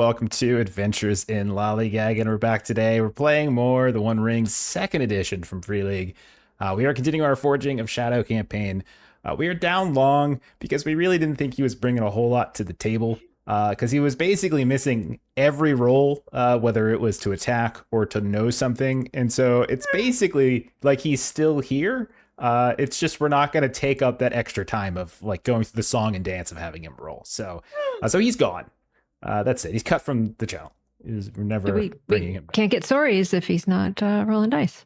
welcome to Adventures in Lollygagging. We're back today. We're playing more The One Ring 2nd edition from Free League. We are continuing our Forging of Shadow campaign. We are down long because we really didn't think he was bringing a whole lot to the table, because he was basically missing every roll, whether it was to attack or to know something. And so it's basically like he's still here. It's just we're not going to take up that extra time of like going through the song and dance of having him roll. So he's gone. That's it. He's cut from the channel. We're never bringing him back. Can't get stories if he's not rolling dice.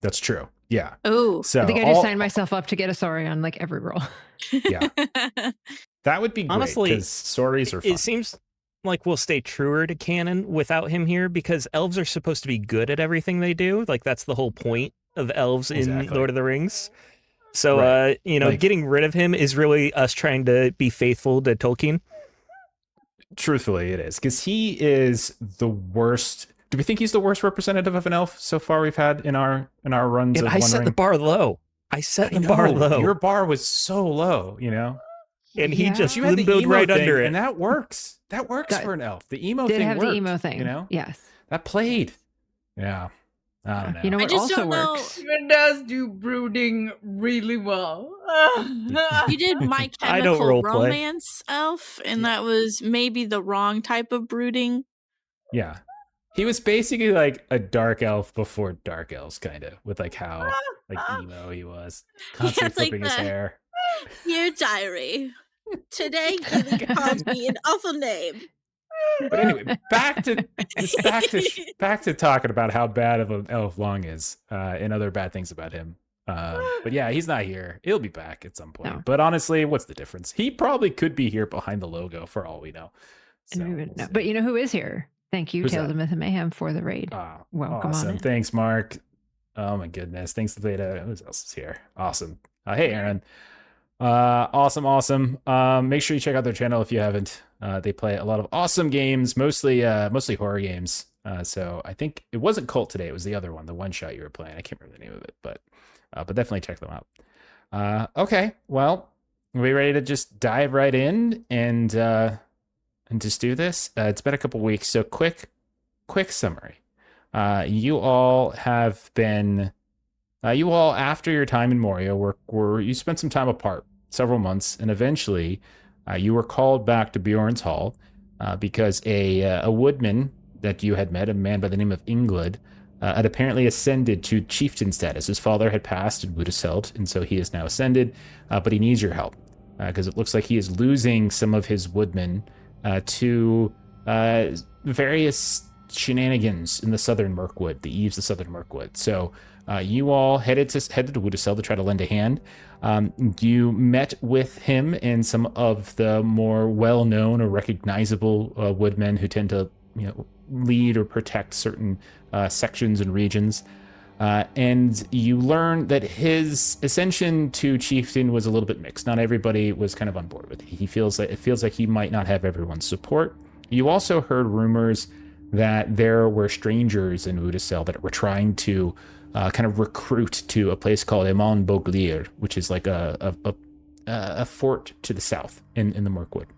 That's true. Yeah. Oh, so I think I just signed myself up to get a sorry on like every roll. Yeah. That would be great. Honestly, because stories are fun. It seems like we'll stay truer to canon without him here because elves are supposed to be good at everything they do. Like that's the whole point of elves in Lord of the Rings. So, right. Getting rid of him is really us trying to be faithful to Tolkien. Truthfully, it is, because he is the worst. Do we think he's the worst representative of an elf so far we've had in our runs? And of I set the bar low. I bar low. Your bar was so low, and he just you had the limboed emo right thing, under it. And that works. That works for an elf. The emo did thing have worked, the emo thing, Yes, that played. Yeah. I don't know. You know what also works? It does do brooding really well. You did My Chemical Romance elf, and that was maybe the wrong type of brooding. Yeah. He was basically like a dark elf before dark elves, kind of, with like how like emo he was. Constantly flipping his hair. Dear diary, today Gerwig called me an awful name. But anyway, back to talking about how bad of an elf Long is, and other bad things about him. But yeah, he's not here. He'll be back at some point. No. But honestly, what's the difference? He probably could be here behind the logo for all we know. So, but you know who is here? Thank you, Tales of Myth and Mayhem, for the raid. Welcome awesome. on in. Thanks, Mark. Oh my goodness. Thanks to Beta. Who else is here? Awesome. Hey, Aaron. Awesome. Make sure you check out their channel if you haven't. They play a lot of awesome games, mostly horror games. So I think it wasn't Cult today. It was the other one, the one shot you were playing. I can't remember the name of it, but definitely check them out. Okay. Well, are we ready to just dive right in and just do this? It's been a couple weeks. So quick summary. You all have been, after your time in Moria, you spent some time apart, several months, and eventually you were called back to Bjorn's Hall because a woodman that you had met, a man by the name of Inglid, had apparently ascended to chieftain status. His father had passed in Wudeseld, and so he is now ascended, but he needs your help because it looks like he is losing some of his woodmen to various shenanigans in the Southern Mirkwood, the Eves of Southern Mirkwood. So you all headed to Wudeseld to try to lend a hand. You met with him and some of the more well-known or recognizable woodmen who tend to, lead or protect certain sections and regions. And you learn that his ascension to chieftain was a little bit mixed. Not everybody was kind of on board with it. It feels like he might not have everyone's support. You also heard rumors that there were strangers in Wudeseld that were trying to kind of recruit to a place called Amon Bauglir, which is like a fort to the south in the Mirkwood.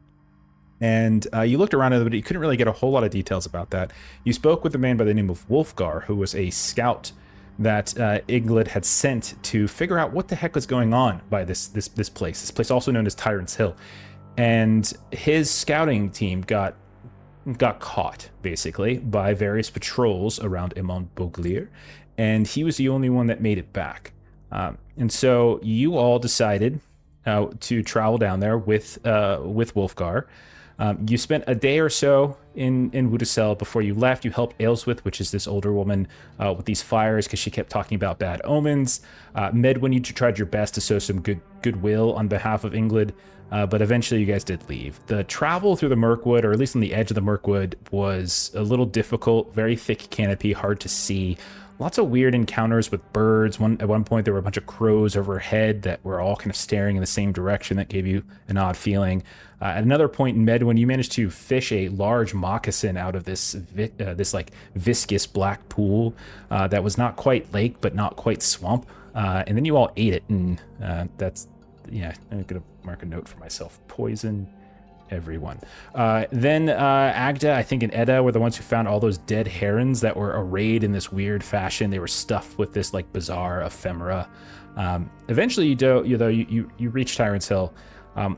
And you looked around it, but you couldn't really get a whole lot of details about that. You spoke with a man by the name of Wulfgar, who was a scout that Inglid had sent to figure out what the heck was going on by this place. This place also known as Tyrant's Hill. And his scouting team got caught, basically, by various patrols around Amon Bauglir, and he was the only one that made it back. And so you all decided to travel down there with Wulfgar. You spent a day or so in Wudeseld before you left. You helped Aelswith, which is this older woman, with these fires because she kept talking about bad omens. Medwin, you tried your best to show some goodwill on behalf of Inglid, but eventually you guys did leave. The travel through the Mirkwood, or at least on the edge of the Mirkwood, was a little difficult, very thick canopy, hard to see. Lots of weird encounters with birds. At one point, there were a bunch of crows overhead that were all kind of staring in the same direction. That gave you an odd feeling. At another point in Medwin, you managed to fish a large moccasin out of this like viscous black pool that was not quite lake, but not quite swamp. And then you all ate it, and I'm gonna mark a note for myself: poison everyone. Then Agda, I think, and Edda were the ones who found all those dead herons that were arrayed in this weird fashion. They were stuffed with this like bizarre ephemera. Eventually, you reach Tyrant's Hill,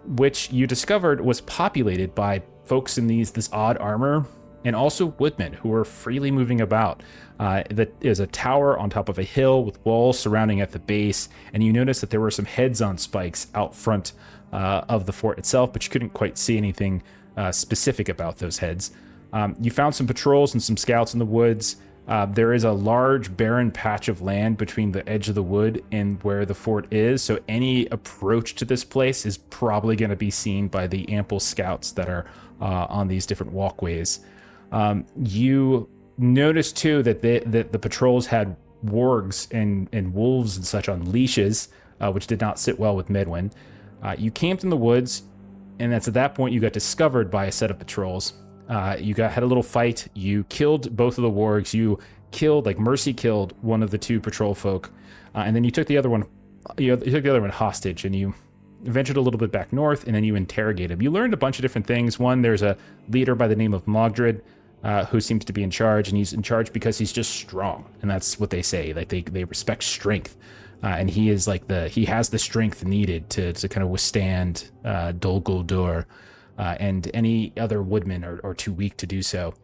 which you discovered was populated by folks in this odd armor, and also woodmen who were freely moving about. That is a tower on top of a hill with walls surrounding at the base, and you noticed that there were some heads on spikes out front of the fort itself, but you couldn't quite see anything specific about those heads. You found some patrols and some scouts in the woods. There is a large barren patch of land between the edge of the wood and where the fort is, so any approach to this place is probably going to be seen by the ample scouts that are on these different walkways. You noticed too that the patrols had wargs and wolves and such on leashes, which did not sit well with Medwin. You camped in the woods, and that's at that point you got discovered by a set of patrols. You had a little fight. You killed both of the wargs. You Mercy killed one of the two patrol folk, and then you took the other one. You took the other one hostage, and you ventured a little bit back north, and then you interrogated him. You learned a bunch of different things. One, there's a leader by the name of Mogdred, who seems to be in charge, and he's in charge because he's just strong, and that's what they say. Like they respect strength, and he is he has the strength needed to kind of withstand Dol Guldur, and any other woodmen are too weak to do so.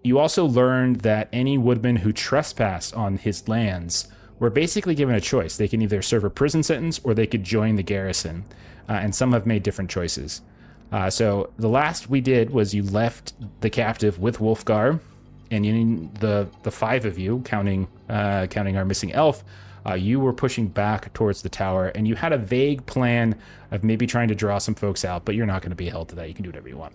You also learned that any woodmen who trespass on his lands were basically given a choice. They can either serve a prison sentence or they could join the garrison, and some have made different choices. So the last we did was you left the captive with Wulfgar, and the five of you, counting our missing elf, you were pushing back towards the tower, and you had a vague plan of maybe trying to draw some folks out, but you're not going to be held to that. You can do whatever you want.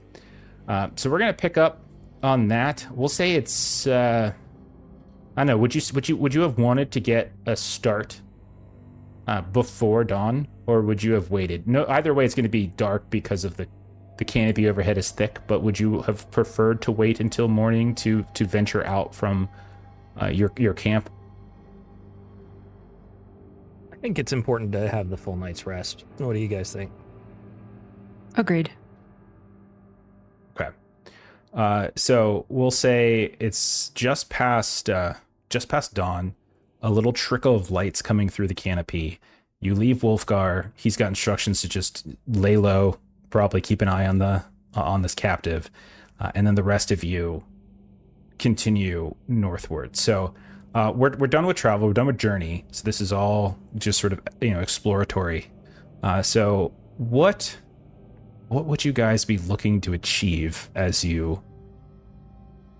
So we're going to pick up on that. We'll say it's I don't know. Would you have wanted to get a start before dawn, or would you have waited? No, either way, it's going to be dark because of the canopy overhead is thick. But would you have preferred to wait until morning to venture out from your camp? I think it's important to have the full night's rest. What do you guys think? Agreed. Okay. So we'll say it's just past dawn. A little trickle of lights coming through the canopy. You leave Wulfgar. He's got instructions to just lay low, probably keep an eye on this captive, and then the rest of you continue northward. So we're done with travel. We're done with journey. So this is all just sort of exploratory. So what would you guys be looking to achieve as you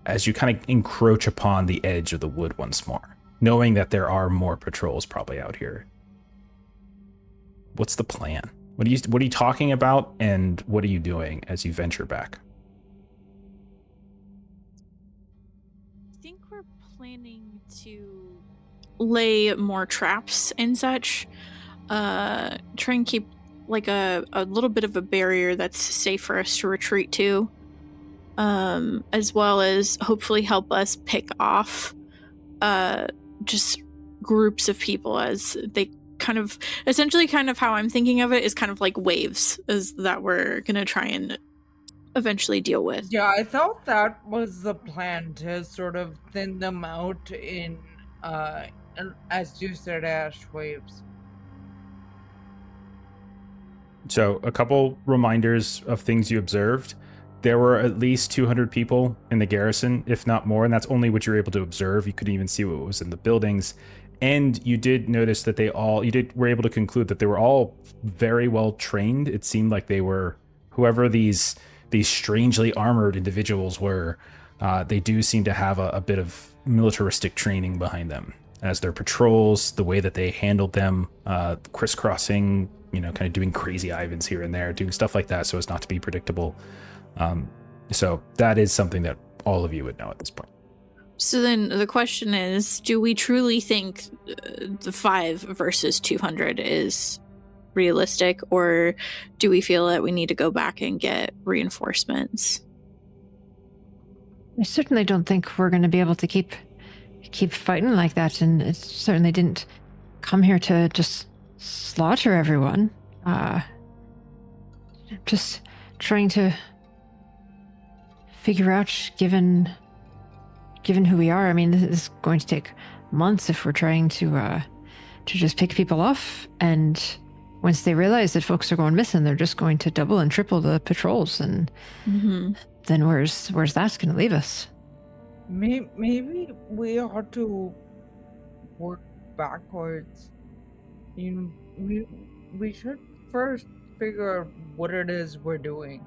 kind of encroach upon the edge of the wood once more, knowing that there are more patrols probably out here? What's the plan? What are you talking about, and what are you doing as you venture back? I think we're planning to lay more traps and such. Try and keep like a little bit of a barrier that's safe for us to retreat to, as well as hopefully help us pick off just groups of people as they essentially how I'm thinking of it is kind of like waves is that we're gonna try and eventually deal with. Yeah, I thought that was the plan, to sort of thin them out in as you said, ash waves. So a couple reminders of things you observed. There were at least 200 people in the garrison, if not more, and that's only what you're able to observe. You couldn't even see what was in the buildings. And you did notice that were able to conclude that they were all very well trained. It seemed like they were, whoever these strangely armored individuals were, they do seem to have a bit of militaristic training behind them. As their patrols, the way that they handled them, crisscrossing, kind of doing crazy Ivans here and there, doing stuff like that so as not to be predictable. So that is something that all of you would know at this point. So then the question is, do we truly think the 5 versus 200 is realistic, or do we feel that we need to go back and get reinforcements? I certainly don't think we're going to be able to keep fighting like that, and it certainly didn't come here to just slaughter everyone. Just trying to figure out, given who we are. I mean, this is going to take months if we're trying to just pick people off, and once they realize that folks are going missing, they're just going to double and triple the patrols, and then where's that going to leave us? Maybe we ought to work backwards. You know, we should first figure out what it is we're doing,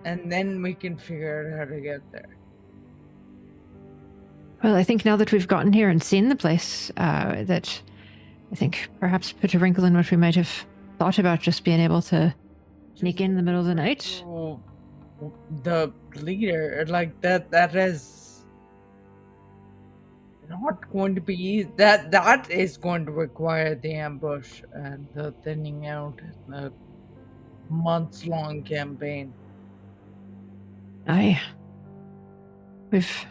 and then we can figure out how to get there. Well, I think now that we've gotten here and seen the place, that I think perhaps put a wrinkle in what we might have thought about just being able to sneak in the middle of the night. So, the leader, like that is not going to be easy. That is going to require the ambush and the thinning out and the months-long campaign. We've,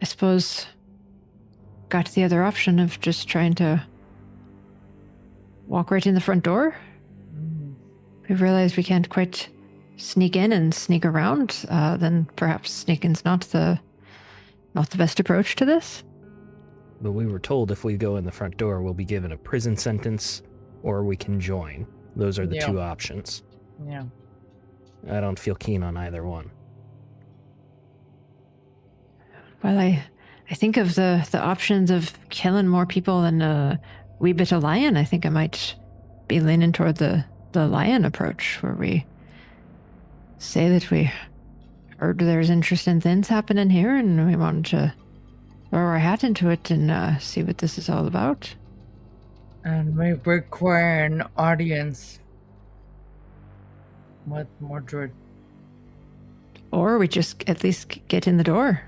I suppose, got the other option of just trying to walk right in the front door. We've realized we can't quite sneak in and sneak around. Then perhaps sneaking's not the best approach to this. But we were told if we go in the front door, we'll be given a prison sentence, or we can join. Those are the two options. Yeah. I don't feel keen on either one. Well, I think of the options of killing more people than a wee bit of lion. I think I might be leaning toward the lion approach, where we say that we heard there's interesting things happening here, and we want to throw our hat into it and see what this is all about. And we require an audience with Mordred. Or we just at least get in the door,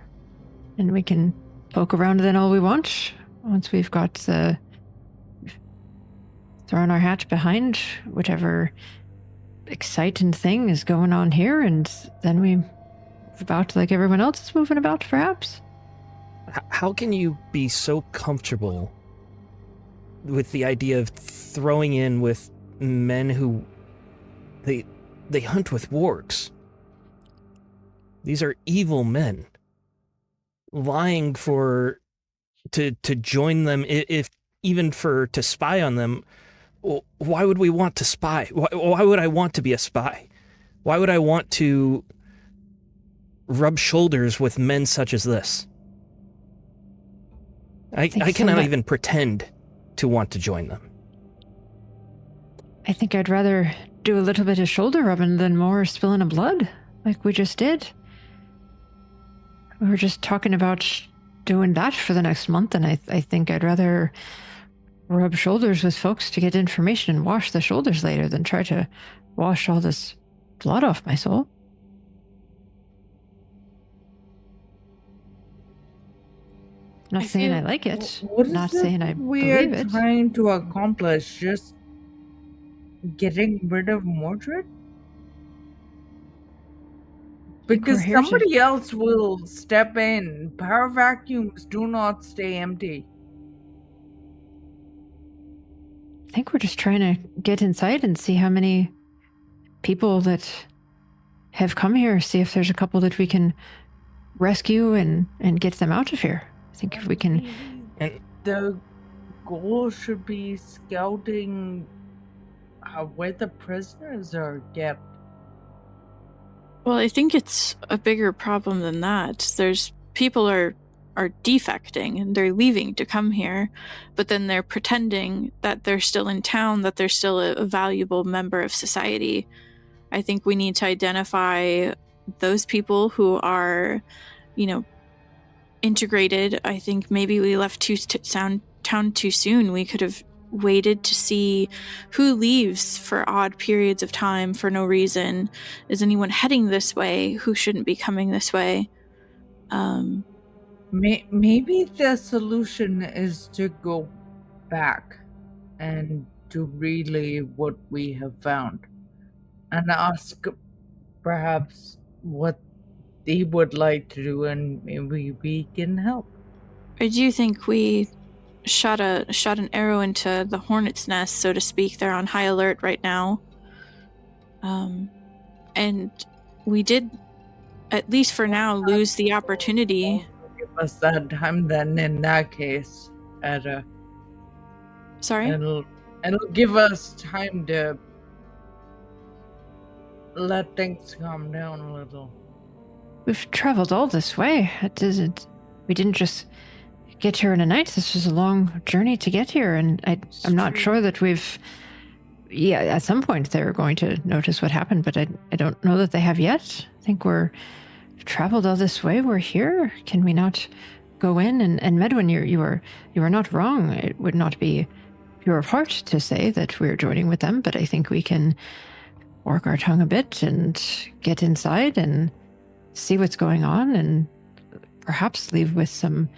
and we can poke around then all we want once we've got thrown our hat behind whatever exciting thing is going on here, and then we move about like everyone else is moving about, perhaps. How can you be so comfortable with the idea of throwing in with men who they hunt with wargs? These are evil men, lying to join them, if even to spy on them. Why would we want to spy? Why would I want to be a spy? Why would I want to rub shoulders with men such as this? I cannot even pretend to want to join them. I think I'd rather do a little bit of shoulder rubbing than more spilling of blood, like we just did. We were just talking about doing that for the next month, and I think I'd rather rub shoulders with folks to get information and wash the shoulders later than try to wash all this blood off my soul. Not saying I like it. What not is saying it I we're believe it. trying to accomplish? Just getting rid of Mordred? Because here to- somebody else will step in. Power vacuums do not stay empty. I think we're just trying to get inside and see how many people that have come here, see if there's a couple that we can rescue and get them out of here. I think if we can... And the goal should be scouting where the prisoners are kept. Well, I think it's a bigger problem than that. There's people are defecting and they're leaving to come here, but then they're pretending that they're still in town, that they're still a valuable member of society. I think we need to identify those people who are, integrated. I think maybe we left town too soon. We could have waited to see who leaves for odd periods of time for no reason. Is anyone heading this way who shouldn't be coming this way? Maybe the solution is to go back and to relay what we have found and ask perhaps what they would like to do, and maybe we can help. I do think we shot an arrow into the hornet's nest, so to speak. They're on high alert right now. And we did, at least for now, lose the opportunity. Give us that time then, in that case, Edda. Sorry? It'll give us time to let things calm down a little. We've traveled all this way. We didn't just get here in a night. This was a long journey to get here, and I'm not sure that we've... Yeah, at some point they're going to notice what happened, but I don't know that they have yet. I think we've traveled all this way. We're here. Can we not go in? And Medwin, you are not wrong. It would not be pure of heart to say that we're joining with them, but I think we can work our tongue a bit and get inside and see what's going on, and perhaps leave with some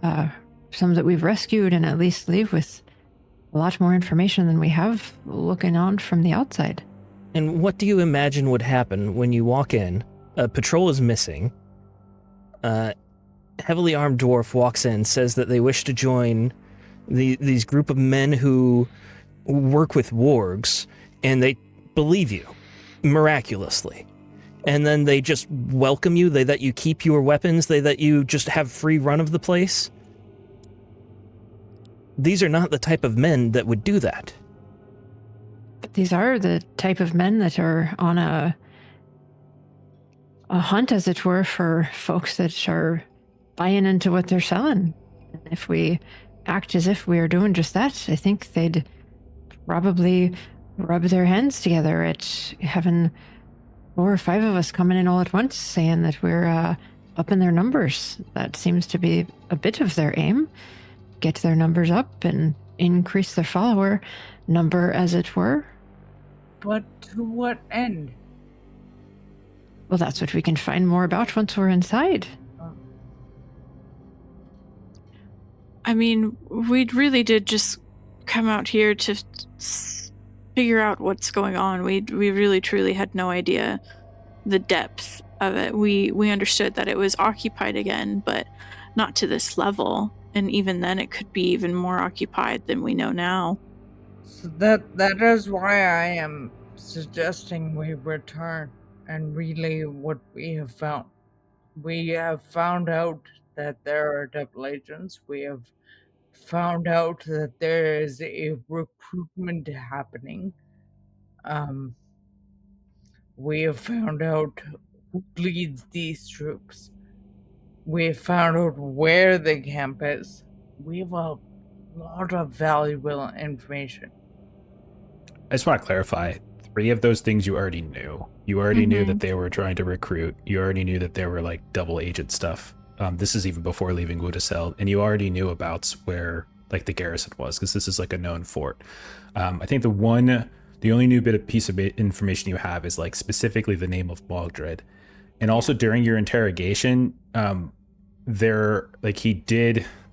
that we've rescued, and at least leave with a lot more information than we have looking on from the outside. And what do you imagine would happen when you walk in? A patrol is missing. A heavily armed dwarf walks in, says that they wish to join these group of men who work with wargs, and they believe you, miraculously. And then they just welcome you, they let you keep your weapons, they let you just have free run of the place. These are not the type of men that would do that. But these are the type of men that are on a hunt, as it were, for folks that are buying into what they're selling. And if we act as if we are doing just that, I think they'd probably rub their hands together at having 4 or 5 of us coming in all at once saying that we're up in their numbers. That seems to be a bit of their aim. Get their numbers up and increase their follower number, as it were. But to what end? Well, that's what we can find more about once we're inside. I mean, we really did just come out here to figure out what's going on. We really truly had no idea the depth of it. We understood that it was occupied again, but not to this level. And even then, it could be even more occupied than we know now. So that is why I am suggesting we return and relay what we have found. We have found out that there are double agents. We have found out that there is a recruitment happening. We have found out who leads these troops. We have found out where the camp is. We have a lot of valuable information. I just want to clarify, 3 of those things you already knew. You already knew that they were trying to recruit. You already knew that they were like double agent stuff. This is even before leaving Woodacell, and you already knew about where like the garrison was, because this is like a known fort. I think the only new piece of information you have is like specifically the name of Bauglir. And also during your interrogation, the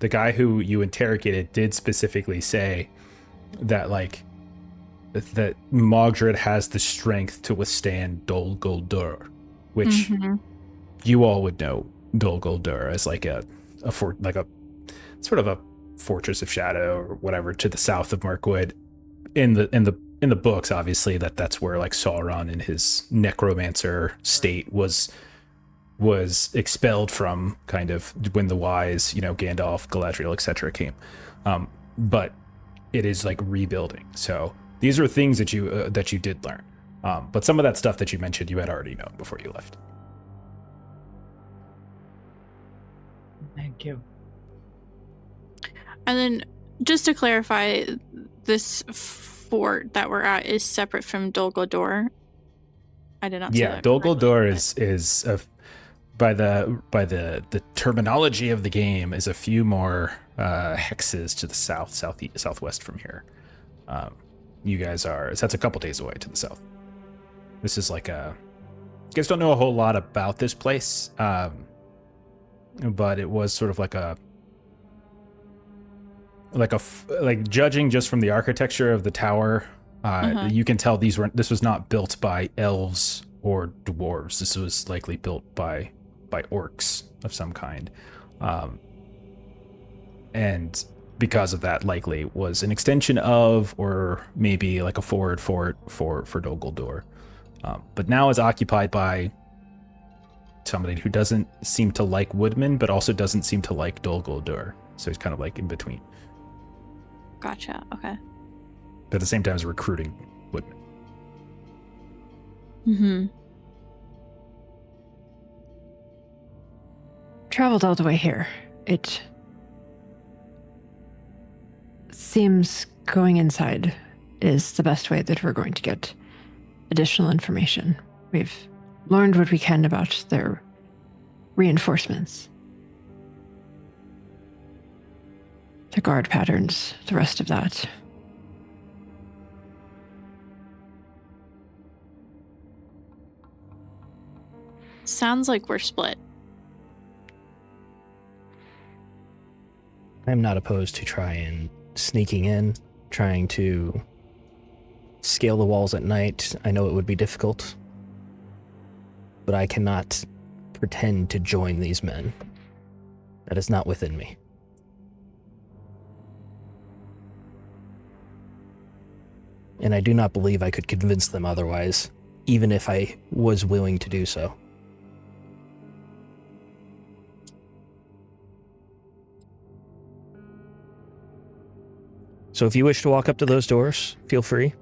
guy who you interrogated did specifically say that like that Bauglir has the strength to withstand Dol Guldur, which you all would know Dol Guldur as like a fort, like a sort of a fortress of shadow or whatever to the south of Mirkwood. In the books, obviously that's where like Sauron in his necromancer state was expelled from, kind of when the wise, Gandalf, Galadriel, etc. came. But it is like rebuilding. So these are things that you did learn. But some of that stuff that you mentioned, you had already known before you left. Thank you. And then, just to clarify, this fort that we're at is separate from Dol Guldur. I did not say that. Dol Guldur is by the terminology of the game is a few more hexes to the southwest from here. You guys that's a couple days away to the south. This is like you guys don't know a whole lot about this place, but it was sort of like judging just from the architecture of the tower, you can tell this was not built by elves or dwarves. This was likely built by orcs of some kind, and because of that, likely was an extension of, or maybe like a forward fort for Dol Guldur. but now is occupied by somebody who doesn't seem to like woodmen, but also doesn't seem to like Dol Guldur. So he's kind of like in between. Gotcha. Okay. But at the same time is recruiting woodmen. Mm-hmm. Traveled all the way here. It seems going inside is the best way that we're going to get additional information. We've learned what we can about their reinforcements, the guard patterns, the rest of that. Sounds like we're split. I'm not opposed to sneaking in, trying to scale the walls at night. I know it would be difficult, but I cannot pretend to join these men. That is not within me. And I do not believe I could convince them otherwise, even if I was willing to do so. So if you wish to walk up to those doors, feel free.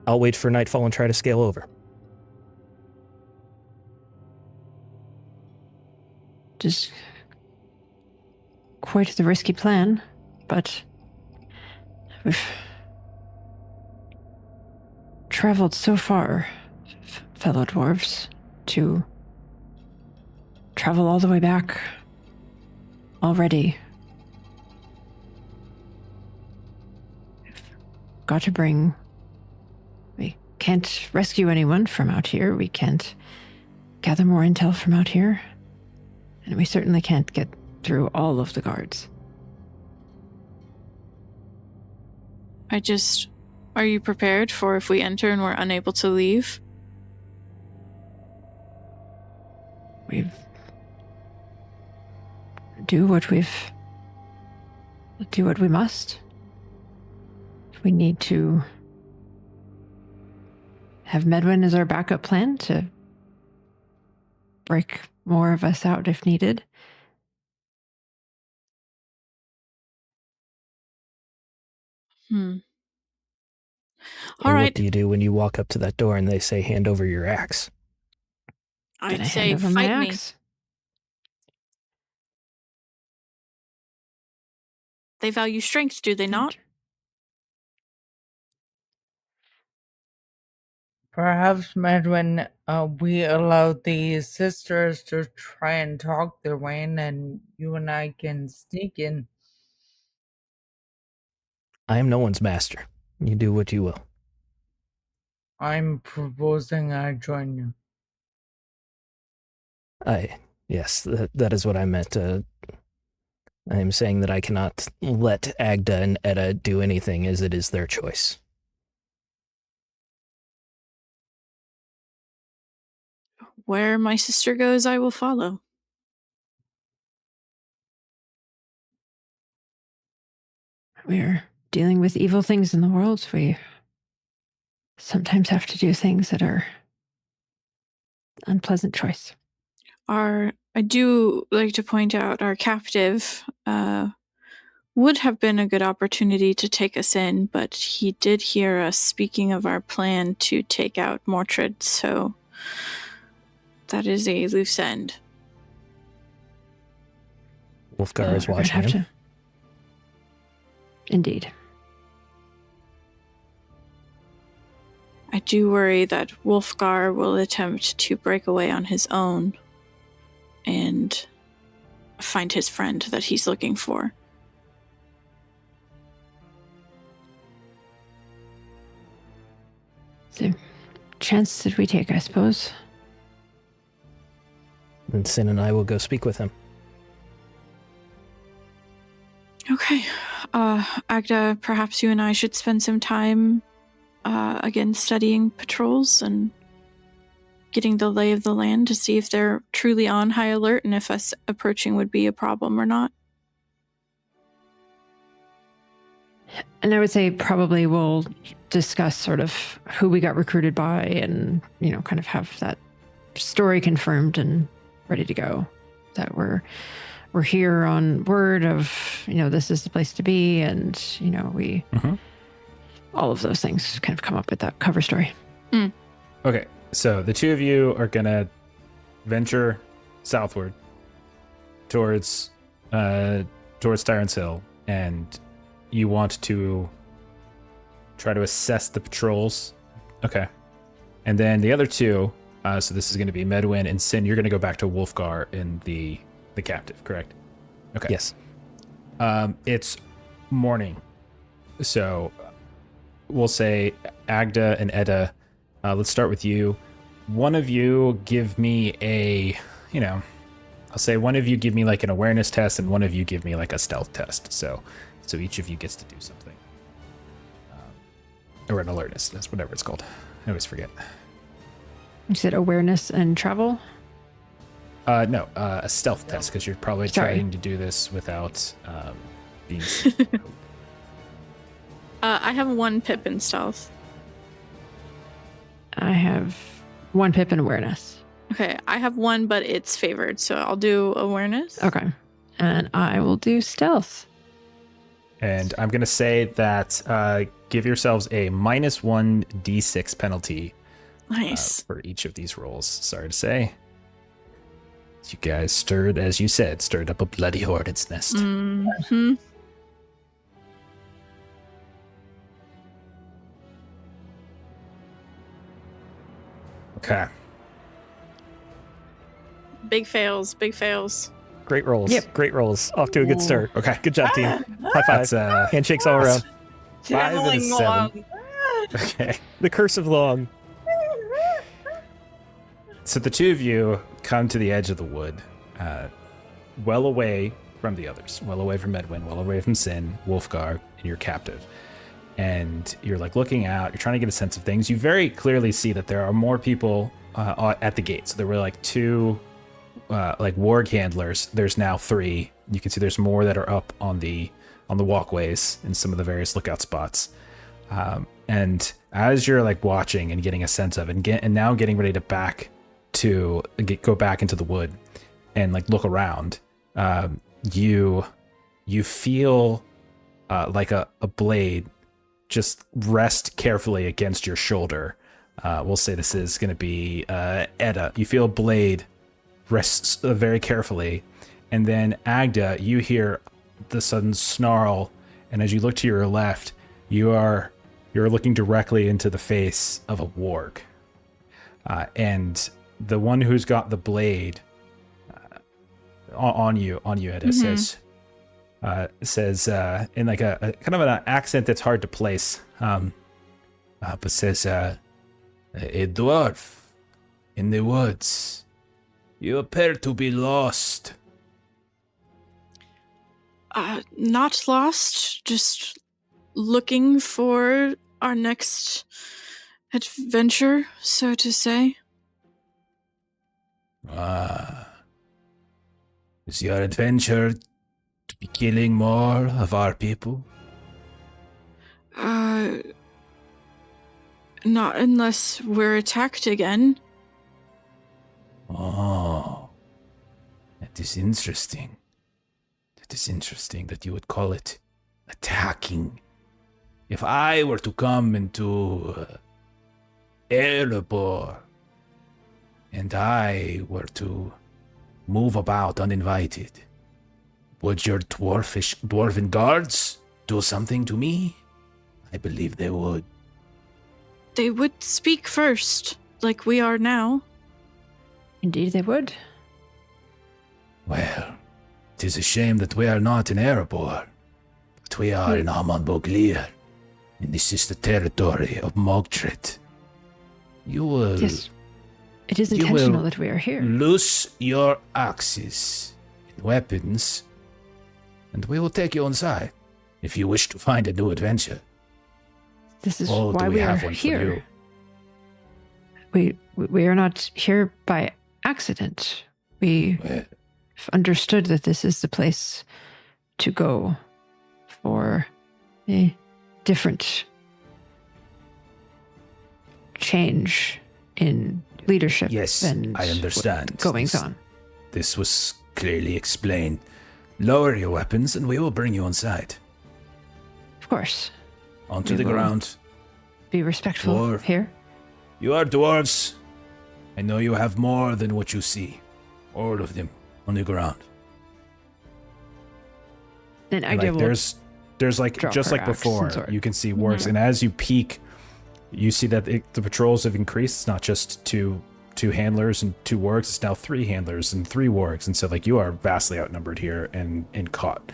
I'll wait for nightfall and try to scale over. Just quite the risky plan, but we've traveled so far, fellow dwarves, to travel all the way back already. We've got to bring... We can't rescue anyone from out here. We can't gather more intel from out here. And we certainly can't get through all of the guards. Are you prepared for if we enter and we're unable to leave? We do what we must. If we need to have Medwin as our backup plan to break more of us out if needed. And All right. what do you do when you walk up to that door and they say, hand over your axe? I'd Gonna say hand over my fight me. axe. They value strength, do they not? Perhaps, Medwin, we allow the sisters to try and talk their way in, and you and I can sneak in. I am no one's master. You do what you will. I'm proposing I join you. Yes, that is what I meant. I am saying that I cannot let Agda and Edda do anything as it is their choice. Where my sister goes, I will follow. We're dealing with evil things in the world. We sometimes have to do things that are unpleasant choice. I do like to point out our captive would have been a good opportunity to take us in, but he did hear us speaking of our plan to take out Mordred, so that is a loose end. Wolfgar is We're gonna watching have him. Indeed. I do worry that Wolfgar will attempt to break away on his own and find his friend that he's looking for. It's a chance that we take, I suppose. And Sin and I will go speak with him. Okay. Agda, perhaps you and I should spend some time again studying patrols and getting the lay of the land to see if they're truly on high alert and if us approaching would be a problem or not. And I would say probably we'll discuss sort of who we got recruited by and, kind of have that story confirmed and ready to go. That we're here on word of, this is the place to be. And, we, all of those things kind of come up with that cover story. Okay, so the two of you are going to venture southward towards Tyrant's Hill, and you want to try to assess the patrols. Okay. And then the other two, so this is going to be Medwin and Sin, you're going to go back to Wolfgar in the captive, correct? Okay. Yes. It's morning. So we'll say Agda and Edda, let's start with you. One of you give me I'll say one of you give me like an awareness test and one of you give me like a stealth test. So each of you gets to do something. Or an alertness, that's whatever it's called. I always forget. You said awareness and travel? No, a stealth test, because you're probably trying to do this without being seen. I have 1 pip in stealth. I have 1 pip in awareness. Okay, I have 1, but it's favored, so I'll do awareness. Okay. And I will do stealth. And I'm going to say that give yourselves a -1 d6 penalty. Nice. For each of these rolls. Sorry to say. You guys stirred up a bloody hornet's nest. Mm-hmm. Okay. Big fails. Great rolls. Yep. Great rolls. Off to a good start. Okay. Good job, team. High five. That's, Handshakes all around. 5 and a Channeling 7. along. Okay. The curse of long. So the two of you come to the edge of the wood, well away from the others, well away from Medwin, well away from Sin, Wolfgar, and your captive. And you're like looking out, you're trying to get a sense of things. You very clearly see that there are more people at the gate. So there were like 2 like warg handlers. There's now 3. You can see there's more that are up on the walkways in some of the various lookout spots. And as you're like watching and getting a sense of it, and now getting ready to go back into the wood and like look around, you feel like a blade just rest carefully against your shoulder. We'll say this is going to be Edda. You feel a blade rests very carefully, and then Agda, you hear the sudden snarl, and as you look to your left, you're looking directly into the face of a warg, and the one who's got the blade on you, Edda, says in like a kind of an accent that's hard to place, but says, "A dwarf in the woods. You appear to be lost." Not lost, just looking for our next adventure, so to say. Is your adventure to be killing more of our people? Not unless we're attacked again. Oh, that is interesting. It is interesting that you would call it attacking. If I were to come into Erebor and I were to move about uninvited, would your dwarven guards do something to me? I believe they would. They would speak first, like we are now. Indeed, they would. Well, it is a shame that we are not in Erebor, but we are in Amon Bauglir, and this is the territory of Mogtred. You will... Yes. It is You intentional will that we are here. loose your axes and weapons, and we will take you inside if you wish to find a new adventure. This is Oh, why do we we are have one for here. you? We are not here by accident. We Well, understood that this is the place to go for a different change in leadership. Yes, and I understand. Goings on. This was clearly explained. Lower your weapons and we will bring you inside. Of course. Onto We the will. ground. Be respectful Dwarf. here. You are dwarves. I know you have more than what you see. All of them on the ground. And I And, do. like, there's like drop just her like axe and before, sword. you can see wargs, and as you peek, you see that the patrols have increased. It's not just two handlers and 2 wargs; it's now 3 handlers and 3 wargs, and so like you are vastly outnumbered here and caught.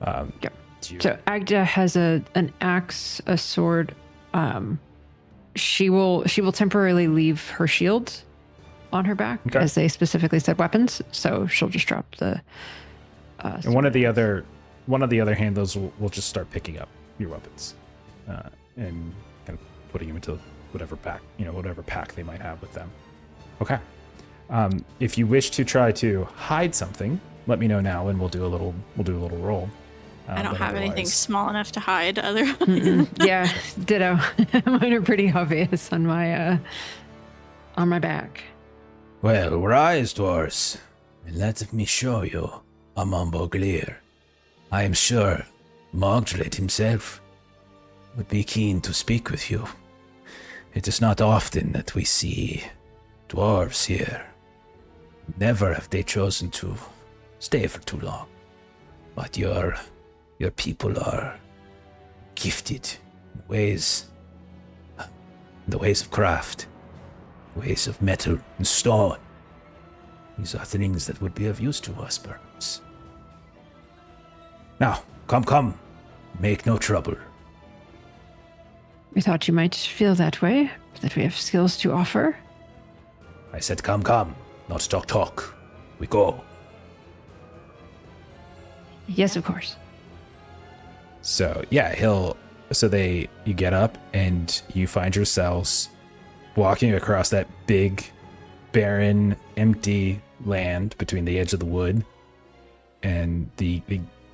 Yep. do you- So Agda has an axe, a sword. She will temporarily leave her shield on her back, Okay. as they specifically said weapons. So she'll just drop the. and one of the other handlers will just start picking up your weapons, and kind of putting them into whatever pack they might have with them. Okay. If you wish to try to hide something, let me know now, and we'll do a little roll. I don't But have anything otherwise- small enough to hide. Other. Yeah, ditto. Mine are pretty obvious on my back. Well, rise, dwarves, and let me show you Amon Bauglir. I am sure Bauglir himself would be keen to speak with you. It is not often that we see dwarves here. Never have they chosen to stay for too long. But your people are gifted in the ways of craft, ways of metal and stone. These are things that would be of use to us, perhaps. Now, come, make no trouble. We thought you might feel that way, that we have skills to offer. I said, come, not talk. We go. Yes, of course. So yeah, you get up and you find yourselves walking across that big, barren, empty land between the edge of the wood and the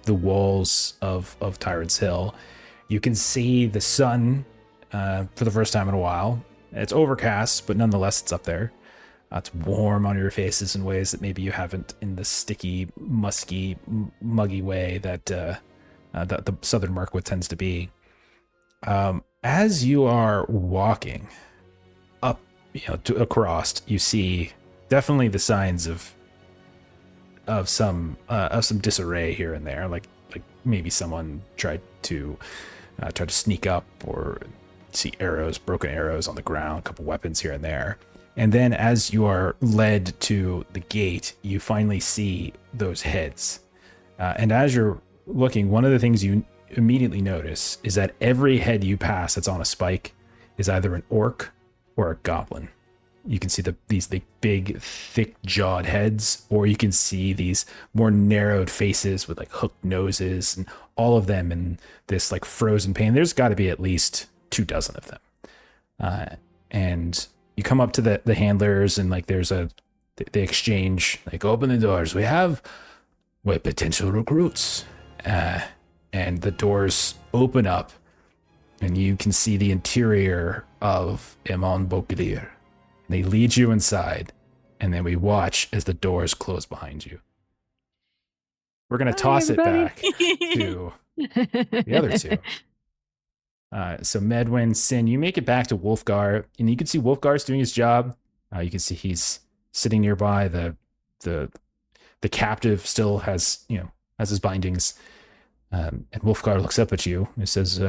walls of Tyrant's Hill. You can see the sun for the first time in a while. It's overcast, but nonetheless it's up there. It's warm on your faces in ways that maybe you haven't in the sticky, musky, muggy way that the southern Mirkwood tends to be. As you are walking up, across, you see definitely the signs of some disarray here and there, like maybe someone tried to sneak up, or see broken arrows on the ground, a couple weapons here and there. And then as you are led to the gate, you finally see those heads. And as you're looking, one of the things you immediately notice is that every head you pass that's on a spike is either an orc or a goblin. You can see these big, thick-jawed heads, or you can see these more narrowed faces with like hooked noses, and all of them in this like frozen pain. There's got to be at least 24 of them. And you come up to the handlers, and like they exchange, like, open the doors. We have potential recruits. And the doors open up, and you can see the interior of Amon Bauglir. They lead you inside, and then we watch as the doors close behind you. We're going to toss it back to the other two. So Medwin, Sin, you make it back to Wolfgar, and you can see Wolfgar's doing his job. You can see he's sitting nearby. The captive still has his bindings. And Wolfgar looks up at you and says,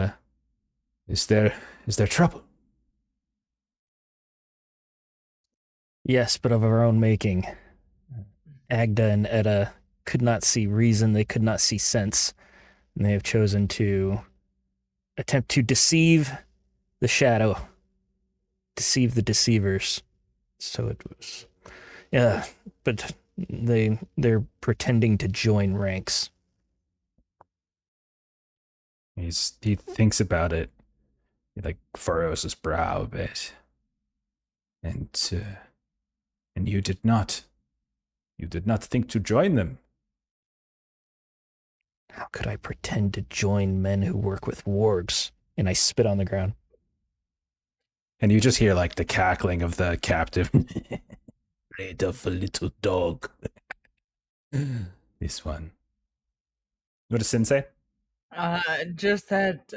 is there trouble? Yes, but of our own making. Agda and EDDA could not see reason, they could not see sense, and they have chosen to attempt to deceive the shadow, deceive the deceivers. So it was, yeah, but they're pretending to join ranks. He thinks about it. He like furrows his brow a bit. And you did not think to join them. How could I pretend to join men who work with wargs? and I spit on the ground. And you just hear like the cackling of the captive. Afraid of a little dog. This one. What does Sin say? Just that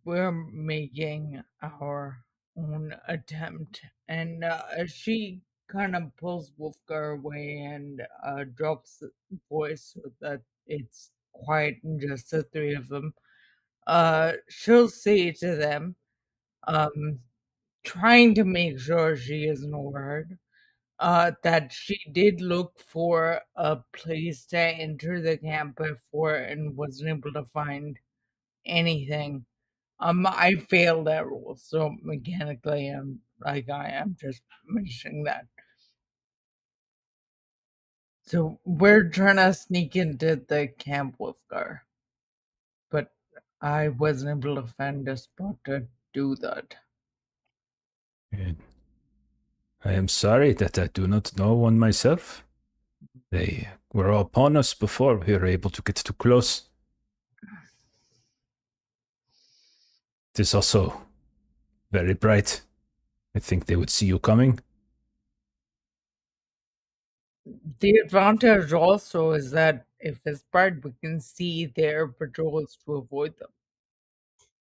we're making our own attempt, and she kind of pulls Wolfgar away and drops the voice so that it's quiet and just the three of them. She'll say to them, trying to make sure she isn't overheard, that she did look for a place to enter the camp before and wasn't able to find anything. I failed that rule, so mechanically, I am just mentioning that. So we're trying to sneak into the camp with Gar, but I wasn't able to find a spot to do that. Good. I am sorry that I do not know one myself. They were upon us before we were able to get too close. It is also very bright. I think they would see you coming. The advantage also is that if it's bright, we can see their patrols to avoid them.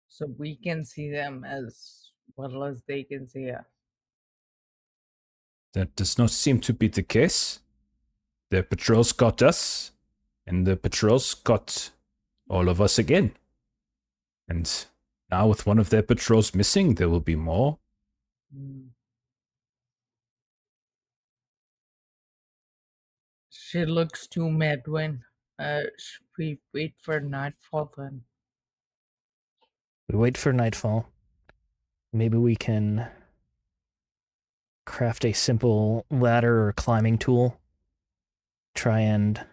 So we can see them as well as they can see us. That does not seem to be the case. The patrols got us, and the patrols got all of us again. And now with one of their patrols missing, there will be more. She looks to Medwin. Should we wait for nightfall then? We wait for nightfall. Maybe we can craft a simple ladder or climbing tool. Try and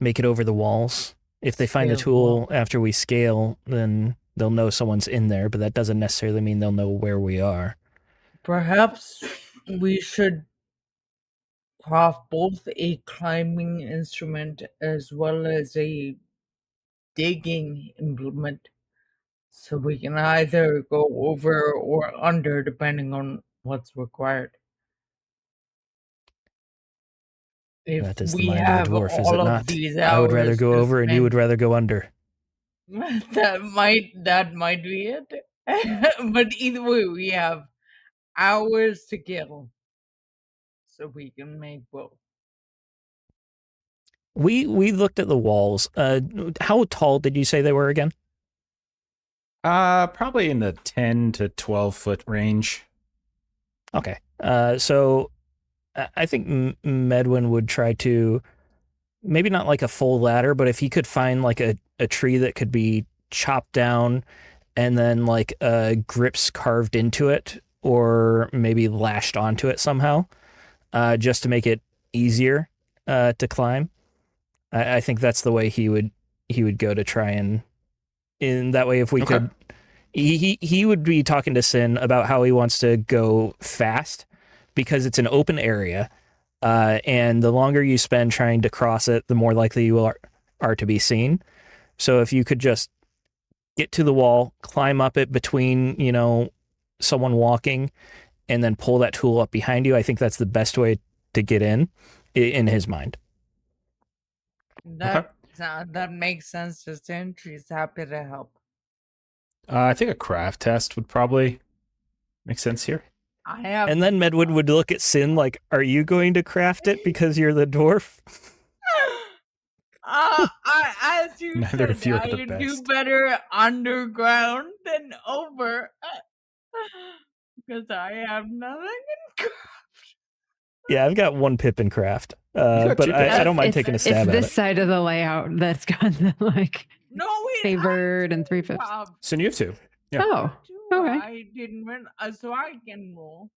make it over the walls. If they find the Scale tool wall. after we scale, then they'll know someone's in there, but that doesn't necessarily mean they'll know where we are. Perhaps we should craft both a climbing instrument as well as a digging implement, so we can either go over or under depending on what's required. If That is the we mind of a have dwarf, is it all of not? these I would rather hours go to over and you would spend- rather go under. that might be it. But either way, we have hours to kill, so we can make both. We looked at the walls. How tall did you say they were again? Probably in the 10 to 12 foot range. Okay. So I think Medwin would try to, maybe not like a full ladder, but if he could find like a tree that could be chopped down and then like grips carved into it or maybe lashed onto it somehow, just to make it easier to climb. I think that's the way he would go to try and, in that way, if we Okay. could, he would be talking to Sin about how he wants to go fast because it's an open area, and the longer you spend trying to cross it, the more likely you are to be seen. So if you could just get to the wall, climb up it between, someone walking, and then pull that tool up behind you, I think that's the best way to get in his mind. That makes sense to Sin. She's happy to help. I think a craft test would probably make sense here. I have And then Medwin would look at Sin like, are you going to craft it because you're the dwarf? as you Neither said, of you are I the do best. better underground than over. Because I have nothing in craft. Yeah, I've got one pip in craft, got but two I pips. don't mind It's- taking a stab It's at this it. side of the layout that's got the like No, wait. favored and 3 pips. So you have two. Yeah. Oh, okay. I didn't win, so I can roll.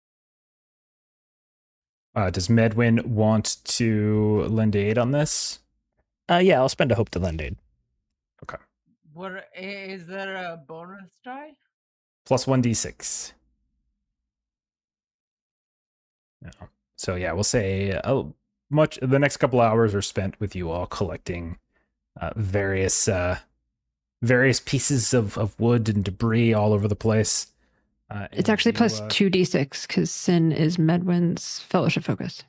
Does Medwin want to lend aid on this? Yeah, I'll spend a hope to lend aid. What is there a bonus die? Plus 1d6. No. So yeah, we'll say the next couple hours are spent with you all collecting various various pieces of wood and debris all over the place. It's actually plus 2d6 because Sin is Medwin's fellowship focus.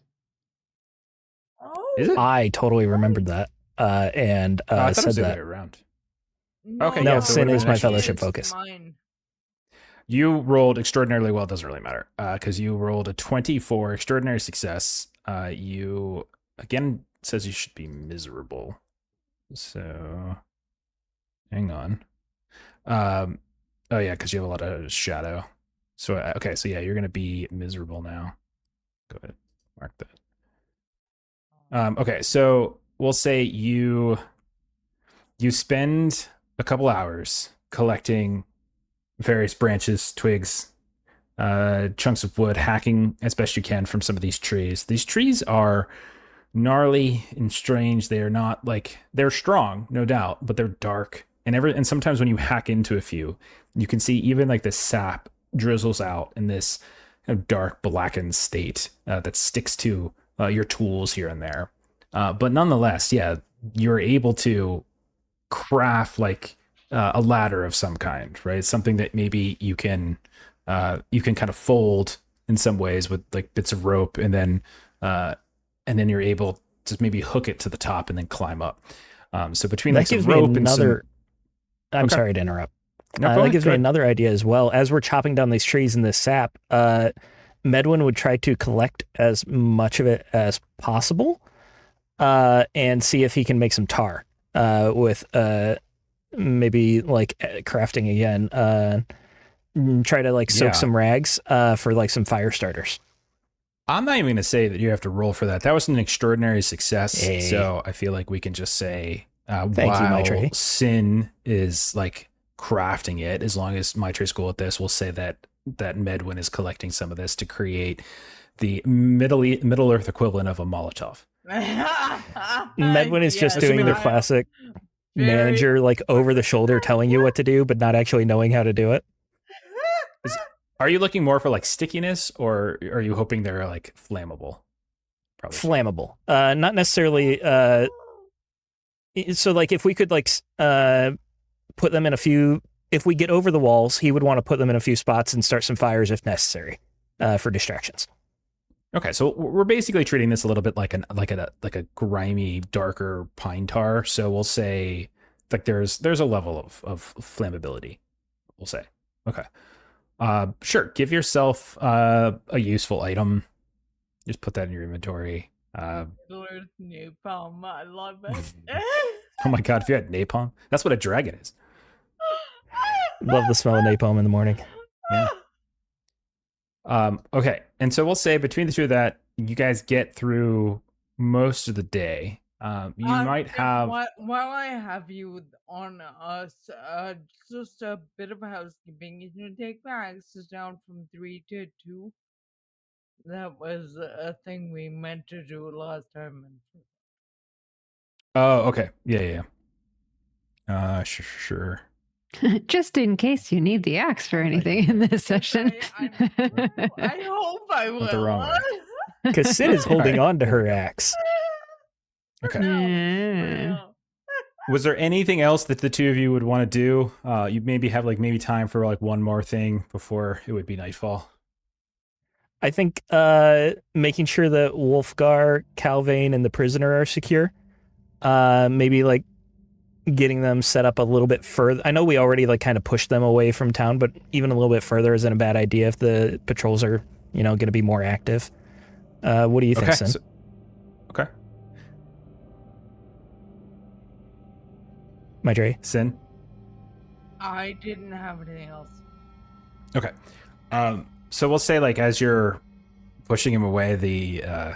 Oh, Is it? I totally remembered that. And I thought it said was the other that. way around. no, Okay, No, yeah, so Sin it is my actually fellowship it's focus. mine. You rolled extraordinarily well. Doesn't really matter because you rolled a 24 extraordinary success. You again says you should be miserable. So hang on. Oh yeah, because you have a lot of shadow. So okay, so yeah, you're gonna be miserable now. Go ahead, mark that. Okay, so we'll say you spend a couple hours collecting various branches, twigs, chunks of wood, hacking as best you can from some of these trees. These trees are gnarly and strange. They are not like, they're strong, no doubt, but they're dark. And sometimes when you hack into a few, you can see even like the sap drizzles out in this kind of dark blackened state that sticks to your tools here and there. But nonetheless, yeah, you're able to craft like a ladder of some kind, right? Something that maybe you can kind of fold in some ways with like bits of rope, and then you're able to maybe hook it to the top and then climb up. So between That like some gives me rope and another. I'm Okay. sorry to interrupt. No, go That ahead, gives go me ahead. another idea as well. As we're chopping down these trees and this sap, Medwin would try to collect as much of it as possible, and see if he can make some tar with maybe like crafting again. Try to like soak Yeah. some rags for like some fire starters. I'm not even going to say that you have to roll for that. That was an extraordinary success. Hey. So I feel like we can just say Thank you, while Maitre. Sin is like crafting it, as long as Maitre's cool with this, we'll say that Medwin is collecting some of this to create the Middle Earth equivalent of a Molotov. Medwin is just doing their classic manager, like over the shoulder, telling you what to do, but not actually knowing how to do it. Are you looking more for like stickiness, or are you hoping they're like flammable? Probably. Flammable, not necessarily. So, like, if we could like put them in a few, if we get over the walls, he would want to put them in a few spots and start some fires if necessary, for distractions. Okay, so we're basically treating this a little bit like a grimy, darker pine tar. So we'll say like there's a level of flammability. We'll say, okay, sure. Give yourself a useful item. Just put that in your inventory. Napalm, I love it. Oh my god, if you had napalm, that's what a dragon is. Love the smell of napalm in the morning. Yeah. Okay, and so we'll say between the two of that, you guys get through most of the day. You might have. While I have you on us, just a bit of housekeeping. You take the axes down from 3 to 2. That was a thing we meant to do last time. Oh, okay. Yeah. Sure. Just in case you need the axe for anything in this session. I hope I will. Went the wrong way. Because Sin is holding All right. on to her axe. Okay. Yeah. Was there anything else that the two of you would want to do? You maybe have maybe time for like one more thing before it would be nightfall. I think making sure that Wolfgar, CALVAIN, and the prisoner are secure. Maybe like getting them set up a little bit further. I know we already like kind of pushed them away from town, but even a little bit further isn't a bad idea if the patrols are, going to be more active. What do you think, Sin? Okay. Maitre? Sin? I didn't have anything else. Okay. So we'll say like as you're pushing him away, the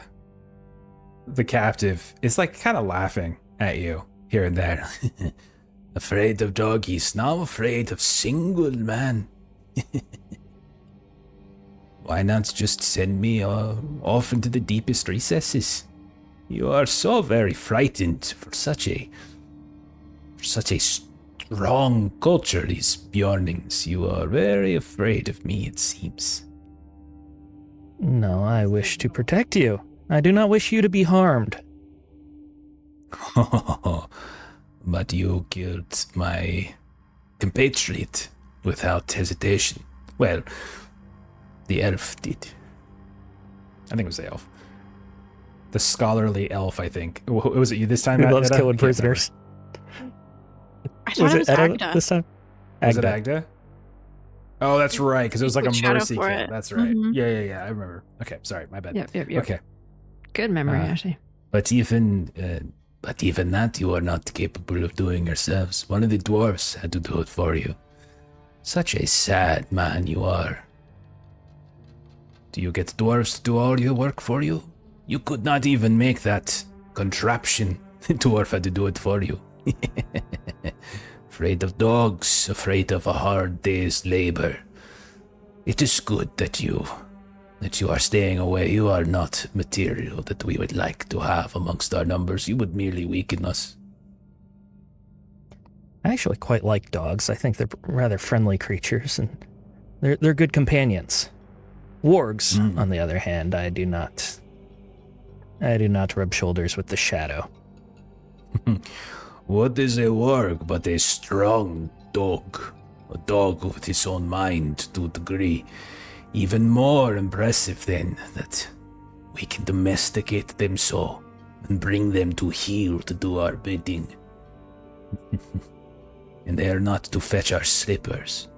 captive is like kind of laughing at you here and there. Afraid of doggies, now afraid of single man. Why not just send me off into the deepest recesses? You are so very frightened for such a strong culture, these Bjornings. You are very afraid of me, it seems. No, I wish to protect you. I do not wish you to be harmed. But you killed my compatriot without hesitation. Well, the elf did. I think it was the elf. The scholarly elf, I think. Was it you this time? Who loves Edda? killing I can't prisoners? I thought it was Edda Agda. this time? remember. Was it Agda. Agda? Oh, that's right, because it was like a Quick shadow mercy kill. for it. That's right. Mhm. Yeah. I remember. Okay, sorry, my bad. Yep. Okay. Good memory, Uh, actually. But even that you are not capable of doing yourselves. One of the dwarves had to do it for you. Such a sad man you are. Do you get dwarves to do all your work for you? You could not even make that contraption. The dwarf had to do it for you. Afraid of dogs, afraid of a hard day's labor. It is good that you are staying away. You are not material that we would like to have amongst our numbers. You would merely weaken us. I actually quite like dogs. I think they're rather friendly creatures, and they're good companions. Wargs, on the other hand, I do not rub shoulders with the shadow. What is a warg but a strong dog? A dog with his own mind to a degree. Even more impressive then that we can domesticate them so and bring them to heel to do our bidding. And they are not to fetch our slippers.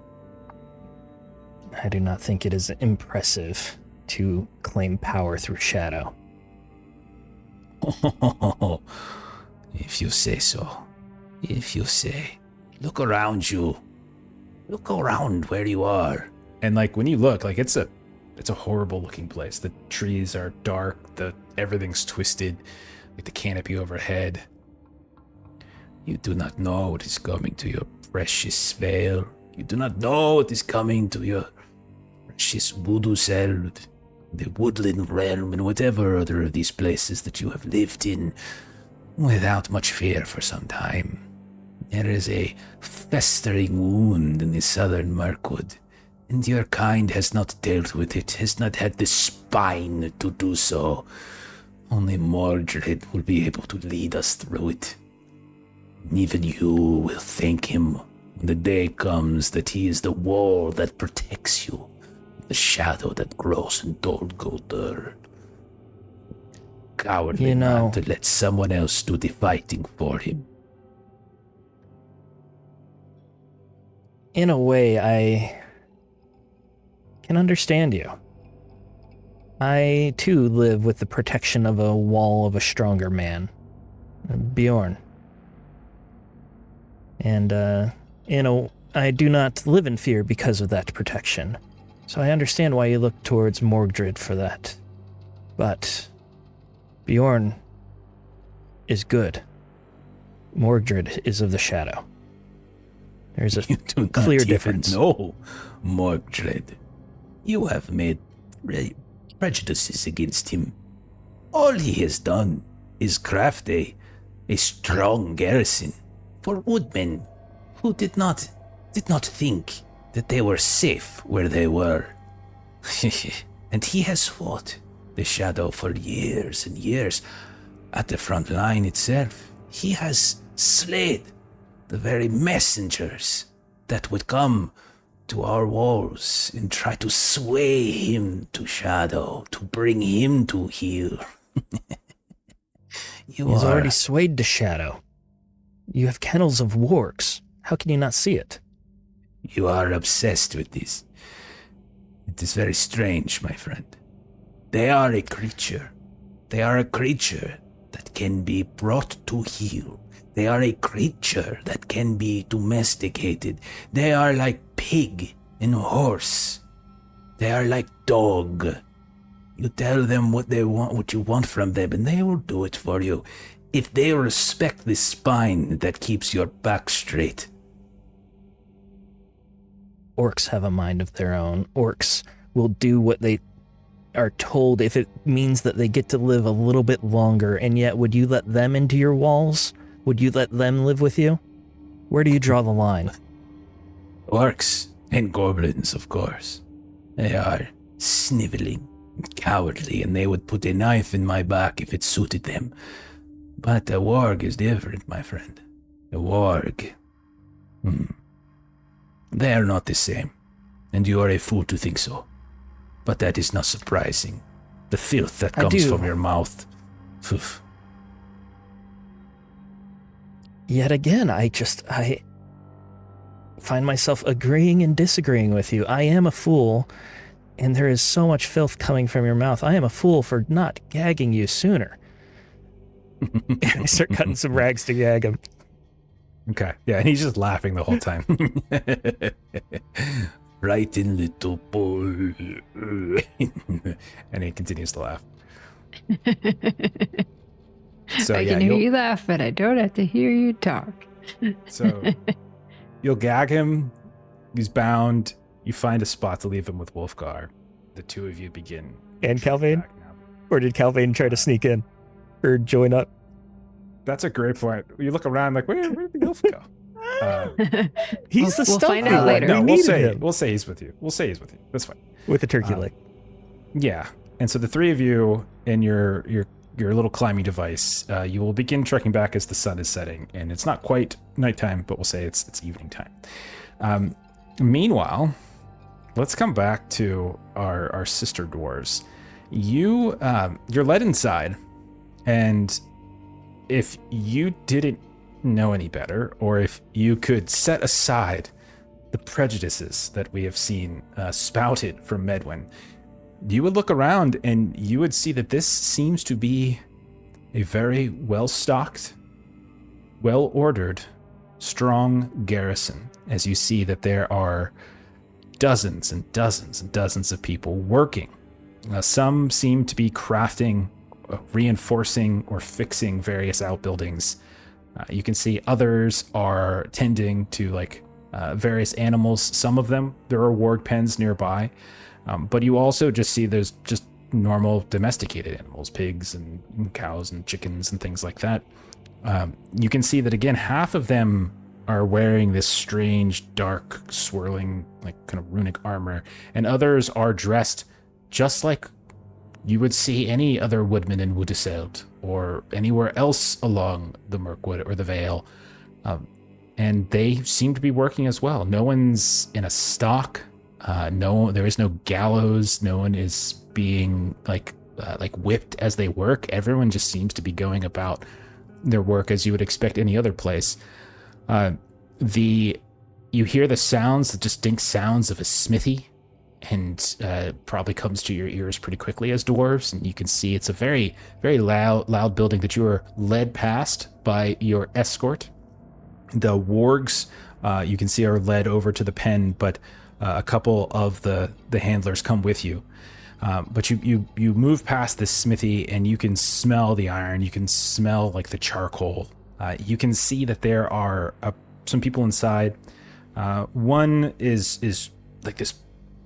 I do not think it is impressive to claim power through shadow. If you say so. If you say. Look around you. Look around where you are. And like when you look, like it's a horrible looking place. The trees are dark, everything's twisted, like the canopy overhead. You do not know what is coming to your precious Vale. You do not know what is coming to your precious Voodoo Cell, the Woodland Realm, and whatever other of these places that you have lived in without much fear for some time. There is a festering wound in the southern Mirkwood, and your kind has not dealt with it, has not had the spine to do so. Only Mordred will be able to lead us through it. And even you will thank him when the day comes that he is the wall that protects you, the shadow that grows in Dol Guldur. Cowardly man to let someone else do the fighting for him. In a way, I can understand you. I, too, live with the protection of a wall of a stronger man, Bjorn. And, I do not live in fear because of that protection. So I understand why you look towards Mordred for that. But Bjorn is good. Mordred is of the shadow. There's a clear difference. No, Mordred. You have made prejudices against him. All he has done is craft a strong garrison for woodmen who did not think that they were safe where they were. And he has fought the shadow for years and years. At the front line itself, he has slayed the very messengers that would come to our walls and try to sway him to shadow, to bring him to heel. He's already swayed to shadow. You have kennels of wargs. How can you not see it? You are obsessed with this. It is very strange, my friend. They are a creature. They are a creature that can be brought to heel. They are a creature that can be domesticated. They are like pig and horse. They are like dog. You tell them what they want, what you want from them, and they will do it for you. If they respect the spine that keeps your back straight. Orcs have a mind of their own. Orcs will do what they are told if it means that they get to live a little bit longer, and yet would you let them into your walls? Would you let them live with you? Where do you draw the line? Orcs and goblins, of course. They are sniveling and cowardly, and they would put a knife in my back if it suited them. But a warg is different, my friend. A warg. They are not the same, and you are a fool to think so. But that is not surprising. The filth that comes from your mouth. Oof. Yet again, I find myself agreeing and disagreeing with you. I am a fool, and there is so much filth coming from your mouth. I am a fool for not gagging you sooner. I start cutting some rags to gag him. Okay. Yeah, and he's just laughing the whole time. Right in, little boy. And he continues to laugh. I can hear you laugh, but I don't have to hear you talk. So you'll gag him. He's bound. You find a spot to leave him with Wolfgar. The two of you begin. And CALVAIN? Or did CALVAIN try to sneak in? Or join up? That's a great point. You look around like, where'd the elf go? He's we'll find out later. No, we'll say he's with you. We'll say he's with you. That's fine. With a turkey leg. Yeah. And so the three of you in your little climbing device, you will begin trekking back as the sun is setting, and it's not quite nighttime, but we'll say it's evening time. Meanwhile, let's come back to our sister dwarves. You're led inside, and if you didn't know any better, or if you could set aside the prejudices that we have seen spouted from Medwin, you would look around and you would see that this seems to be a very well-stocked, well-ordered, strong garrison, as you see that there are dozens and dozens and dozens of people working. Some seem to be crafting, reinforcing, or fixing various outbuildings. You can see others are tending to various animals. Some of them, there are ward pens nearby. But you also just see there's just normal domesticated animals, pigs and cows and chickens and things like that. You can see that, again, half of them are wearing this strange, dark, swirling, kind of runic armor, and others are dressed just like you would see any other woodman in Woodiseld or anywhere else along the Mirkwood or the Vale. And they seem to be working as well. No one's in a stock. There is no gallows. No one is being whipped as they work. Everyone just seems to be going about their work as you would expect any other place. You hear the distinct sounds of a smithy, and probably comes to your ears pretty quickly as dwarves, and you can see it's a very, very loud building that you are led past by your escort. The wargs, you can see, are led over to the pen, but a couple of the handlers come with you. But you move past this smithy, and you can smell the iron. You can smell the charcoal. You can see that there are some people inside. One is this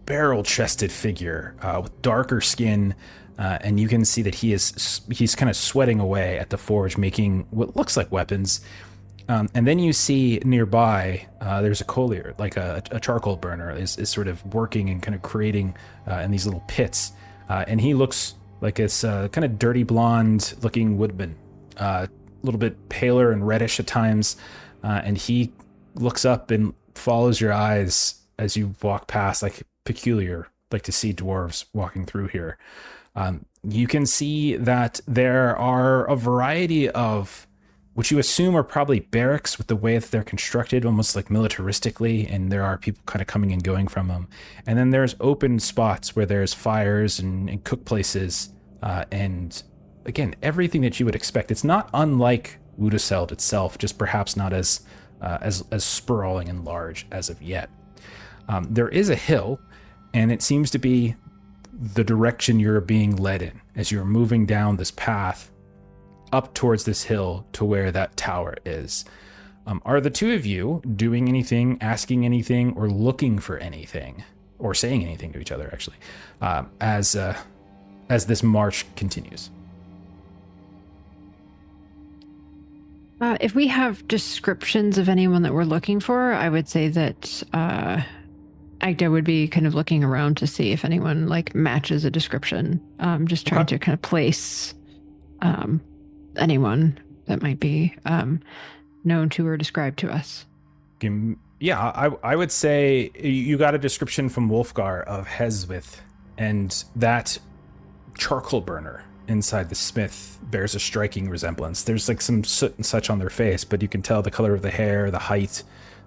barrel-chested figure with darker skin, and you can see that he's kind of sweating away at the forge, making what looks like weapons. And then you see nearby, there's a collier, a charcoal burner, is sort of working and kind of creating in these little pits. And he looks like it's kind of dirty blonde looking woodman, a little bit paler and reddish at times. And he looks up and follows your eyes as you walk past, peculiar, to see dwarves walking through here. You can see that there are a variety of which you assume are probably barracks with the way that they're constructed, almost militaristically, and there are people kind of coming and going from them. And then there's open spots where there's fires and cook places, and again, everything that you would expect. It's not unlike Woodiseld itself, just perhaps not as sprawling and large as of yet. There is a hill, and it seems to be the direction you're being led in as you're moving down this path up towards this hill to where that tower is. Are the two of you doing anything, asking anything, or looking for anything, or saying anything to each other, actually, as this march continues? If we have descriptions of anyone that we're looking for, I would say that Agda would be kind of looking around to see if anyone matches a description. Just trying to kind of place anyone that might be known to or described to us. Give I would say you got a description from Wolfgar of Heswith, and that charcoal burner inside the smith bears a striking resemblance. There's like some soot and such on their face, but you can tell the color of the hair, the height,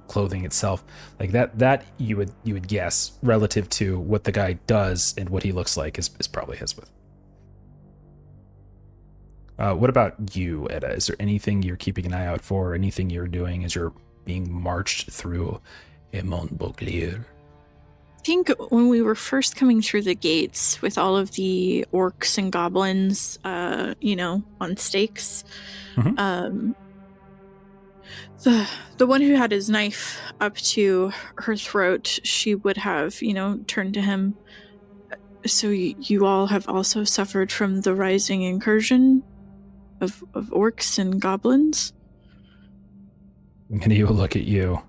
clothing itself, like that you would guess relative to what the guy does and what he looks like is probably Heswith. What about you, Edda? Is there anything you're keeping an eye out for, or anything you're doing as you're being marched through Amon Bauglir? I think when we were first coming through the gates with all of the orcs and goblins, on stakes, Mhm. The one who had his knife up to her throat, she would have, turned to him. So you all have also suffered from the rising incursion of orcs and goblins? And he will look at you.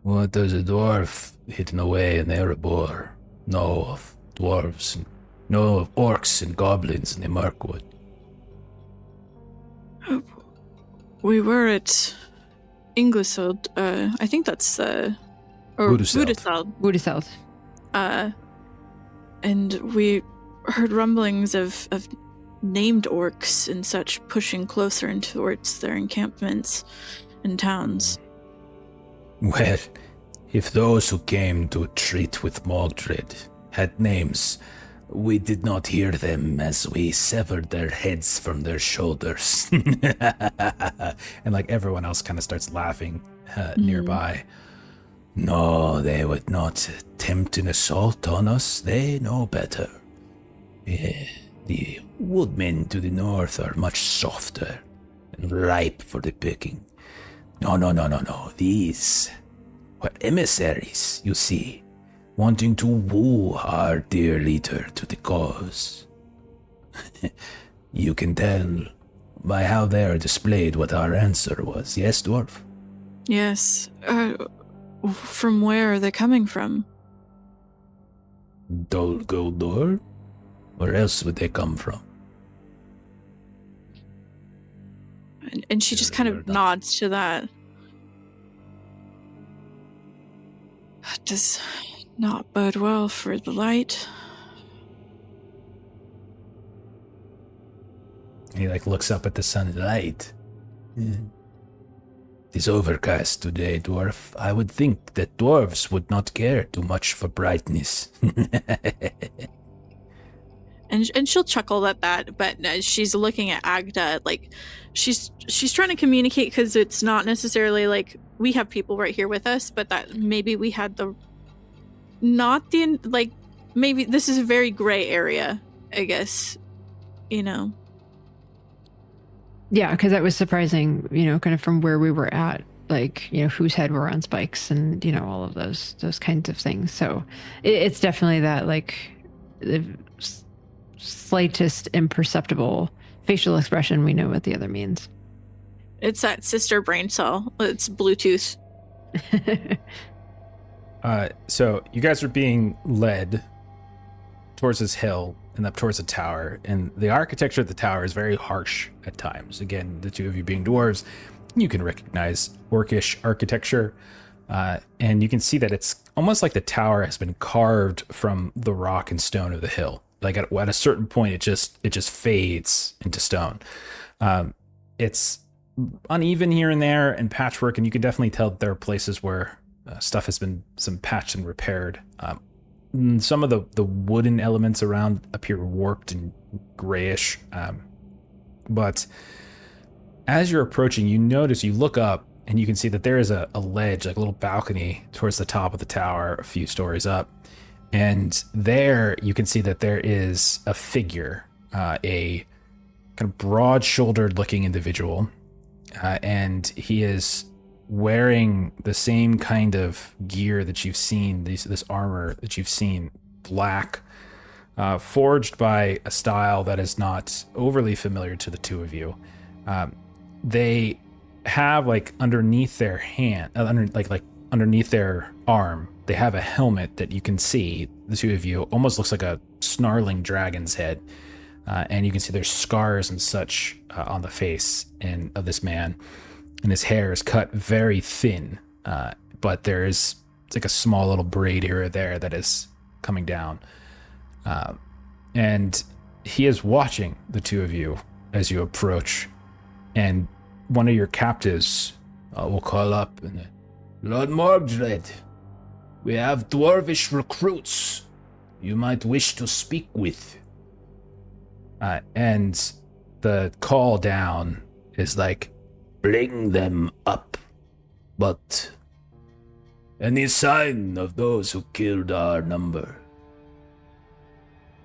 What does a dwarf hidden away in Erebor know of dwarves, and know of orcs and goblins in the Mirkwood? We were at Ingleseld. I think that's or Buduseld. Buduseld. And we heard rumblings of named orcs and such pushing closer in towards their encampments and towns. Well, if those who came to treat with Mogdred had names, we did not hear them as we severed their heads from their shoulders. And like everyone else kind of starts laughing nearby. No, they would not attempt an assault on us. They know better. The woodmen to the north are much softer and ripe for the picking. No. These were emissaries, you see, wanting to woo our dear leader to the cause. You can tell by how they are displayed what our answer was, yes, Dwarf? Yes. From where are they coming from? Dol Guldur? Where else would they come from? And she just kind of nods to that. Does not bode well for the light. He like looks up at the sun. Light? It is overcast today, Dwarf. I would think that dwarves would not care too much for brightness. And she'll chuckle at that, but she's looking at Agda like she's trying to communicate, because it's not necessarily like we have people right here with us, but that maybe we had maybe this is a very gray area, I guess, Yeah, because that was surprising, kind of from where we were at, like, whose head were on spikes and, all of those kinds of things. So it's definitely that, like, the slightest imperceptible facial expression, we know what the other means. It's that sister brain cell. It's Bluetooth. So you guys are being led towards this hill and up towards the tower, and the architecture of the tower is very harsh at times. Again, the two of you being dwarves, you can recognize orcish architecture, and you can see that it's almost like the tower has been carved from the rock and stone of the hill. Like at a certain point, it just fades into stone. It's uneven here and there and patchwork, and you can definitely tell that there are places where stuff has been some patched and repaired. Some of the wooden elements around appear warped and grayish. But as you're approaching, you look up and you can see that there is a ledge, like a little balcony towards the top of the tower, a few stories up. And there you can see that there is a figure, a kind of broad-shouldered looking individual. And he is wearing the same kind of gear that you've seen, this armor that you've seen, black, forged by a style that is not overly familiar to the two of you. They have like underneath their hand, underneath their arm, they have a helmet that you can see, the two of you, almost looks like a snarling dragon's head. And you can see there's scars and such on the face of this man. And his hair is cut very thin, but it's like a small little braid here or there that is coming down. And he is watching the two of you as you approach, and one of your captives will call up and, Lord Mordred, we have dwarvish recruits you might wish to speak with. And the call down is like, bring them up. But any sign of those who killed our number?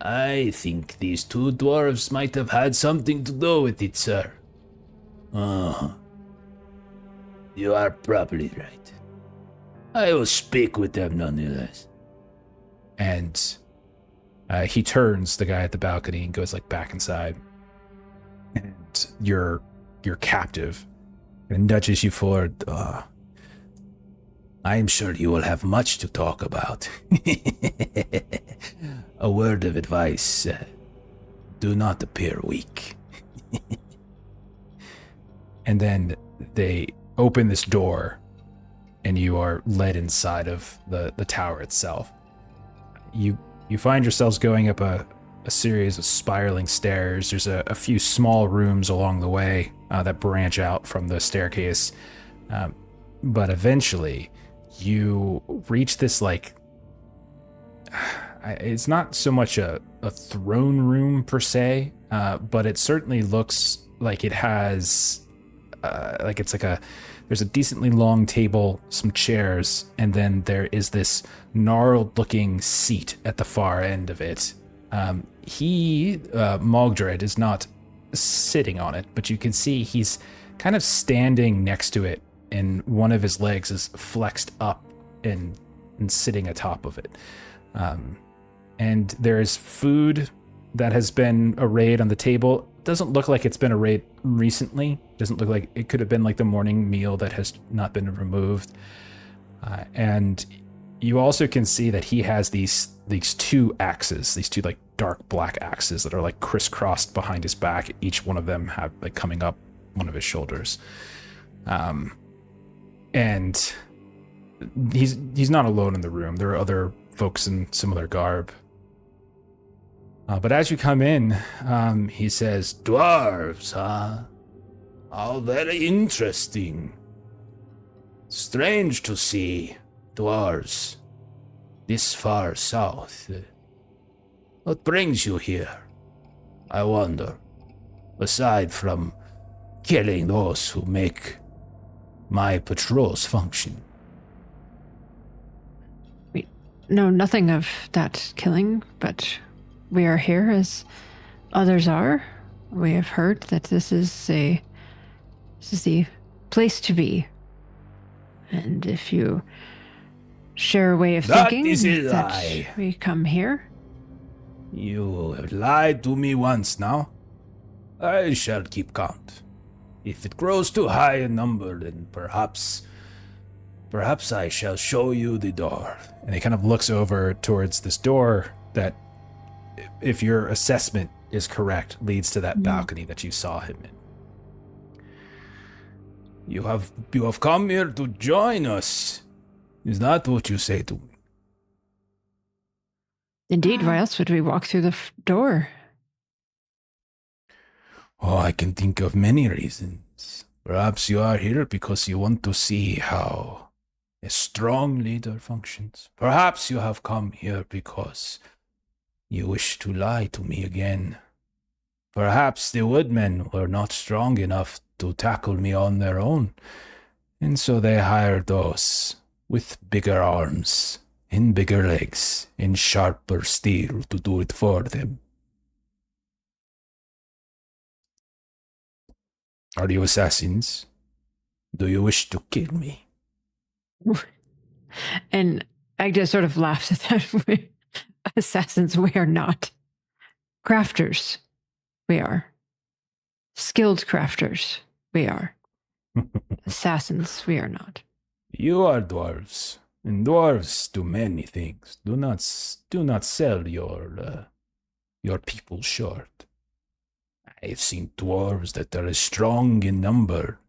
I think these two dwarves might have had something to do with it, sir. You are probably right. I will speak with them nonetheless. And he turns, the guy at the balcony, and goes like back inside. And your captive and nudges you forward. I am sure you will have much to talk about. A word of advice, do not appear weak. And then they open this door, and you are led inside of the tower itself. You find yourselves going up a series of spiraling stairs. There's a few small rooms along the way that branch out from the staircase. But eventually, you reach this, like, it's not so much a throne room per se, but it certainly looks like it has, there's a decently long table, some chairs, and then there is this gnarled looking seat at the far end of it. Mogdred, is not sitting on it, but you can see he's kind of standing next to it, and one of his legs is flexed up and sitting atop of it. And there is food that has been arrayed on the table. Doesn't look like it's been arrayed recently. Doesn't look like it could have been like the morning meal that has not been removed. And you also can see that he has these two axes, these two like dark black axes that are like crisscrossed behind his back. Each one of them have like coming up one of his shoulders. And he's not alone in the room. There are other folks in similar garb. But as you come in, he says, "Dwarves, huh? How very interesting. Strange to see dwarves this far south. What brings you here, I wonder, aside from killing those who make my patrols function?" We know nothing of that killing, but we are here as others are. We have heard that this is the place to be. And if you share a way of thinking that we come here. You have lied to me once now. I shall keep count. If it grows too high a number, then perhaps I shall show you the door. And he kind of looks over towards this door that, if your assessment is correct, leads to that balcony that you saw him in. You have come here to join us. Is that what you say to me? Indeed, why else would we walk through the door? Oh, I can think of many reasons. Perhaps you are here because you want to see how a strong leader functions. Perhaps you have come here because you wish to lie to me again. Perhaps the woodmen were not strong enough to tackle me on their own, and so they hired those with bigger arms and bigger legs and sharper steel to do it for them. Are you assassins? Do you wish to kill me? And I just sort of laughed at that. Assassins, we are not. Crafters, we are. Skilled crafters, we are. Assassins, we are not. You are dwarves, and dwarves do many things. Do not sell your people short. I have seen dwarves that are as strong in number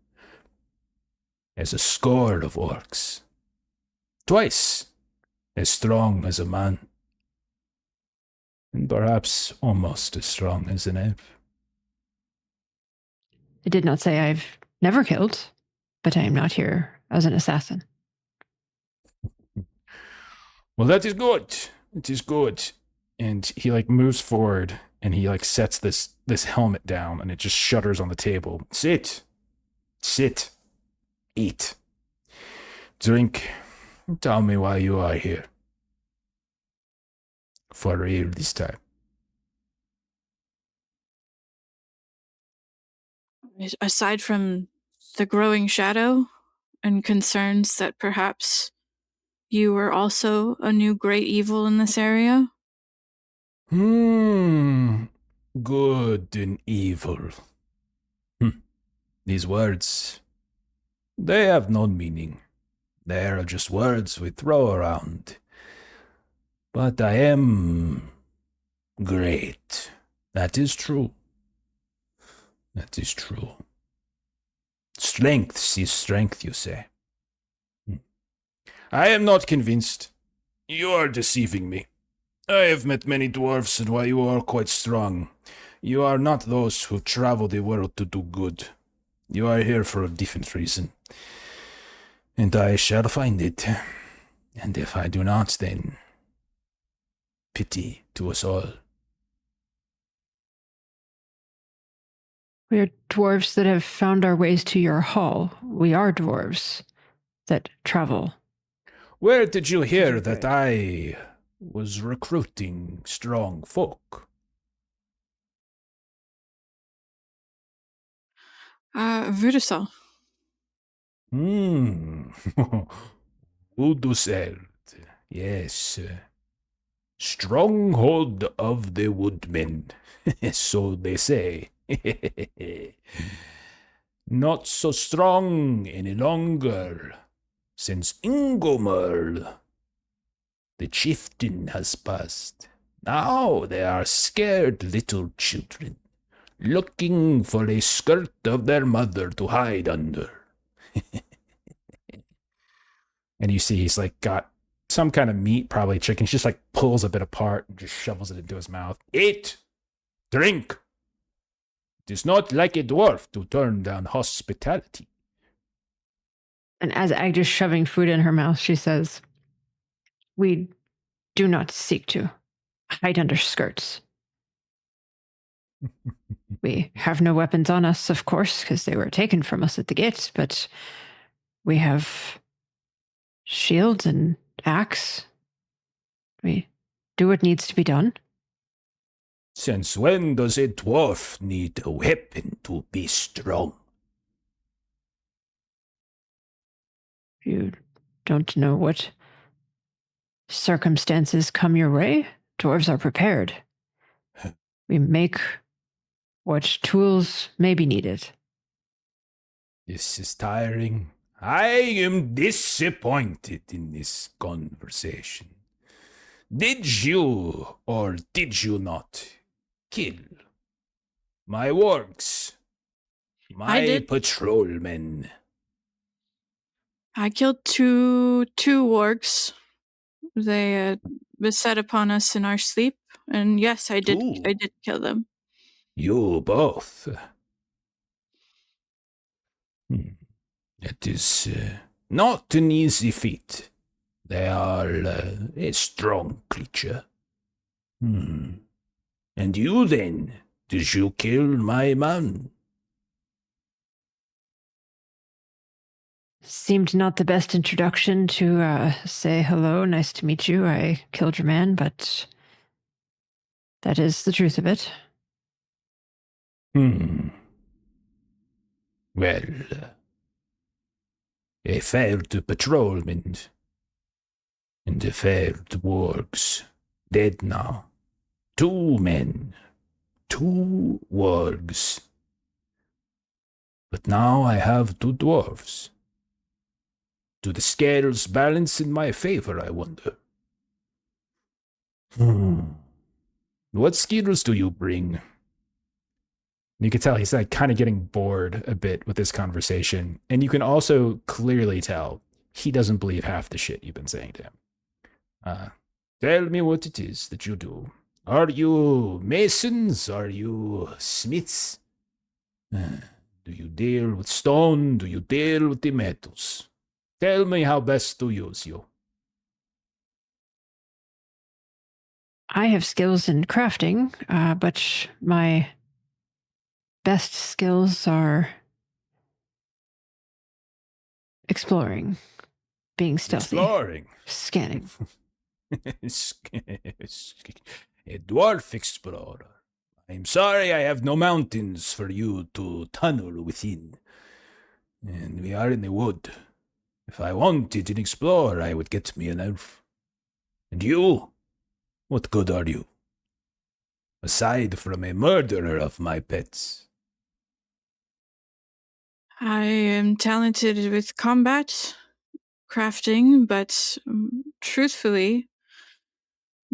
as a score of orcs. twice as strong as a man, and perhaps almost as strong as an elf. I did not say I've never killed, but I am not here as an assassin. Well, that is good. It is good. And he like moves forward and he like sets this helmet down and it just shudders on the table. Sit. Sit. Eat. Drink. Tell me why you are here. For real this time. Aside from the growing shadow and concerns that perhaps you were also a new great evil in this area? Good and evil. These words, they have no meaning. They are just words we throw around. But I am great. That is true. That is true. Strength sees strength, you say. I am not convinced. You are deceiving me. I have met many dwarfs, and while you are quite strong, you are not those who travel the world to do good. You are here for a different reason. And I shall find it. And if I do not, then pity to us all. We are dwarves that have found our ways to your hall. We are dwarves that travel. Where did you hear that I was recruiting strong folk? Vudusel. Uduseld. Yes. Stronghold of the woodmen. So they say. Not so strong any longer, since Ingomar, the chieftain, has passed. Now they are scared little children, looking for a skirt of their mother to hide under. And you see he's like got some kind of meat, probably chicken. He just like pulls a bit apart and just shovels it into his mouth. Eat! Drink! It is not like a dwarf to turn down hospitality. And as Agda's shoving food in her mouth, she says, "We do not seek to hide under skirts. We have no weapons on us, of course, because they were taken from us at the gate, but we have shields and axe. We do what needs to be done." Since when does a dwarf need a weapon to be strong? You don't know what circumstances come your way? Dwarves are prepared. We make what tools may be needed. This is tiring. I am disappointed in this conversation. Did you or did you not kill my wargs, I my did. patrolmen? I killed two wargs. They beset upon us in our sleep, and yes, I did. Two? I did kill them. You both. It is not an easy feat. They are a strong creature. And you then? Did you kill my man? Seemed not the best introduction to say hello, nice to meet you. I killed your man, but that is the truth of it. Well, a failed patrolman and a failed wargs. Dead now. 2 men. 2 wargs. But now I have 2 dwarves. Do the scales balance in my favor, I wonder? What skills do you bring? You can tell he's like kind of getting bored a bit with this conversation. And you can also clearly tell he doesn't believe half the shit you've been saying to him. Tell me what it is that you do. Are you masons? Are you smiths? Do you deal with stone? Do you deal with the metals? Tell me how best to use you. I have skills in crafting, but my best skills are exploring, being stealthy, Exploring. scanning. A dwarf explorer. I'm sorry I have no mountains for you to tunnel within. And we are in the wood. If I wanted to explore, I would get me an elf. And you? What good are you? Aside from a murderer of my pets. I am talented with combat, crafting, but truthfully,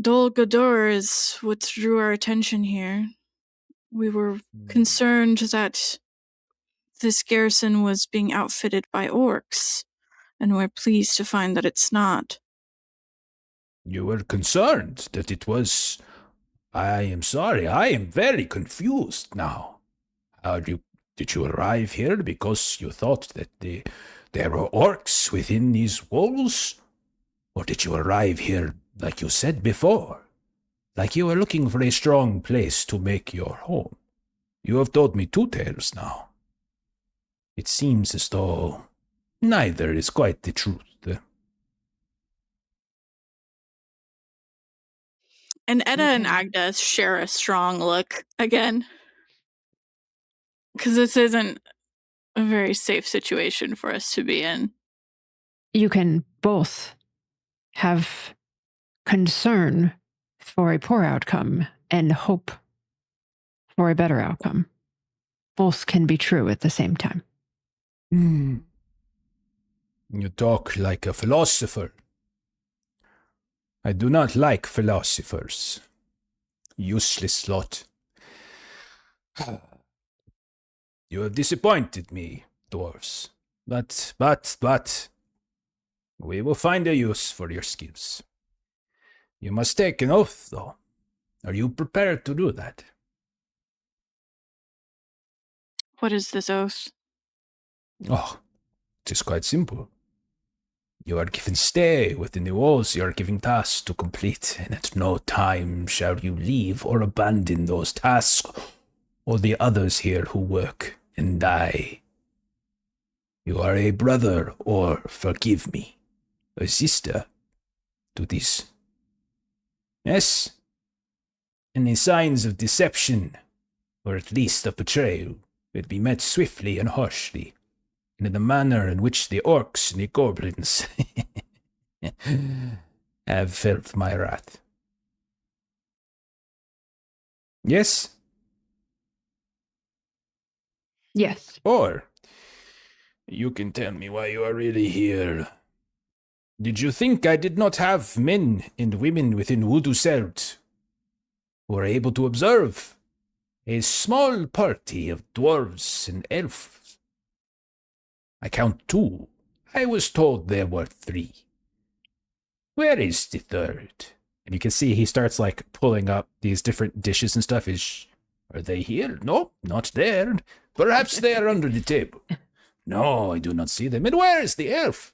Dol Guldur is what drew our attention here. We were concerned that this garrison was being outfitted by orcs, and we're pleased to find that it's not. You were concerned that it was... I am sorry, I am very confused now. Did you arrive here because you thought that there were orcs within these walls? Or did you arrive here, like you said before, like you were looking for a strong place to make your home? You have told me two tales now. It seems as though neither is quite the truth. And EDDA and Agda share a strong look again. Because this isn't a very safe situation for us to be in. You can both have concern for a poor outcome and hope for a better outcome. Both can be true at the same time. You talk like a philosopher. I do not like philosophers. Useless lot. You have disappointed me, dwarves. But, we will find a use for your skills. You must take an oath, though. Are you prepared to do that? What is this oath? Oh, it is quite simple. You are given stay within the walls, you are given tasks to complete, and at no time shall you leave or abandon those tasks, or the others here who work and die. You are a brother, or, forgive me, a sister to this. Yes? Any signs of deception, or at least of betrayal, will be met swiftly and harshly, and in the manner in which the orcs and the goblins have felt my wrath. Yes? Yes. Or you can tell me why you are really here. Did you think I did not have men and women within Wuduseld who were able to observe a small party of dwarves and elves? I count 2. I was told there were 3. Where is the third? And you can see he starts like pulling up these different dishes and stuff. Are they here? No, not there. Perhaps they are under the table. No, I do not see them. And where is the elf?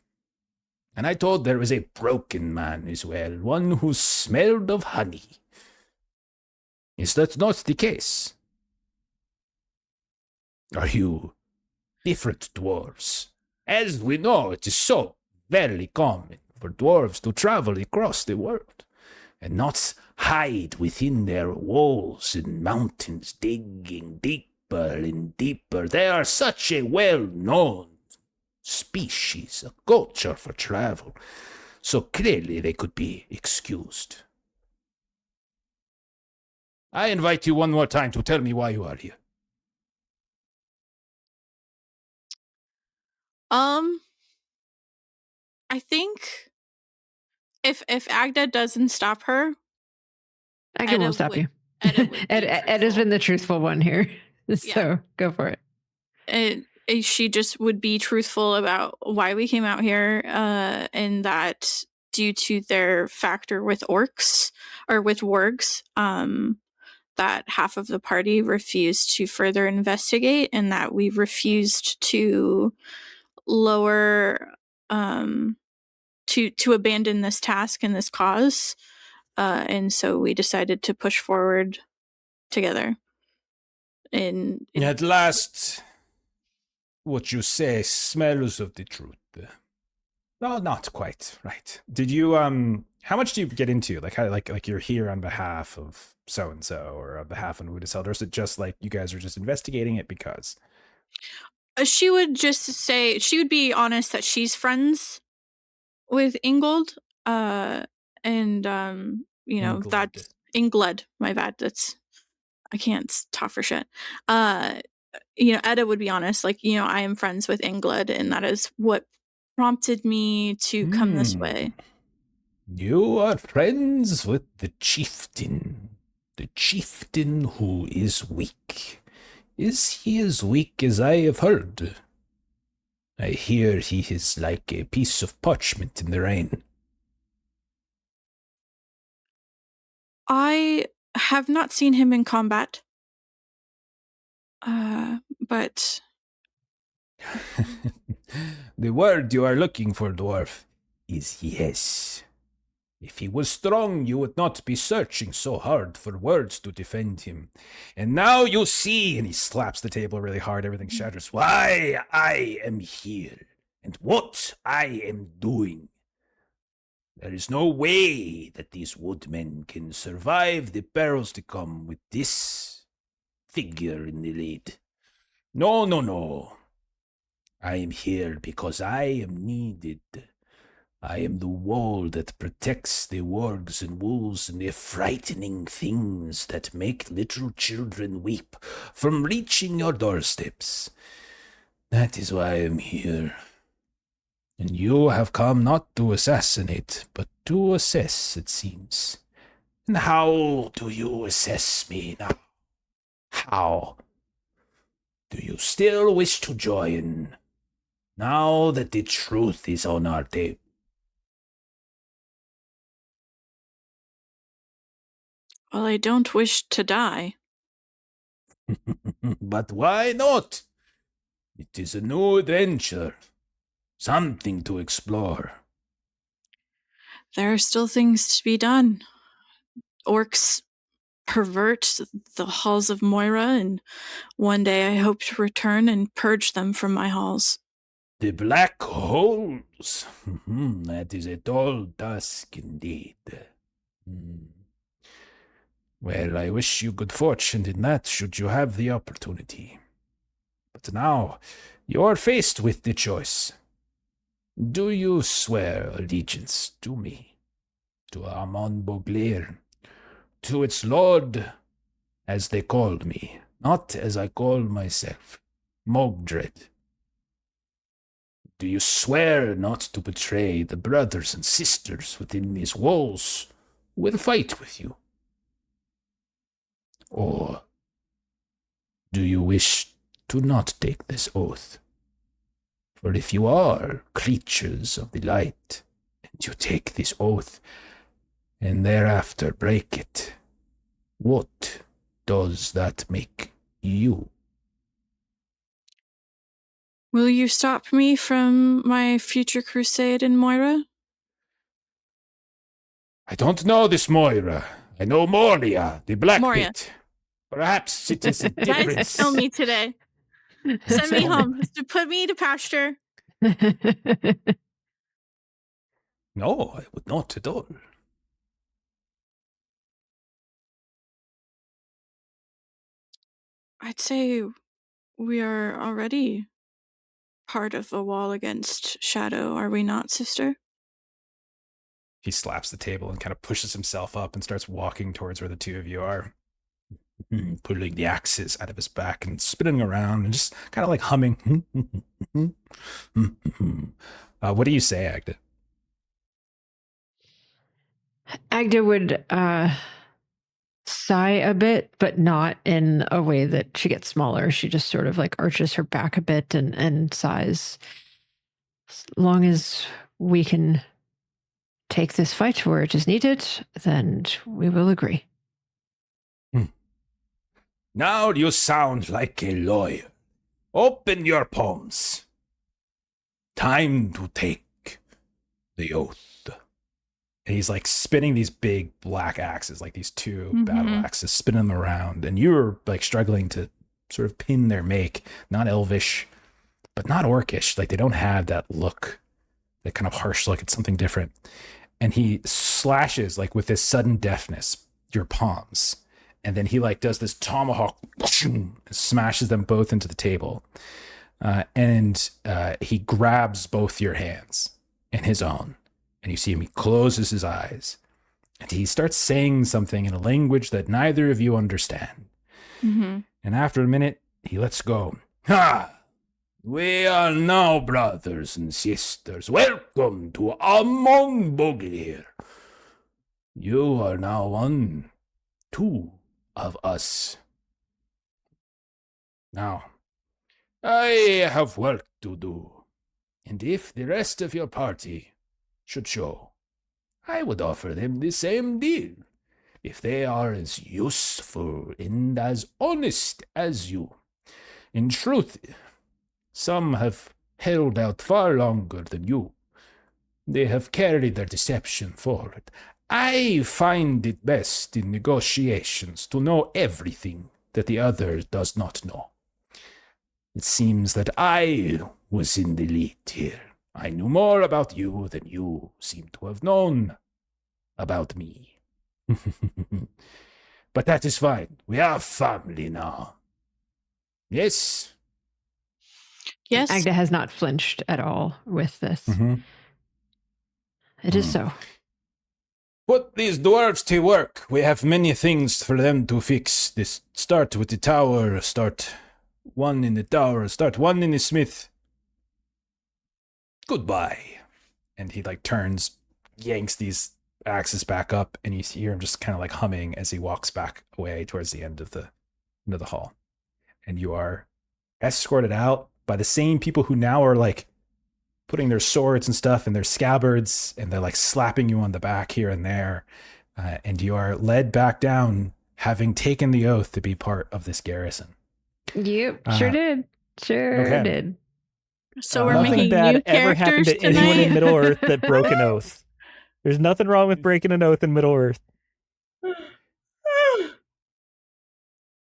And I told there was a broken man as well, one who smelled of honey. Is that not the case? Are you different dwarves? As we know, it is so very common for dwarves to travel across the world and not hide within their walls and mountains, digging deeper and deeper. They are such a well-known species, a culture for travel, so clearly they could be excused. I invite you one more time to tell me why you are here. I think if Agda doesn't stop her, I won't stop you. Ed Ed has been the truthful one here. So go for it. she just would be truthful about why we came out here, and that due to their factor with orcs or with wargs, that half of the party refused to further investigate, and that we refused to lower to abandon this task and this cause, and so we decided to push forward together. At last, what you say smells of the truth. Well, not quite right. Did you how much do you get into? Like how like you're here on behalf of so and so or on behalf of Woodiseld, or is it just like you guys are just investigating it because? She would just say, she would be honest that she's friends with Ingold, and you know, Ingled. that's Ingled, my bad, that's, I can't talk for shit. You know, EDDA would be honest, like, you know, I am friends with Ingled, and that is what prompted me to come this way. You are friends with the chieftain who is weak. Is he as weak as I have heard? I hear he is like a piece of parchment in the rain. I have not seen him in combat, but The word you are looking for, Dwarf, is yes. If he was strong, you would not be searching so hard for words to defend him. And now you see, and he slaps the table really hard, everything shatters, why I am here, and what I am doing. There is no way that these woodmen can survive the perils to come with this figure in the lead. No, no, no. I am here because I am needed. I am the wall that protects the wargs and wolves and the frightening things that make little children weep from reaching your doorsteps. That is why I am here. And you have come not to assassinate, but to assess, it seems. And how do you assess me now? How? Do you still wish to join, now that the truth is on our table? well, I don't wish to die. But why not? It is a new adventure, something to explore. There are still things to be done. Orcs pervert the halls of Moira, and one day I hope to return and purge them from my halls. The black holes. That is a tall task indeed. Well, I wish you good fortune in that, should you have the opportunity. But now, you're faced with the choice. Do you swear allegiance to me, to Amon Bauglir, to its lord, as they called me, not as I call myself, Mogdred? Do you swear not to betray the brothers and sisters within these walls who will fight with you? Or do you wish to not take this oath? For if you are creatures of the light, and you take this oath, and thereafter break it, what does that make you? Will you stop me from my future crusade in Moira? I don't know this Moira. I know Moria, the Black Moria. Pit. Perhaps it is a Guys, difference. kill me today. Send me home. Put me to pasture. No, I would not at all. I'd say we are already part of a wall against shadow, are we not, sister? He slaps the table and kind of pushes himself up and starts walking towards where the two of you are. Pulling the axes out of his back and spinning around and just kind of like humming. What do you say, Agda? Agda would sigh a bit, but not in a way that she gets smaller. She just sort of like arches her back a bit and sighs. As long as we can take this fight where it is needed, then we will agree. Now you sound like a lawyer. Open your palms. Time to take the oath. And he's like spinning these big black axes, like these two battle axes, spinning them around. And you're like struggling to sort of pin their make. Not elvish, but not orcish. Like they don't have that look, that kind of harsh look. It's something different. And he slashes like with this sudden deftness your palms. And then he like does this tomahawk, and smashes them both into the table. And he grabs both your hands in his own. And you see him, he closes his eyes. And he starts saying something in a language that neither of you understand. And after a minute, he lets go. Ha! We are now brothers and sisters. Welcome to Amon Bauglir. You are now one, two of us. Now, I have work to do. And if the rest of your party should show, I would offer them the same deal. If they are as useful and as honest as you. In truth, some have held out far longer than you. They have carried their deception forward. I find it best in negotiations to know everything that the other does not know. It seems that I was in the lead here. I knew more about you than you seem to have known about me. But that is fine. We are family now. Yes? Yes. Agda has not flinched at all with this. It is so. Put these dwarves to work. We have many things for them to fix. This start with the tower, start one in the tower, start one in the smith. Goodbye. And he like turns, yanks these axes back up, and you hear him just kind of like humming as he walks back away towards the end of the hall. And you are escorted out by the same people who now are like putting their swords and stuff in their scabbards, and they're like slapping you on the back here and there. And you are led back down, having taken the oath to be part of this garrison. Yep, sure did. Sure did. So we're Nothing making bad new ever happened characters to anyone in tonight. Middle Earth that broke an oath. There's nothing wrong with breaking an oath in Middle Earth.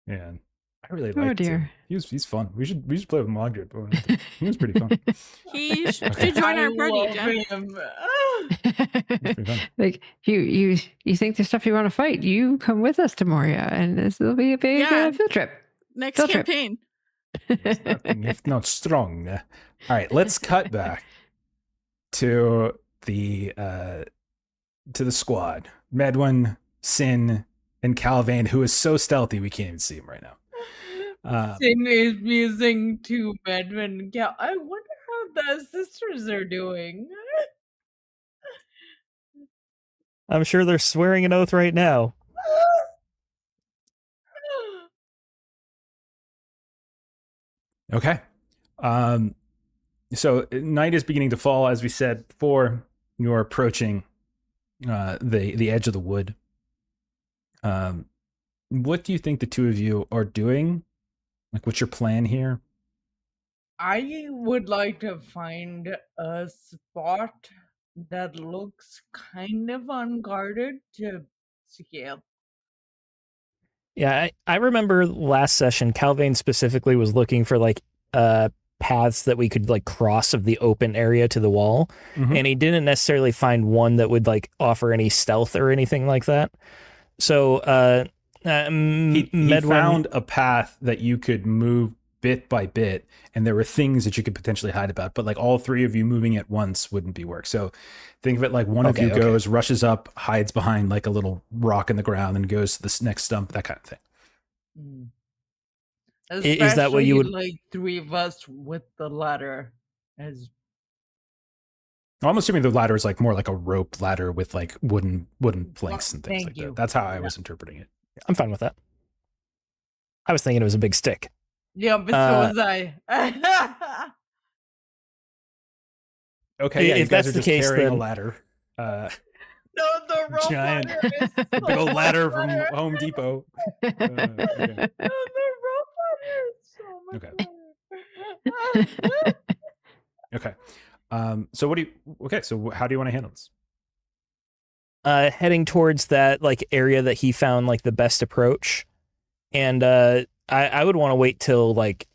Man, I really Oh, liked him. dear. He's fun. We should play with Bauglir, but he was pretty fun. He should join our party, Jeff. Pretty fun. Like you think there's stuff you want to fight, you come with us to Moria, and this will be a big Yeah. field trip. Next Field trip. campaign. Nothing if not strong. All right, let's cut back to the squad. Medwin, Sin, and CALVAIN, who is so stealthy we can't even see him right now. Sin is musing to Medwin. Yeah, I wonder how the sisters are doing. I'm sure they're swearing an oath right now. Okay. So night is beginning to fall, as we said before. You're approaching the edge of the wood. What do you think the two of you are doing? Like, what's your plan here? I would like to find a spot that looks kind of unguarded to scale. Yeah, I remember last session, CALVAIN specifically was looking for like paths that we could like cross of the open area to the wall, and he didn't necessarily find one that would like offer any stealth or anything like that. So he found a path that you could move bit by bit, and there were things that you could potentially hide about, but like all three of you moving at once wouldn't be work. So think of it like one of you goes, rushes up, hides behind like a little rock in the ground, and goes to this next stump, that kind of thing. Is that what you would like three of us with the ladder as I'm assuming the ladder is like more like a rope ladder with like wooden planks and things Thank like you. that. That's how I was interpreting it. I'm fine with that. I was thinking it was a big stick. Yeah, but so was I. Okay, yeah, If you guys that's are the just case, carrying a then- ladder. No, the rope Giant- ladder is so Big old much ladder from better. Home Depot. Okay. No, the rope ladder is so much better. Okay. So what do you? Okay. So how do you want to handle this? Heading towards that like area that he found like the best approach, and I would want to wait till like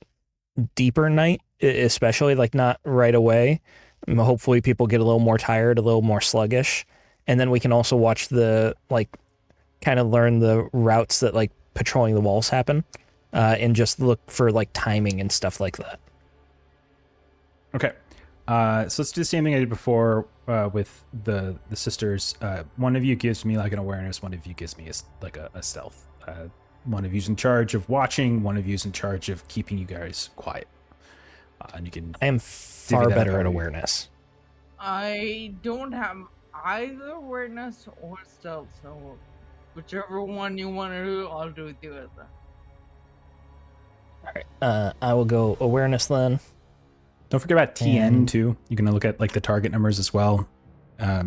deeper night, especially like not right away. Hopefully people get a little more tired, a little more sluggish, and then we can also watch the like kind of learn the routes that like patrolling the walls happen, and just look for like timing and stuff like that. Okay. So let's do the same thing I did before with the sisters. One of you gives me like an awareness. One of you gives me a stealth. One of you's in charge of watching. One of you's in charge of keeping you guys quiet. And you can. I am far that better up at how you- awareness. I don't have either awareness or stealth, so whichever one you want to do, I'll do with you as well. All right. I will go awareness then. Don't forget about TN And- too. You can look at like the target numbers as well.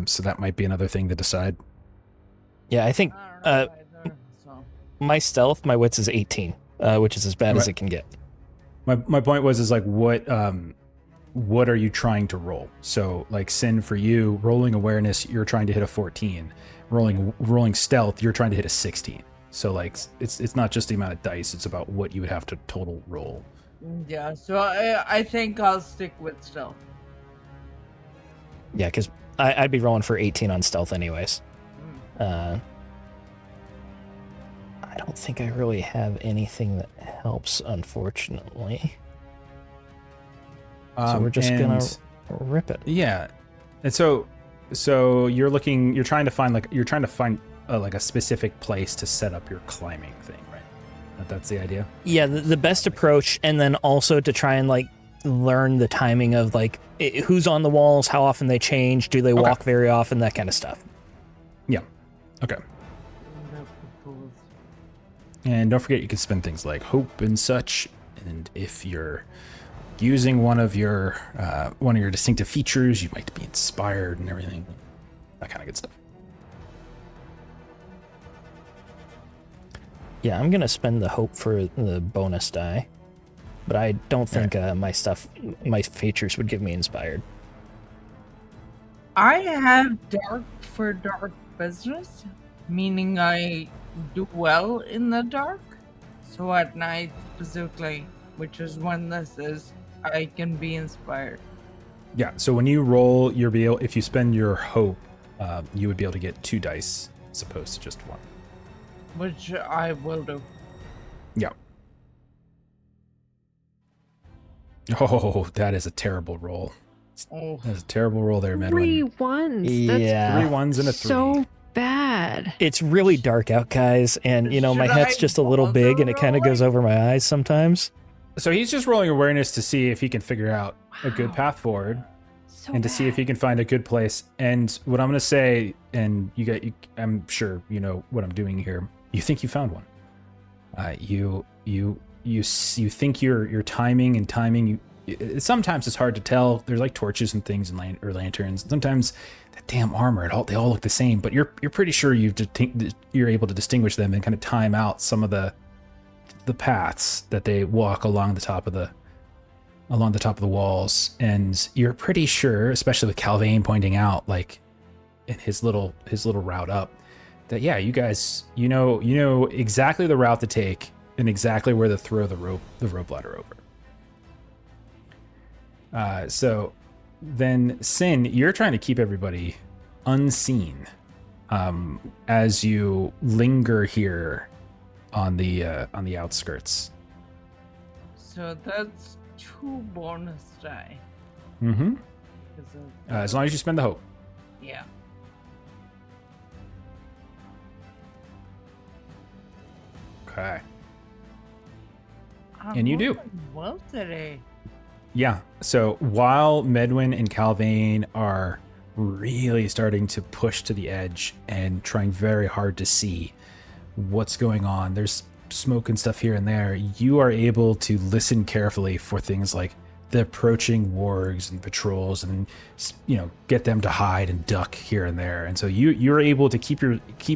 So that might be another thing to decide. Yeah, I think I don't know either, so. my stealth, my wits is 18, which is as bad as Okay. it can get. My point was like what are you trying to roll? So like Sin for you, rolling awareness, you're trying to hit a 14. Rolling stealth, you're trying to hit a 16. So like it's not just the amount of dice, it's about what you would have to total roll. Yeah, so I think I'll stick with stealth. Yeah, because I'd be rolling for 18 on stealth anyways. I don't think I really have anything that helps, unfortunately. So we're just gonna and- rip it. Yeah, and so you're trying to find like a specific place to set up your climbing thing, right? That's the idea. Yeah, the best approach, and then also to try and like learn the timing of like who's on the walls, how often they change, do they Okay. walk very often, that kind of stuff. Yeah. Okay. And don't forget you can spend things like hope and such. And if you're using one of your distinctive features, you might be inspired and everything. That kind of good stuff. Yeah, I'm gonna spend the hope for the bonus die, but I don't think my features would give me inspired. I have dark for dark business, meaning I do well in the dark. So at night specifically, which is when this is, I can be inspired. Yeah. So when you roll, if you spend your hope, you would be able to get 2 dice as opposed to just 1. Which I will do. Yeah. Oh, that is a terrible roll. Oh, That's a terrible roll there, Three Medwin. ones. Yeah. 3 1s and a 3. So bad. It's really dark out, guys, and you know my Should head's I just a little bother big, and it kind of goes rolling? over my eyes sometimes. So he's just rolling awareness to see if he can figure out a good Wow. path forward. So And to see if he can find a good place. And what I'm going to say, and I'm sure you know what I'm doing here. You think you found one. You think your timing and timing. Sometimes it's hard to tell. There's like torches and things and lanterns. Sometimes that damn armor, they all look the same. But you're pretty sure you're able to distinguish them and kind of time out some of the paths that they walk along the top of the walls, and you're pretty sure, especially with CALVAIN pointing out like in his little route up, that yeah, you guys you know exactly the route to take and exactly where to throw the rope ladder over. So then Sin, you're trying to keep everybody unseen as you linger here on the outskirts. so that's 2 bonus die. Mm-hmm. because of As long as you spend the hope. yeah. Okay. I'm And you do. rolling well today. Yeah. So while Medwin and CALVAIN are really starting to push to the edge and trying very hard to see, what's going on. There's smoke and stuff here and there. You are able to listen carefully for things like the approaching wargs and patrols, and get them to hide and duck here and there. And so you're able to keep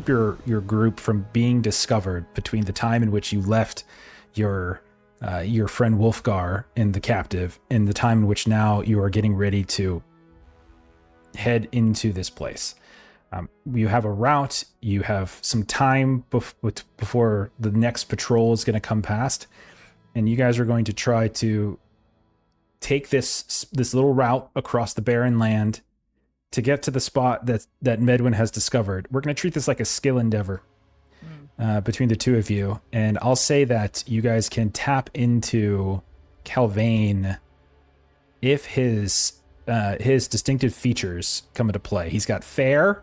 your group from being discovered between the time in which you left your friend Wolfgar in the captive and the time in which now you are getting ready to head into this place. You have a route, you have some time before the next patrol is going to come past, and you guys are going to try to take this little route across the barren land to get to the spot that Medwin has discovered. We're going to treat this like a skill endeavor between the two of you, and I'll say that you guys can tap into CALVAIN if his distinctive features come into play. He's got fair,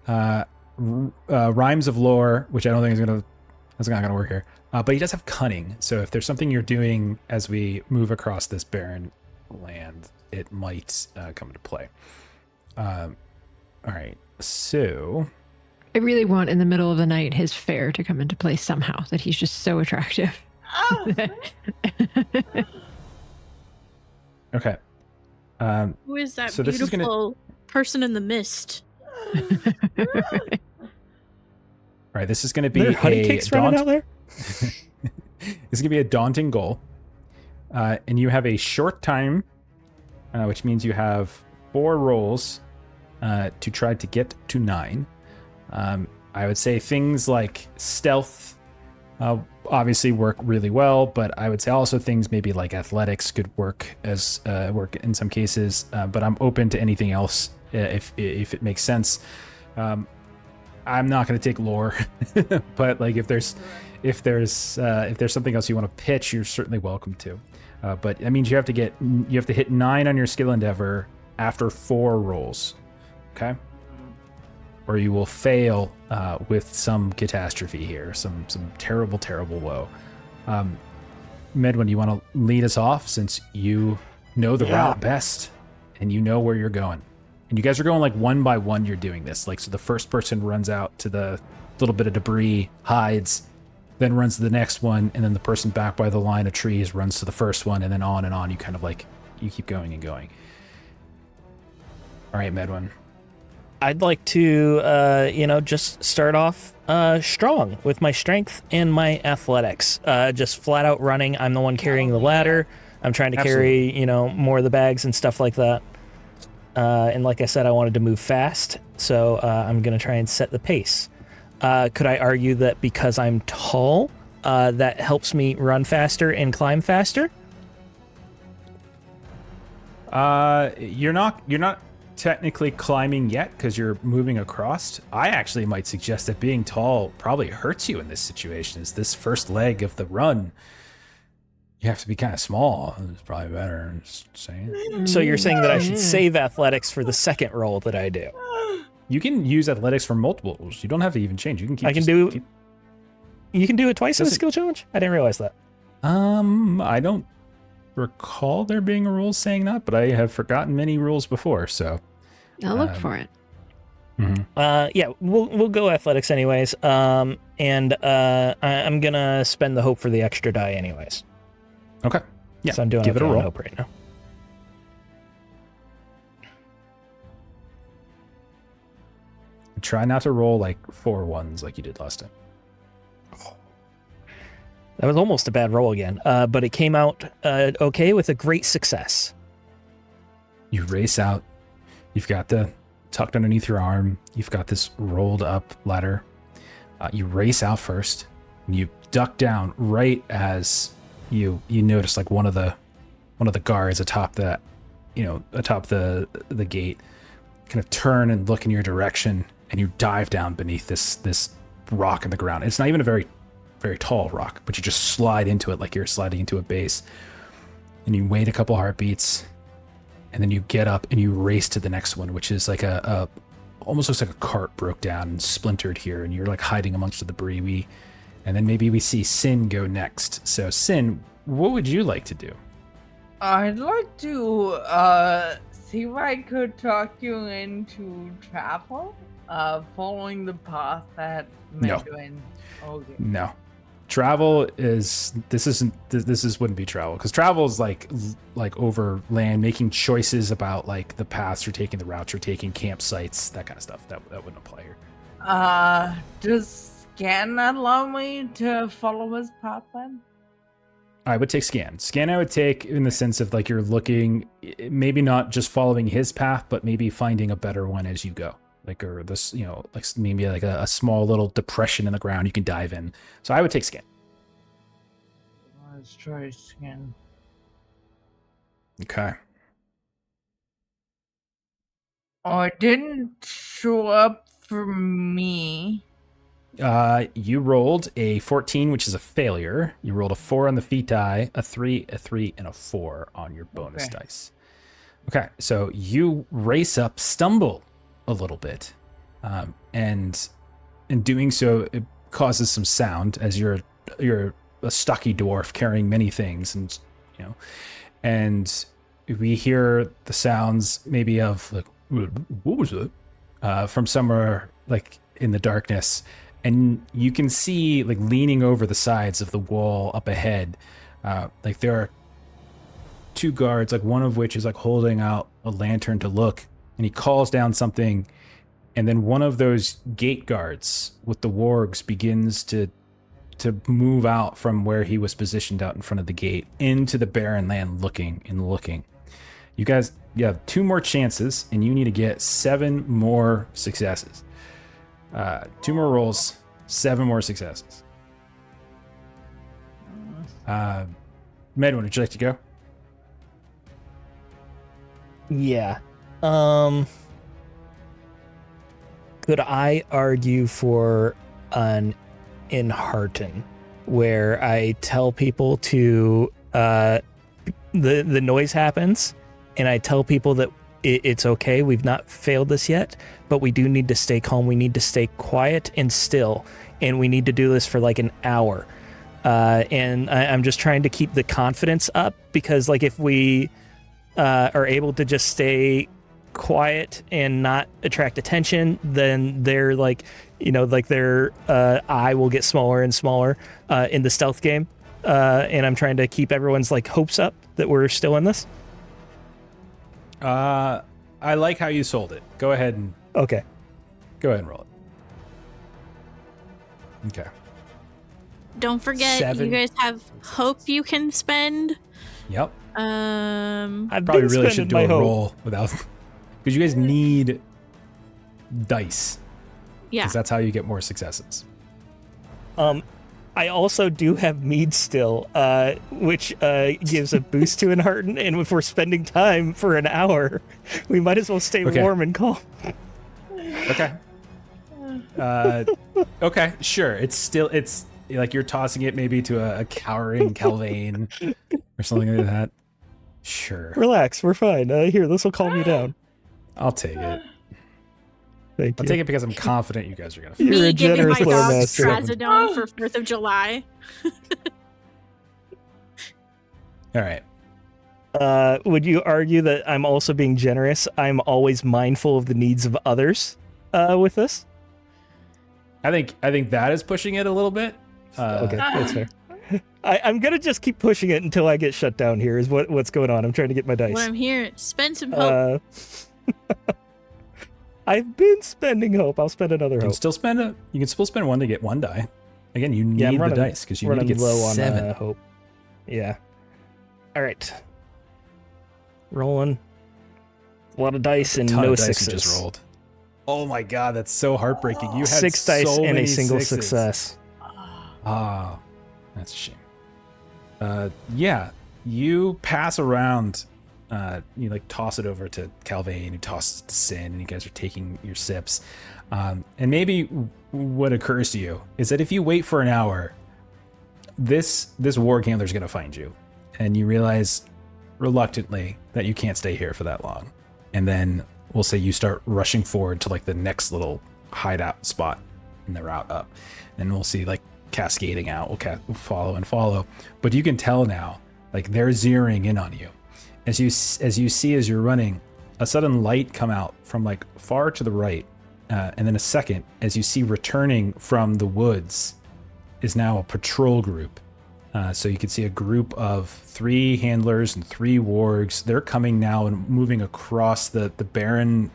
rhymes of lore, which I don't think that's not gonna work here. But he does have cunning. So if there's something you're doing as we move across this barren land, it might come into play. All right. So I really want in the middle of the night his fair to come into play somehow, that he's just so attractive. Okay. Who is that so this is beautiful person in the mist? All right, this is going to be There are honey cakes running out there? This is going to be a daunting goal. And you have a short time, which means you have 4 rolls to try to get to 9. I would say things like stealth obviously work really well, but I would say also things maybe like athletics could work in some cases. But I'm open to anything else if it makes sense. I'm not going to take lore, but like if there's something else you want to pitch, you're certainly welcome to. But that means you have to hit 9 on your skill endeavor after 4 rolls, okay? Or you will fail with some catastrophe here, some terrible woe. Medwin, you want to lead us off since you know the route best and you know where you're going. And you guys are going like one by one. You're doing this, like, so the first person runs out to the little bit of debris, hides, then runs to the next one, and then the person back by the line of trees runs to the first one, and then on and on. You kind of like, you keep going and going. All right, Medwin. I'd like to, just start off strong with my strength and my athletics. Just flat out running. I'm the one carrying the ladder. I'm trying to carry, more of the bags and stuff like that. And like I said, I wanted to move fast, so I'm going to try and set the pace. Could I argue that because I'm tall, that helps me run faster and climb faster? You're not technically climbing yet because you're moving across. I actually might suggest that being tall probably hurts you in this situation. Is this first leg of the run, you have to be kind of small. It's probably better. I'm just saying. So you're saying that I should save athletics for the second roll that I do? You can use athletics for multiple rolls. You don't have to even change. You can keep. You can do it twice in a skill challenge? I didn't realize that. I don't recall there being a rule saying that, but I have forgotten many rules before, so I'll look for it. Mm-hmm. We'll go athletics anyways. I'm gonna spend the hope for the extra die anyways. Okay. Yeah. So I'm doing give it a roll hope right now. Try not to roll like 4 ones like you did last time. That was almost a bad roll again, but it came out okay with a great success. You race out. You've got the tucked underneath your arm. You've got this rolled up ladder. You race out first. And you duck down right as you notice like one of the guards atop the gate kind of turn and look in your direction, and you dive down beneath this rock in the ground. It's not even a very tall rock, but you just slide into it like you're sliding into a base. And you wait a couple heartbeats, and then you get up and you race to the next one, which is like a almost looks like a cart broke down and splintered here, and you're like hiding amongst the debris. And then maybe we see Sin go next. So Sin, what would you like to do? I'd like to see if I could talk you into travel? Following the path that No. Medwin. Okay. No. Travel is this wouldn't be travel, because travel is like over land, making choices about like the paths you're taking, the routes you're taking, campsites, that kind of stuff. That wouldn't apply here. Does scan allow me to follow his path then? I would take scan. Scan I would take in the sense of like you're looking, maybe not just following his path, but maybe finding a better one as you go. Like, or this, you know, like maybe like a small little depression in the ground you can dive in. So I would take scan. Let's try scan. Okay. Oh, it didn't show up for me. You rolled a 14, which is a failure. You rolled a 4 on the feat die, a 3, and a 4 on your bonus dice. Okay, so you race up, stumble a little bit, and in doing so, it causes some sound as you're a stocky dwarf carrying many things, and you know, and we hear the sounds maybe of like, what was it? From somewhere like in the darkness. And you can see, like, leaning over the sides of the wall up ahead, like there are 2 guards, like one of which is like holding out a lantern to look, and he calls down something, and then one of those gate guards with the wargs begins to move out from where he was positioned out in front of the gate into the barren land, looking. You guys, you have 2 more chances, and you need to get 7 more successes. 2 more rolls, 7 more successes. Medwin, would you like to go? Yeah. Could I argue for an enhearten where I tell people to the noise happens, and I tell people that it's okay, we've not failed this yet, but we do need to stay calm, we need to stay quiet and still, and we need to do this for like an hour. And I'm just trying to keep the confidence up, because like if we are able to just stay quiet and not attract attention, then they're like, you know, like their eye will get smaller and smaller in the stealth game. And I'm trying to keep everyone's like hopes up that we're still in this. I like how you sold it. Go ahead and roll it. Okay. Don't forget, 7. you guys have hope you can spend. Yep. I've Probably been really should spending do my a hope. roll without, because you guys need dice. Yeah. Because that's how you get more successes. I also do have mead still, which gives a boost to enhearten, and if we're spending time for an hour, we might as well stay warm and calm. Okay. Okay, sure. It's like you're tossing it maybe to a cowering CALVAIN or something like that. Sure. Relax, we're fine. Here, this will calm you down. I'll take it. Thank I'll you. take it because I'm confident you guys are gonna. You're Me a giving generous my lore dog master. Strazodone for 4th of July. All right. Would you argue that I'm also being generous? I'm always mindful of the needs of others with this. I think that is pushing it a little bit. Okay, that's fair. I'm gonna just keep pushing it until I get shut down. Here is what's going on. I'm trying to get my dice. What I'm hearing, spend some hope. I've been spending hope. I'll spend another You can hope. still spend You can still spend 1 to get 1 die. Again, you need I'm the running- dice because you need to running get low 7. on hope. Yeah. All right. Rolling. A lot of dice and Ton no of dice you sixes. just rolled. Oh my god, that's so heartbreaking. You had 6 dice so and a many single 6s. success. Ah, that's a shame. Yeah, you pass around. You like toss it over to CALVAIN, who tosses it to Sin, and you guys are taking your sips. And maybe what occurs to you is that if you wait for an hour, this war gambler's going to find you, and you realize reluctantly that you can't stay here for that long. And then we'll say you start rushing forward to like the next little hideout spot in the route up, and we'll see like cascading out. We'll follow, but you can tell now, like they're zeroing in on you. As you see as you're running, a sudden light come out from like far to the right, and then a second as you see returning from the woods is now a patrol group. So you can see a group of 3 handlers and 3 wargs. They're coming now and moving across this barren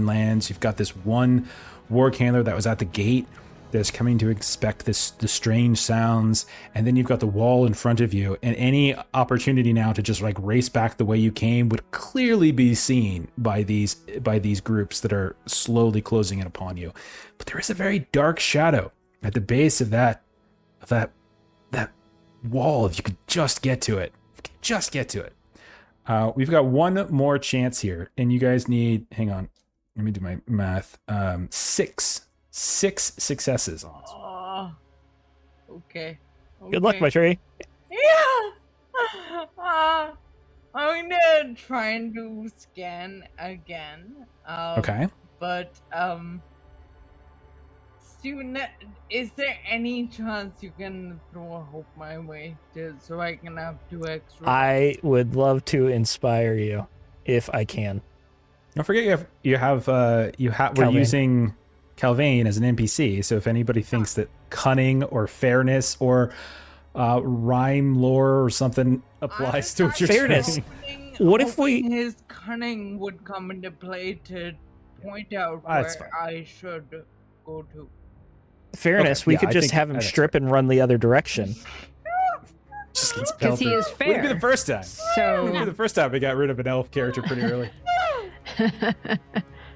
lands. You've got this one warg handler that was at the gate that's coming to inspect the strange sounds, and then you've got the wall in front of you, and any opportunity now to just like race back the way you came would clearly be seen by these groups that are slowly closing in upon you. But there is a very dark shadow at the base of that wall. If you could just get to it, we've got one more chance here, and you guys need, hang on, let me do my math, 6 successes on this. Okay. Good luck, my tree. Yeah. I'm gonna try and do scan again. Okay. But Steven, is there any chance you can throw a hope my way so I can have 2 extra? I would love to inspire you if I can. Don't forget we're CALVAIN. using CALVAIN as an NPC, so if anybody thinks that cunning or fairness or rhyme lore or something applies to what you're Fairness. saying. What if we- His cunning would come into play to point out That's where fine. I should go to. Fairness, Okay, we yeah, could I just think- have him I think strip and run the other direction. Just gets Because he pelted. is Wouldn't be fair. the first time. Wouldn't be So the first time we got rid of an elf character pretty early.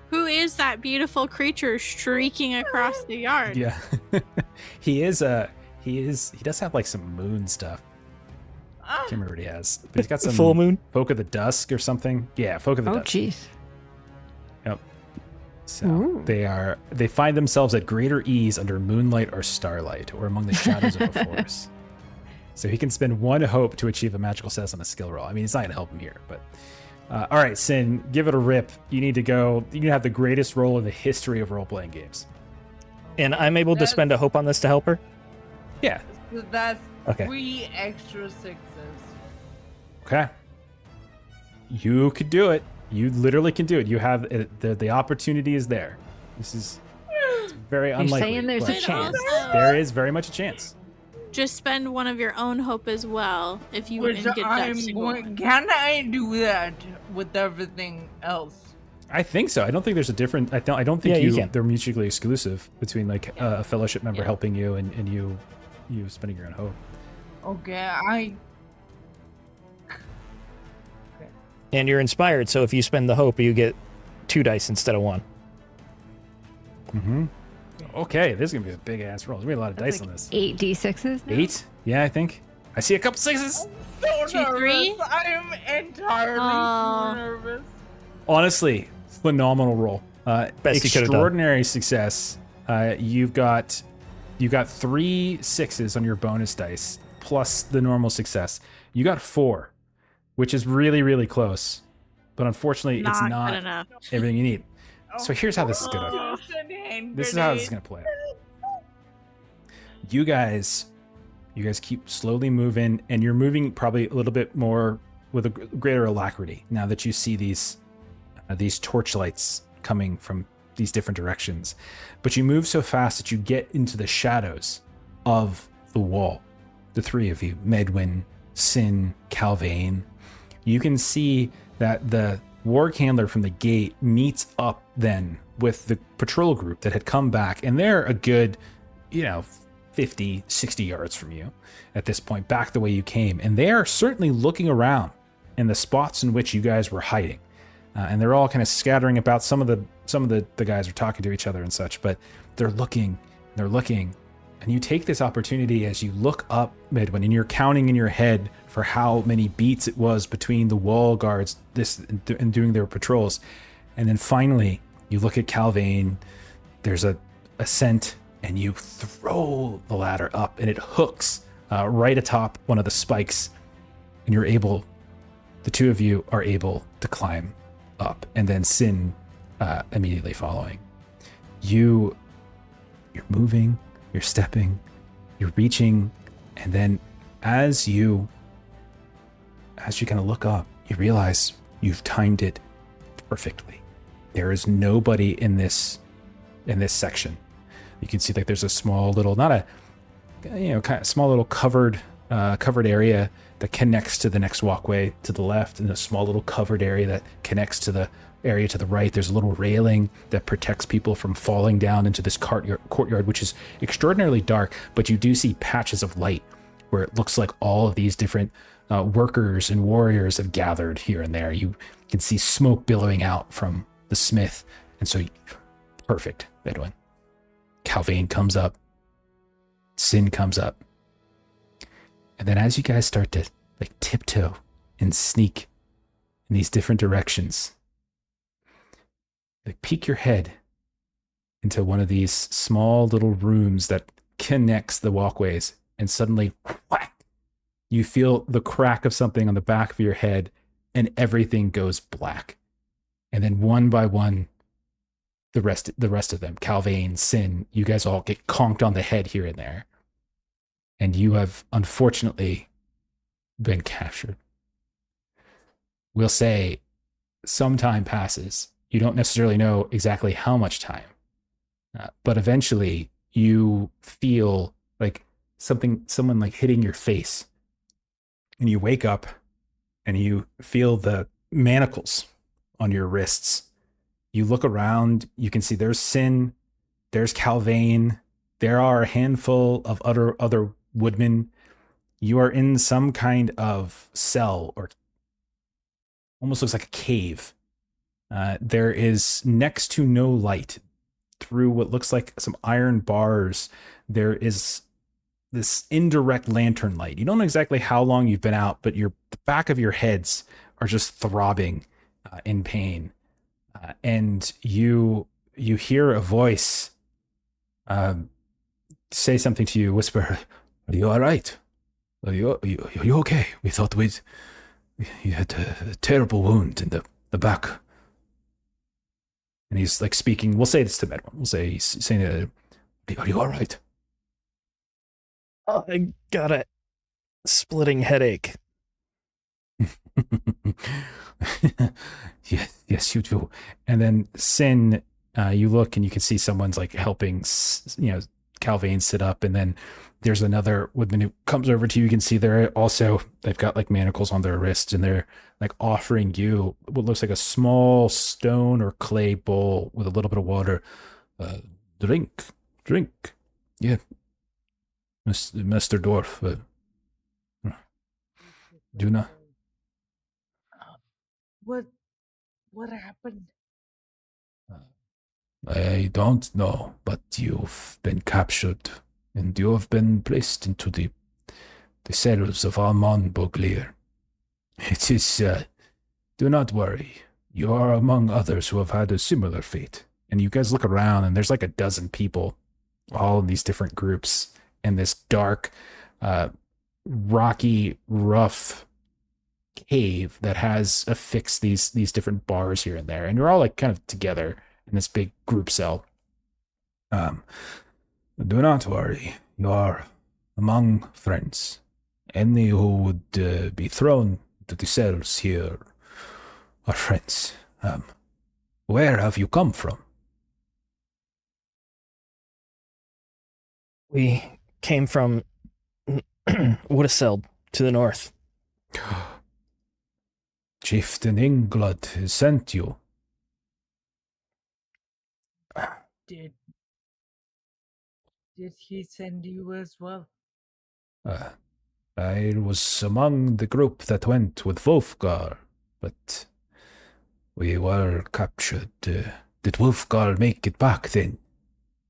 Who is that beautiful creature streaking across the yard? Yeah. he does have like some moon stuff. I can't remember what he has. But he's got some Full moon. Folk of the Dusk or something. Yeah, Folk of the oh Dusk. jeez. So Ooh. they find themselves at greater ease under moonlight or starlight, or among the shadows of a forest. So he can spend 1 hope to achieve a magical success on a skill roll. I mean, it's not gonna help him here, but all right, Sin, give it a rip. You need to have the greatest roll in the history of role-playing games. And I'm able to spend a hope on this to help her? Yeah. So that's Okay. 3 extra 6s. Okay. You could do it. You literally can do it. You have the opportunity is there. This is it's very You're unlikely. saying there's a but chance. There is very much a chance. Just spend one of your own hope as well if you Which and get that I'm single going. one. Can I do that with everything else? I think so. I don't think there's a different. I don't think Yeah, you can. they're mutually exclusive between like a fellowship member Yeah. helping you and you spending your own hope. Okay, And you're inspired, so if you spend the hope, you get 2 dice instead of 1. Mm-hmm. Okay, this is gonna be a big ass roll. There's gonna be a lot of dice Like on this. 8 d6s. now? 8? Yeah, I think. I see a couple 6s. so 2, nervous. 3? I'm entirely Aw. too nervous. Honestly, phenomenal roll. Best you could've done. Extraordinary success. You've got 3 6s on your bonus dice plus the normal success. You got 4, which is really, really close. But unfortunately, it's Not not good enough. everything you need. So here's how this is gonna. Oh. This is how this is gonna play out. You guys keep slowly moving, and you're moving probably a little bit more with a greater alacrity now that you see these torchlights coming from these different directions. But you move so fast that you get into the shadows of the wall. The 3 of you, Medwin, Sin, CALVAIN. You can see that the warg handler from the gate meets up then with the patrol group that had come back, and they're a good 50 60 yards from you at this point, back the way you came, and they are certainly looking around in the spots in which you guys were hiding, and they're all kind of scattering about. Some of the guys are talking to each other and such, but they're looking, and you take this opportunity as you look up, Midwin, and you're counting in your head for how many beats it was between the wall guards and doing their patrols. And then finally, you look at CALVAIN, there's a ascent, and you throw the ladder up, and it hooks right atop one of the spikes, and the 2 of you are able to climb up, and then Sin immediately following. You're moving, you're stepping, you're reaching, and then as you kind of look up, you realize you've timed it perfectly. There is nobody in this section. You can see like there's a small little, not a, kind of small little covered area that connects to the next walkway to the left, and a small little covered area that connects to the area to the right. There's a little railing that protects people from falling down into this courtyard, which is extraordinarily dark, but you do see patches of light where it looks like all of these different workers and warriors have gathered here and there. You can see smoke billowing out from the smith, and so perfect, Bedouin. CALVAIN comes up, Sin comes up, and then as you guys start to like tiptoe and sneak in these different directions, like peek your head into one of these small little rooms that connects the walkways, and suddenly whack, you feel the crack of something on the back of your head, and everything goes black. And then one by one, the rest of them, CALVAIN, Sin, you guys all get conked on the head here and there. And you have unfortunately been captured. We'll say some time passes. You don't necessarily know exactly how much time, but eventually you feel like someone like hitting your face, and you wake up and you feel the manacles on your wrists. You look around, you can see there's Sin, there's CALVAIN, there are a handful of other woodmen. You are in some kind of cell, or almost looks like a cave. There is next to no light. Through what looks like some iron bars, there is this indirect lantern light. You don't know exactly how long you've been out, but the back of your heads are just throbbing in pain. And you hear a voice say something to you, whisper, "Are you all right? Are you okay? We thought you had a terrible wound in the back." And he's like speaking, we'll say this to Medwin. We'll say he's saying, "Are you all right?" Oh, I got a splitting headache. Yes, you do. And then Sin, you look and you can see someone's like helping, CALVAIN sit up, and then there's another woodman who comes over to you. You can see they've got like manacles on their wrists, and they're like offering you what looks like a small stone or clay bowl with a little bit of water. Drink. Yeah. Mr. Dwarf. Do not. What happened? I don't know, but you've been captured, and you have been placed into the cells of Amon Bauglir. It is, do not worry. You are among others who have had a similar fate. And you guys look around, and there's like a dozen people, all in these different groups, in this dark, rocky, rough cave that has affixed these different bars here and there. And you're all like kind of together in this big group cell. Do not worry. You are among friends. Any who would be thrown to the cells here are friends. Where have you come from? We came from Woodaseld to the north. Chieftain Inglud sent you. Did he send you as well? I was among the group that went with Wolfgar, but we were captured. Did Wolfgar make it back then?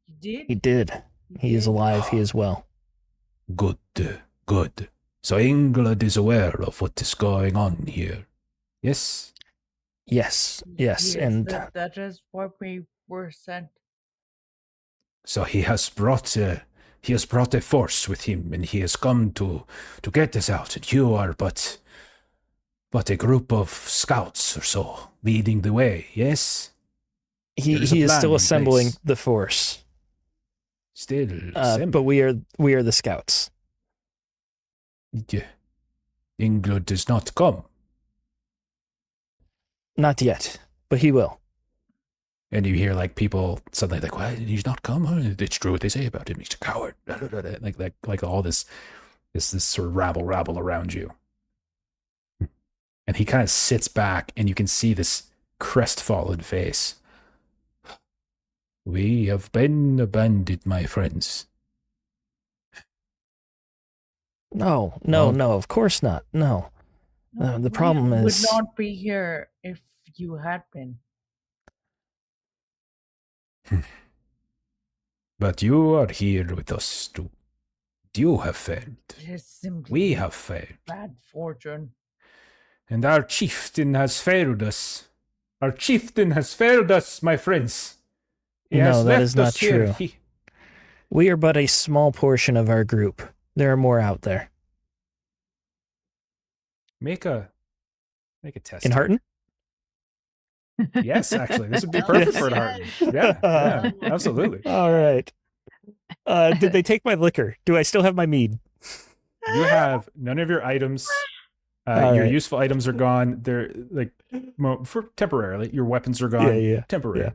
He did? He did. He is alive. He is well. Good. So Inglud is aware of what is going on here. Yes? Yes, and that is why we were sent. So he has brought a force with him, and he has come to get us out. And you are but a group of scouts or so leading the way. Yes, he is still assembling the force. Still, but we are the scouts. Yeah. Inglud does not come. Not yet. but he will. And you hear like people suddenly like, "Why did he not come? It's true what they say about him. He's a coward." Like all this sort of rabble around you. And he kind of sits back, and you can see this crestfallen face. "We have been abandoned, my friends." No, of course not. No. The problem we is... would not be here if you had been. But you are here with us too. You have failed. It is simply We have failed. bad fortune. And our chieftain has failed us. Our chieftain has failed us, my friends. He No, has that left is not us here. true. We are but a small portion of our group. There are more out there. Make a test. In Harton? Yes, actually, this would be perfect for an Harton. Yeah, absolutely. All right. Did they take my liquor? Do I still have my mead? You have none of your items. All your right. useful items are gone. They're like for temporarily. Your weapons are gone. Yeah. Temporarily.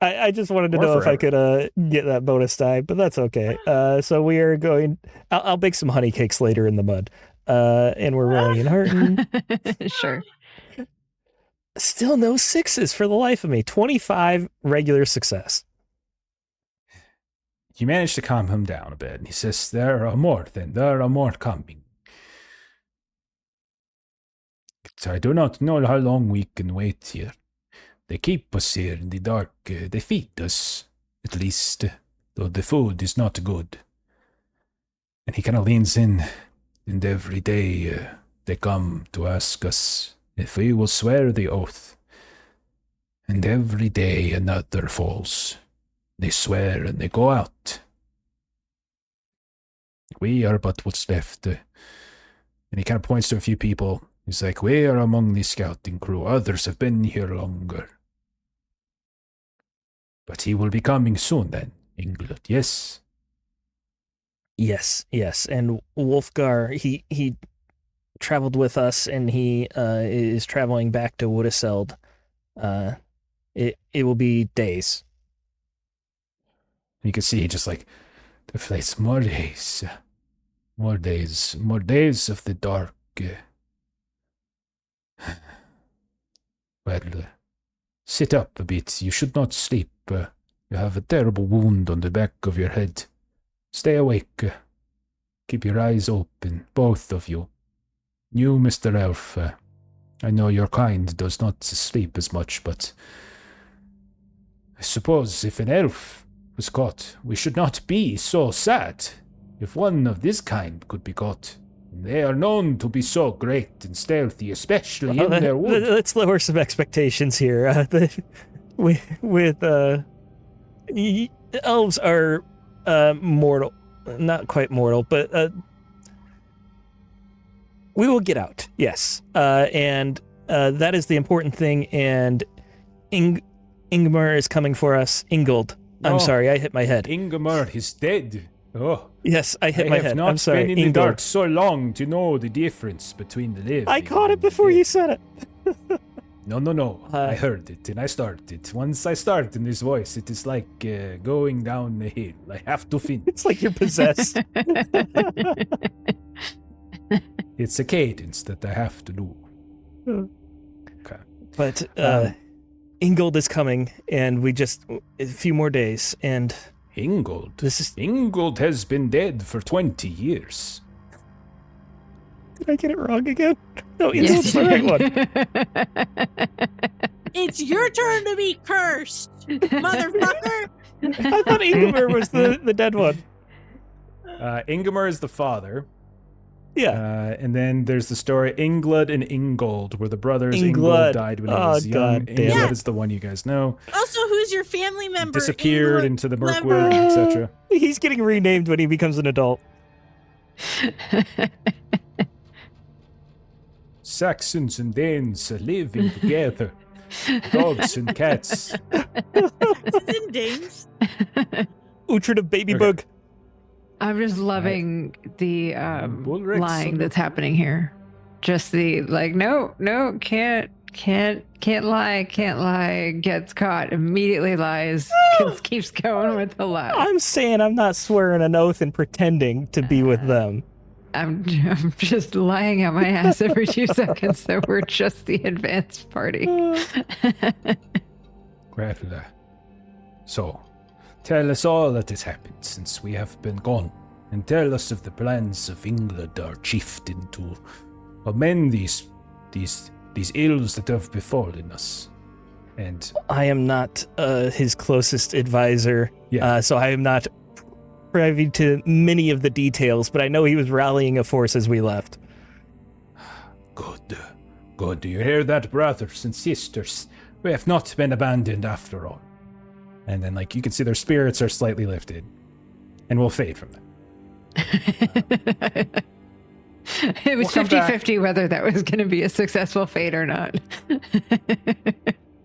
I just wanted to Or know if I forever. could get that bonus die, but that's okay. So we are going... I'll bake some honey cakes later in the mud. And we're rolling in Harton. Sure. Still no sixes for the life of me. 25 regular success. You manage to calm him down a bit, and he says, "There are more coming. I do not know how long we can wait here. They keep us here in the dark. They feed us, at least, though the food is not good." And he kind of leans in, and every day they come to ask us if we will swear the oath. And every day another falls. They swear and they go out. We are but what's left. And he kind of points to a few people. He's like, "We are among the scouting crew. Others have been here longer. But he will be coming soon then, England, yes?" Yes. And Wolfgar, he traveled with us, and he is traveling back to Woodiseld. It will be days. You can see just like the face, more days of the dark. Well, sit up a bit. You should not sleep. You have a terrible wound on the back of your head. Stay awake. Keep your eyes open, both of you. You, Mr. Elf, I know your kind does not sleep as much, but I suppose if an elf was caught, we should not be so sad. If one of this kind could be caught, they are known to be so great and stealthy, especially in their woods. Let's lower some expectations here. Elves are mortal, not quite mortal, but we will get out. Yes, and that is the important thing. And Ingmar is coming for us. Ingold. I'm No. sorry, I hit my head. Ingmar is dead. Oh, Yes, I hit my I have head. not I'm sorry, been in the Ingold. dark so long to know the difference between the living. I caught it and the before you dead. said it. No. I heard it and I started. Once I start in this voice, it is like going down the hill. I have to finish. It's like you're possessed. It's a cadence that I have to do. Okay. But Ingold is coming, and we just a few more days, and Ingold. this is... Ingold has been dead for 20 years. Did I get it wrong again? No, Yes. Ingold's the right one. It's your turn to be cursed, motherfucker. I thought Ingmar was the dead one. Ingmar is the father. Yeah. And then there's the story Inglud and Ingold, where the brothers Inglud. Ingold died when he Oh, was young. God damn Inglud it. is the one you guys know. Also, who's your family member? Disappeared Ingrid into the Lemmer. Mirkwood, etc. He's getting renamed when he becomes an adult. Saxons and Danes are living together. Dogs and cats. Saxons and Danes. Uhtred of Baby Okay. Bug. I'm just loving the Bullricks lying of that's the- happening here. Just the like, no, can't Can't lie. Gets caught, immediately lies. Keeps going with the lie. I'm saying I'm not swearing an oath and pretending to be with them. I'm just lying out my ass every 2 seconds, so we're just the advanced party. Well, so, tell us all that has happened since we have been gone, and tell us of the plans of England, our chieftain, to amend these ills that have befallen us. And I am not his closest advisor, so I am not privy to many of the details, but I know he was rallying a force as we left. Good. Do you hear that, brothers and sisters? We have not been abandoned after all. And then, you can see their spirits are slightly lifted, and we'll fade from them. It was 50-50 whether that was going to be a successful fate or not.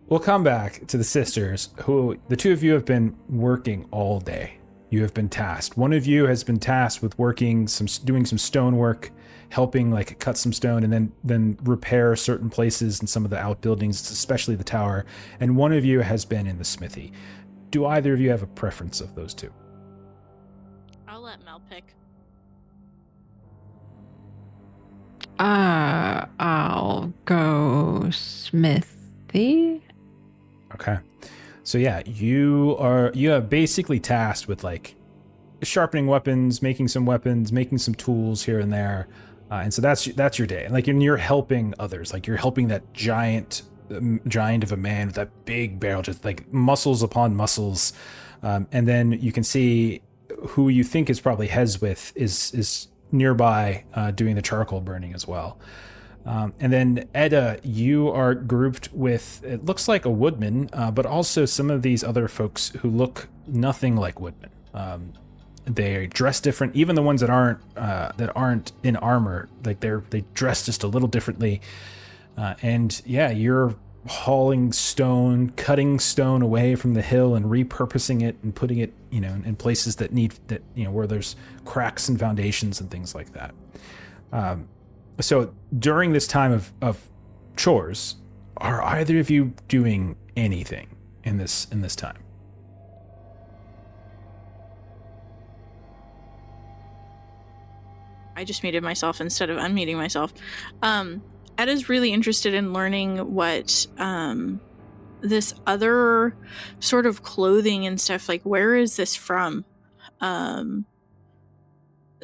We'll come back to the sisters, who the two of you have been working all day. You have been tasked. One of you has been tasked with doing some stone work, helping cut some stone and then repair certain places in some of the outbuildings, especially the tower. And one of you has been in the smithy. Do either of you have a preference of those two? I'll let Mel pick. I'll go smithy. Okay. So yeah, you are basically tasked with sharpening weapons, making some tools here and there. And so that's your day. And you're helping others. You're helping that giant of a man with that big barrel, just muscles upon muscles. And then you can see who you think is probably Heswith is nearby doing the charcoal burning as well. And then EDDA, you are grouped with, it looks like a woodman, but also some of these other folks who look nothing like woodmen. They dress different, even the ones that aren't in armor. They dress just a little differently. And yeah, you're hauling stone, cutting stone away from the hill and repurposing it and putting it, in places that where there's cracks and foundations and things like that. So during this time of chores, are either of you doing anything in this time? I just muted myself instead of unmuting myself. Edda's really interested in learning what this other sort of clothing and stuff, where is this from?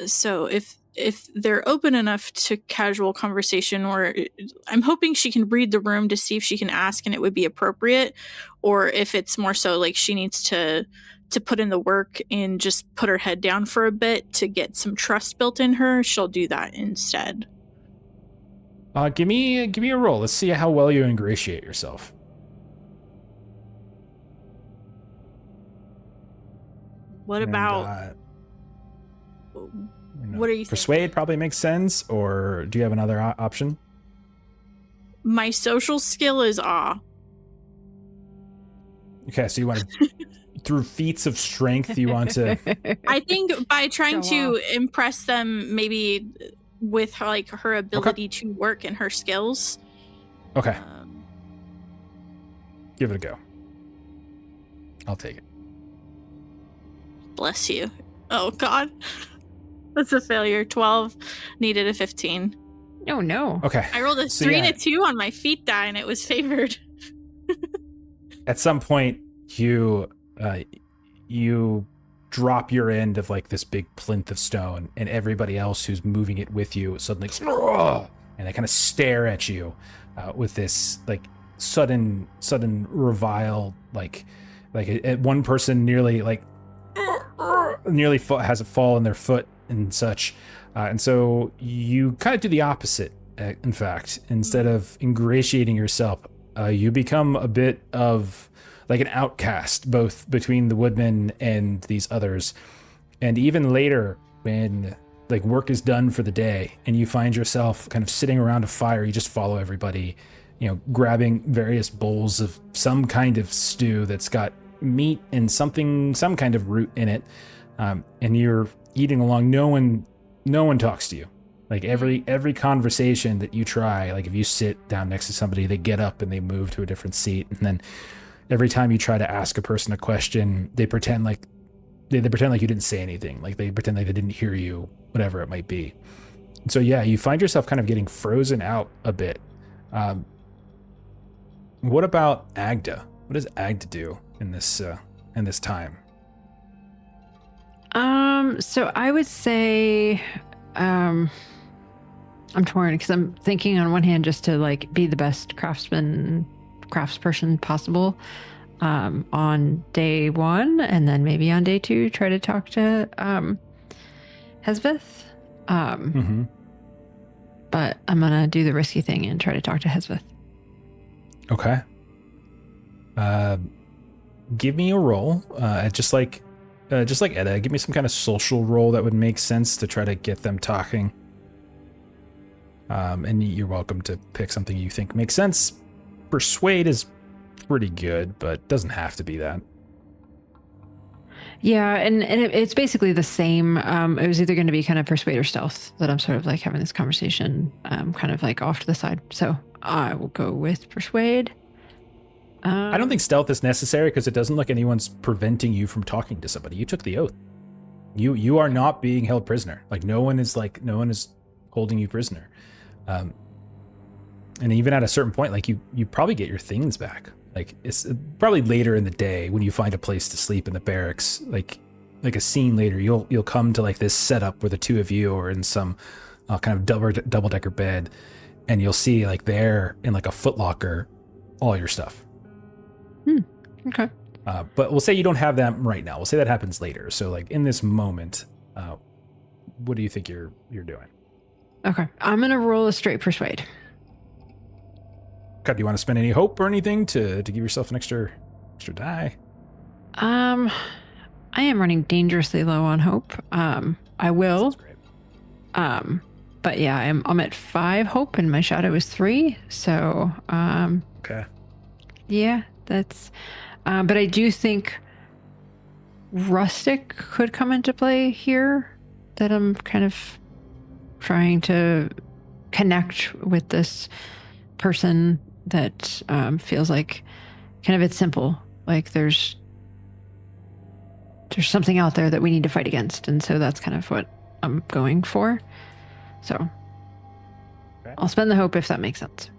So if they're open enough to casual conversation, or I'm hoping she can read the room to see if she can ask and it would be appropriate, or if it's more so she needs to put in the work and just put her head down for a bit to get some trust built in her, she'll do that instead. Give me a roll. Let's see how well you ingratiate yourself. What about what are you thinking? Persuade probably makes sense, or do you have another option? My social skill is awe. Okay, so you want to, through feats of strength, you want to... I think by trying to impress them, maybe with her ability to work and her skills. Okay. Give it a go. I'll take it. Bless you. Oh, God. That's a failure. 12. Needed a 15. Oh, no. Okay. I rolled a 3 and a 2 on my feat die, and it was favored. At some point, you drop your end of this big plinth of stone, and everybody else who's moving it with you suddenly, and they kind of stare at you with this sudden revile, one person nearly has a fall in their foot and such, and so you kind of do the opposite. In fact, instead of ingratiating yourself, you become a bit of an outcast, both between the woodmen and these others. And even later, when work is done for the day and you find yourself kind of sitting around a fire, you just follow everybody, grabbing various bowls of some kind of stew that's got meat and some kind of root in it, and you're eating along. No one talks to you. Like every conversation that you try, like if you sit down next to somebody, they get up and they move to a different seat, and then every time you try to ask a person a question, they pretend like you didn't say anything, like they pretend like they didn't hear you, whatever it might be. And so yeah, you find yourself kind of getting frozen out a bit. What about Agda? What does Agda do in this time? So I would say, I'm torn because I'm thinking on one hand just to like be the best craftsperson possible on day one, and then maybe on day two try to talk to Hesvith. But I'm gonna do the risky thing and try to talk to Hesvith. Okay. Give me a roll, just like EDDA. Give me some kind of social roll that would make sense to try to get them talking. And you're welcome to pick something you think makes sense. Persuade is pretty good, but doesn't have to be that. Yeah, and it's basically the same. It was either going to be kind of persuade or stealth that I'm sort of like having this conversation kind of like off to the side. So I will go with persuade. I don't think stealth is necessary because it doesn't look anyone's preventing you from talking to somebody. You took the oath. You are not being held prisoner. Like no one is holding you prisoner. And even at a certain point, like you probably get your things back. Like it's probably later in the day when you find a place to sleep in the barracks, like a scene later, you'll come to like this setup where the two of you are in some kind of double decker bed, and you'll see like there in like a footlocker all your stuff. Okay. But we'll say you don't have that right now. We'll say that happens later. So like in this moment, what do you think you're doing? Okay. I'm going to roll a straight persuade. Okay. Do you want to spend any hope or anything to give yourself an extra die? I am running dangerously low on hope. I will. Sounds great. But yeah, I'm at 5 hope and my shadow is 3. So, Okay. yeah, that's, but I do think rustic could come into play here, that I'm kind of trying to connect with this person that feels like kind of it's simple. Like there's something out there that we need to fight against. And so that's kind of what I'm going for. So okay. I'll spend the hope if that makes sense.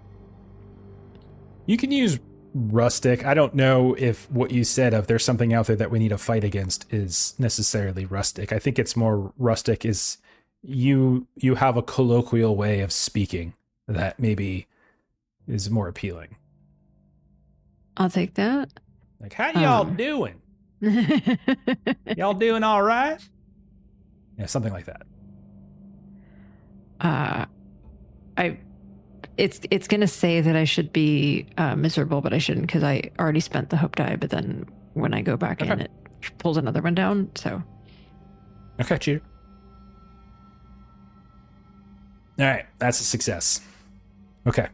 You can use rustic. I don't know if what you said of there's something out there that we need to fight against is necessarily rustic. I think it's more rustic is you have a colloquial way of speaking that maybe is more appealing. I'll take that. Like, how y'all doing? Y'all doing all right? Yeah, something like that. It's gonna say that I should be miserable, but I shouldn't because I already spent the hope die. But then when I go back in, it pulls another one down. So okay, cheater. All right, that's a success. Okay.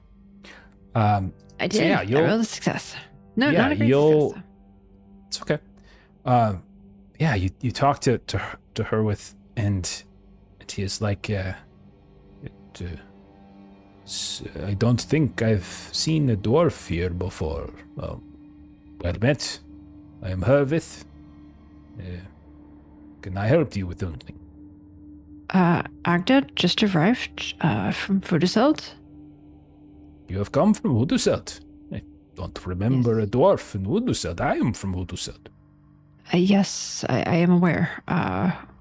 I did. So yeah, I rolled a success. No, yeah, not a great success. Though. It's okay. Yeah, you talk to her with, and he is like, I don't think I've seen a dwarf here before. Well met. I am Hervith. Can I help you with anything? Agda just arrived from Fuduseld. You have come from Uduseld. I don't remember a dwarf in Uduseld. I am from Uduseld. Yes, I am aware.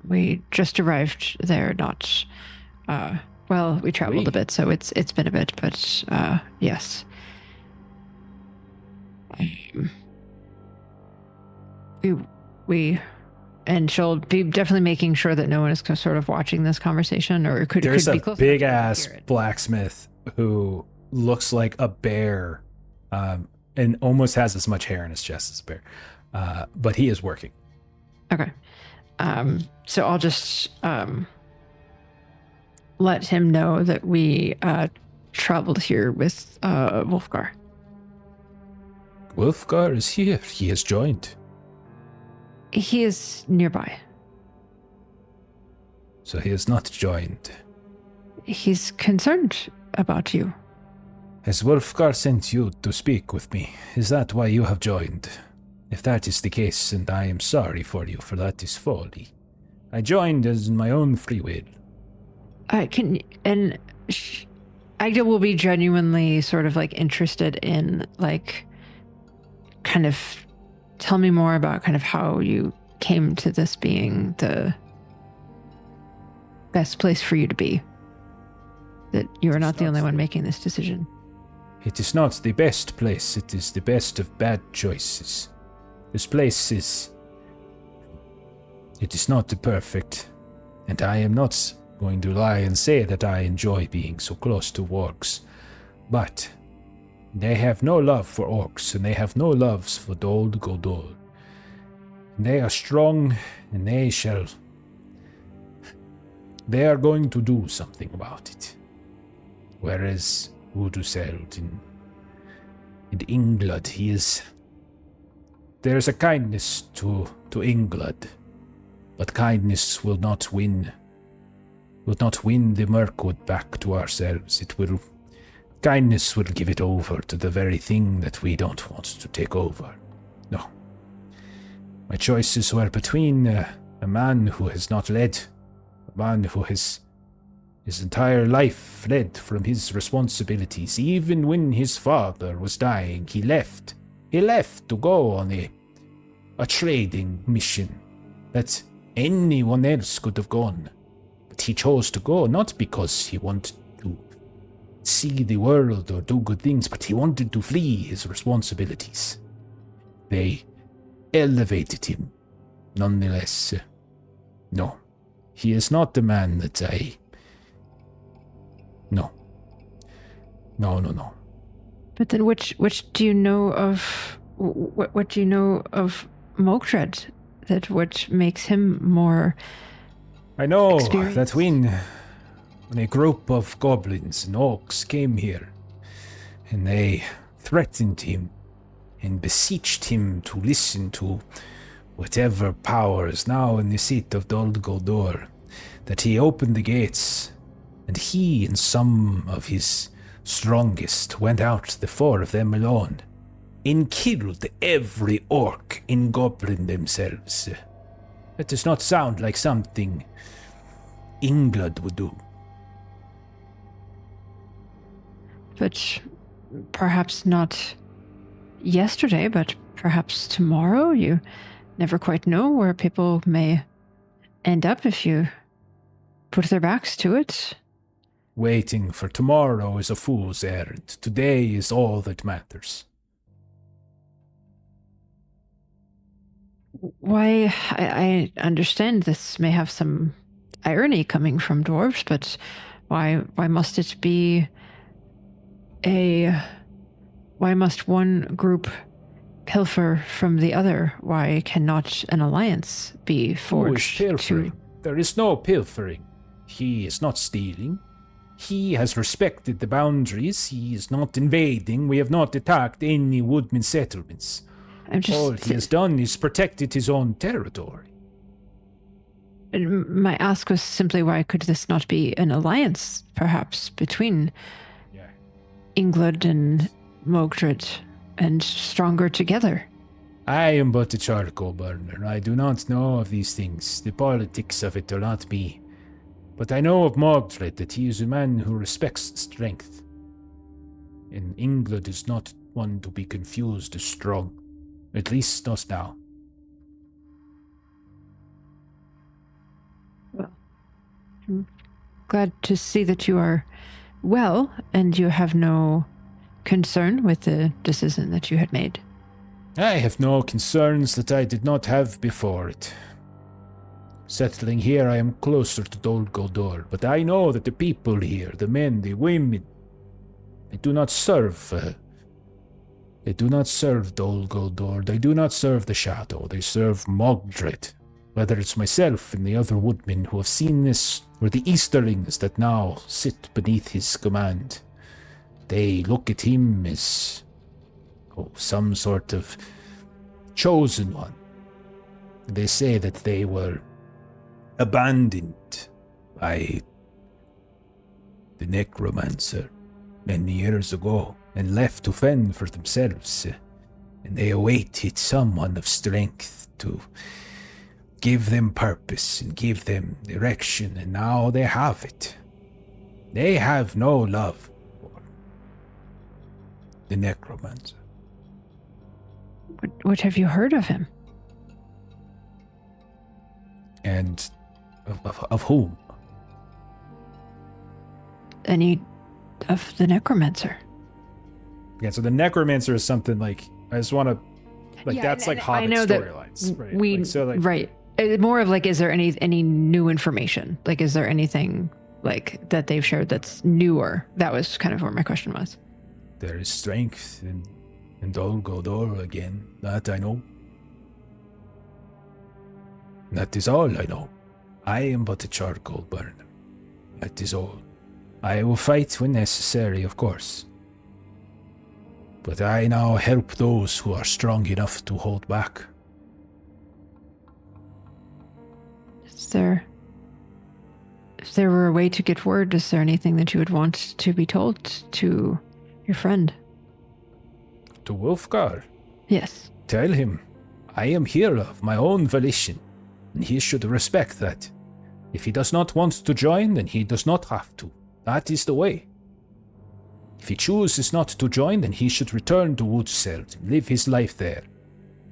We just arrived there, not... well, we traveled a bit, so it's been a bit, but yes. We and she'll be definitely making sure that no one is sort of watching this conversation, or could There's be a close big enough to ass hear it. blacksmith who looks like a bear, and almost has as much hair in his chest as a bear, but he is working. Okay. So I'll just let him know that we traveled here with Wolfgar. Wolfgar is here. He has joined. He is nearby. So he has not joined. he's concerned about you. Has Wolfgar sent you to speak with me? Is that why you have joined? If that is the case, and I am sorry for you, for that is folly. I joined as my own free will. Agda will be genuinely sort of like interested in like kind of tell me more about kind of how you came to this being the best place for you to be. That you are not the only one making this decision. It is not the best place, it is the best of bad choices. This place is... It is not the perfect, and I am not going to lie and say that I enjoy being so close to orcs, but they have no love for orcs, and they have no loves for Dol Guldur. They are strong, and they are going to do something about it. Whereas Uduseld in England, there's a kindness to England, but kindness will not win the Mirkwood back to ourselves. Kindness will give it over to the very thing that we don't want to take over. No. My choices were between a man who has not led, a man who has his entire life fled from his responsibilities. Even when his father was dying, he left. He left to go on a trading mission that anyone else could have gone. But he chose to go not because he wanted to see the world or do good things, but he wanted to flee his responsibilities. They elevated him. Nonetheless, no. He is not the man that I... No. No. But then which do you know of... What do you know of Mokdred that what makes him more I know experienced? that when a group of goblins and orcs came here, and they threatened him and beseeched him to listen to whatever power is now in the seat of Dol Guldur, that he opened the gates, and he and some of his strongest went out, the four of them alone, and killed every orc and goblin themselves. That does not sound like something England would do. But perhaps not yesterday, but perhaps tomorrow? You never quite know where people may end up if you put their backs to it. Waiting for tomorrow is a fool's errand. Today is all that matters. Why, I understand this may have some irony coming from dwarves, but why must it be why must one group pilfer from the other? Why cannot an alliance be forged? Who is pilfering? There is no pilfering. He is not stealing. He has respected the boundaries. He is not invading. We have not attacked any woodman settlements. All he has done is protected his own territory. My ask was simply, why could this not be an alliance, perhaps, between England and Mokdred, and stronger together? I am but a charcoal burner. I do not know of these things. The politics of it are not me. But I know of Mokdred that he is a man who respects strength. And England is not one to be confused as strong. At least not now. Well, I'm glad to see that you are well, and you have no concern with the decision that you had made. I have no concerns that I did not have before it. Settling here, I am closer to Dol Guldur, but I know that the people here, the men, the women, they do not serve Dol Guldur. They do not serve the Shadow. They serve Mokdred. Whether it's myself and the other woodmen who have seen this, or the Easterlings that now sit beneath his command, they look at him as some sort of chosen one. They say that they were abandoned by the necromancer, many years ago, and left to fend for themselves. And they awaited someone of strength to give them purpose and give them direction, and now they have it. They have no love for the necromancer. What have you heard of him? And of whom? Any of the necromancer? Yeah, so the necromancer is something like, I just want to, like, Yeah, that's and- like and I Hobbit know that storylines, right? We Like, so, like, right. More of like, is there any new information? Like, is there anything like that they've shared that's newer? That was kind of where my question was. There is strength in Dol Guldur again, that I know. That is all I know. I am but a charcoal burner. That is all. I will fight when necessary, of course. But I now help those who are strong enough to hold back. If there were a way to get word, is there anything that you would want to be told to your friend? To Wolfgar, Yes. tell him I am here of my own volition, and he should respect that. If he does not want to join, then he does not have to. That is the way. If he chooses not to join, then he should return to Woodseld and live his life there.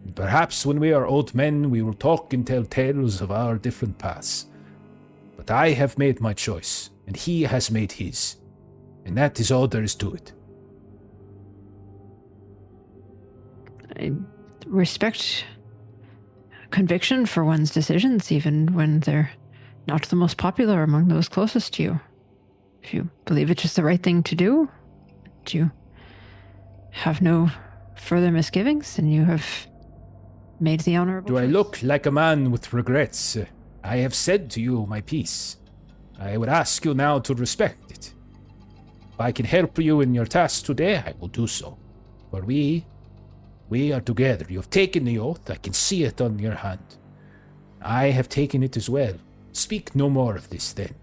And perhaps when we are old men, we will talk and tell tales of our different paths. But I have made my choice, and he has made his. And that is all there is to it. I respect conviction for one's decisions, even when they're not the most popular among those closest to you. If you believe it's just the right thing to do, you have no further misgivings, and you have made the honorable Do I choice. look like a man with regrets? I have said to you my piece. I would ask you now to respect it. If I can help you in your task today, I will do so. For we are together. You have taken the oath. I can see it on your hand. I have taken it as well. Speak no more of this then.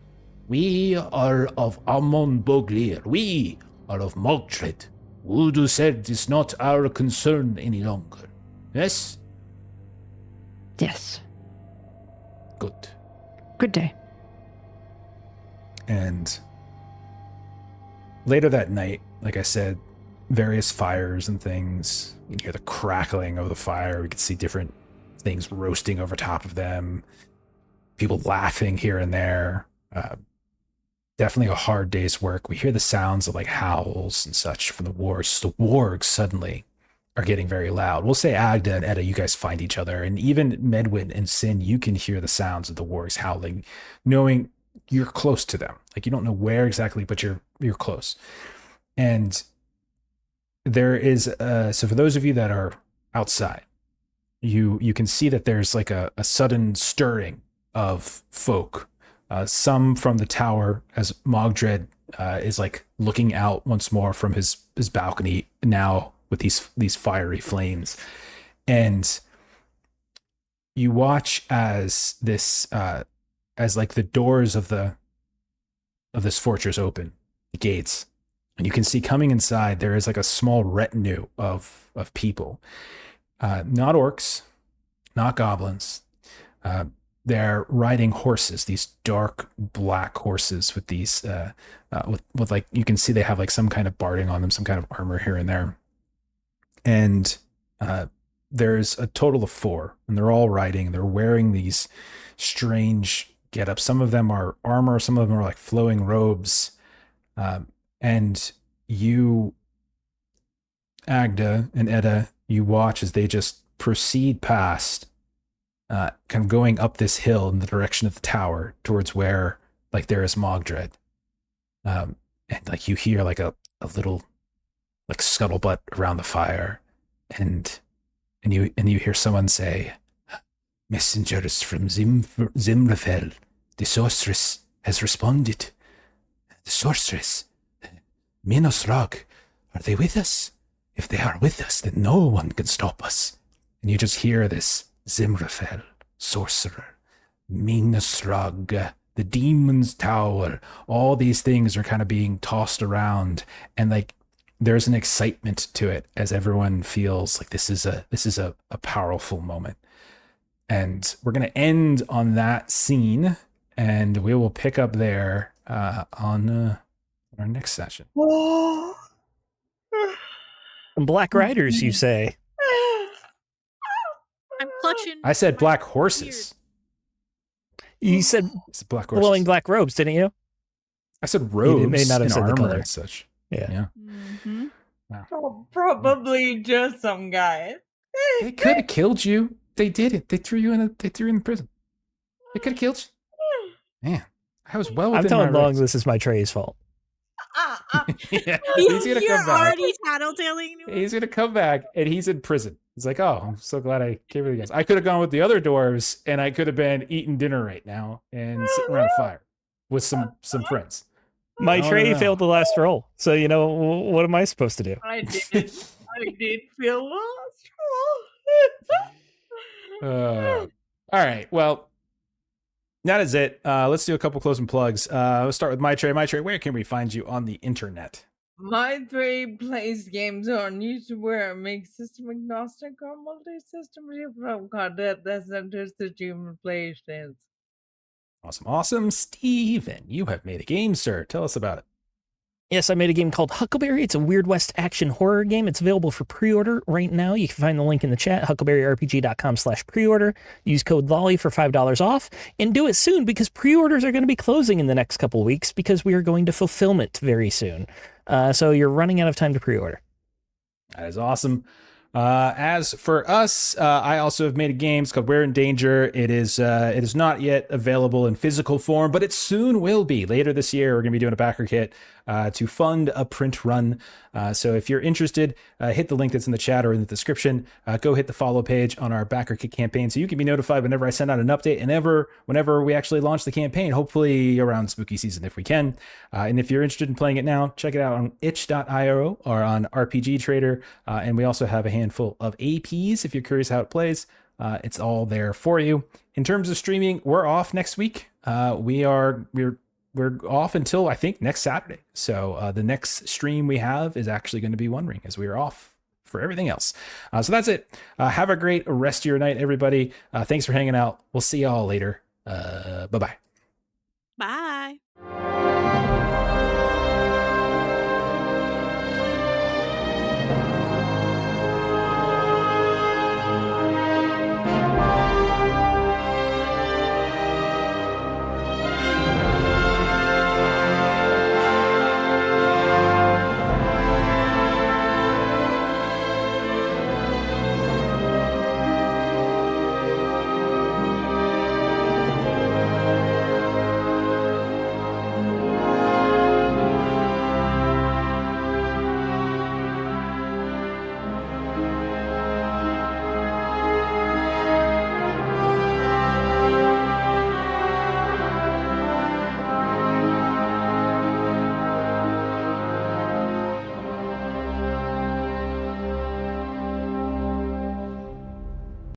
We are of Amon Bauglir. We are of Mogtred. Wooduseld is not our concern any longer. Yes? Yes. Good. Good day. And later that night, like I said, various fires and things. You can hear the crackling of the fire. We can see different things roasting over top of them. People laughing here and there. Definitely a hard day's work. We hear the sounds of like howls and such from the wargs. The wargs suddenly are getting very loud. We'll say Agda and Edda, you guys find each other. And even Medwin and Sin, you can hear the sounds of the wargs howling, knowing you're close to them. Like you don't know where exactly, but you're close. And there is, so for those of you that are outside, you can see that there's like a sudden stirring of folk. Some from the tower, as Mogdred is like looking out once more from his balcony now with these fiery flames, and you watch as this as like the doors of this fortress open, the gates, and you can see coming inside there is like a small retinue of people, not orcs, not goblins. They're riding horses, these dark black horses with these, with like, you can see they have like some kind of barding on them, some kind of armor here and there. And there's a total of 4, and they're all riding. They're wearing these strange get-ups. Some of them are armor, some of them are like flowing robes. And you, Agda and Edda, you watch as they just proceed past, kind of going up this hill in the direction of the tower towards where like there is Mogdred. And like you hear like a little like scuttlebutt around the fire, and you hear someone say, "Messengers from Zimrafel. The sorceress has responded. The sorceress, Minos Rog, are they with us? If they are with us, then no one can stop us." And you just hear this Zimrafel, sorcerer, Minos Rog, the demon's tower. All these things are kind of being tossed around, and like there's an excitement to it as everyone feels like this is a powerful moment. And we're going to end on that scene, and we will pick up there on our next session. Black Riders, you say? I'm clutching. I said my black beard. horses. You said It's black horses. glowing black robes, didn't you? I said robes may not have and said the armor color. and such. Yeah. Yeah. Mhm. Probably just some guy. They could have killed you. They did it. They threw you in prison. They could have killed you. Man, I was well within I'm telling my Long rights. this is my Trey's fault. Yeah, he's gonna You're come back. already tattletaling. He's gonna come back, and he's in prison. He's like, oh, I'm so glad I came with you guys. I could have gone with the other dwarves, and I could have been eating dinner right now and sitting around a fire with some friends. My Oh, Trey no. failed the last roll, so you know what am I supposed to do? I did feel lost. All right. Well, that is it. Let's do a couple closing plugs. Let's start with My Trey. My Trey, where can we find you on the internet? My three plays games on YouTube where I make system agnostic or multi-system from content that centers the human play stance. Awesome. Steven, you have made a game, sir. Tell us about it. Yes, I made a game called Huckleberry. It's a Weird West action horror game. It's available for pre-order right now. You can find the link in the chat, huckleberryrpg.com/pre-order. Use code LOLLY for $5 off, and do it soon because pre-orders are going to be closing in the next couple weeks because we are going to fulfillment very soon. So you're running out of time to pre-order. That is awesome. As for us, I also have made a game. It's called We're in Danger. It is not yet available in physical form, but it soon will be. Later this year, we're going to be doing a backer kit to fund a print run. So if you're interested, hit the link that's in the chat or in the description. Go hit the follow page on our backer kit campaign so you can be notified whenever I send out an update and whenever we actually launch the campaign, hopefully around spooky season if we can. And if you're interested in playing it now, check it out on itch.io or on RPG Trader. And we also have a handful of APs if you're curious how it plays. It's all there for you. In terms of streaming, we're off next week. We're off until I think next Saturday. So the next stream we have is actually going to be One Ring as we are off for everything else. So that's it. Have a great rest of your night, everybody. Thanks for hanging out. We'll see y'all later. Bye-bye. Bye.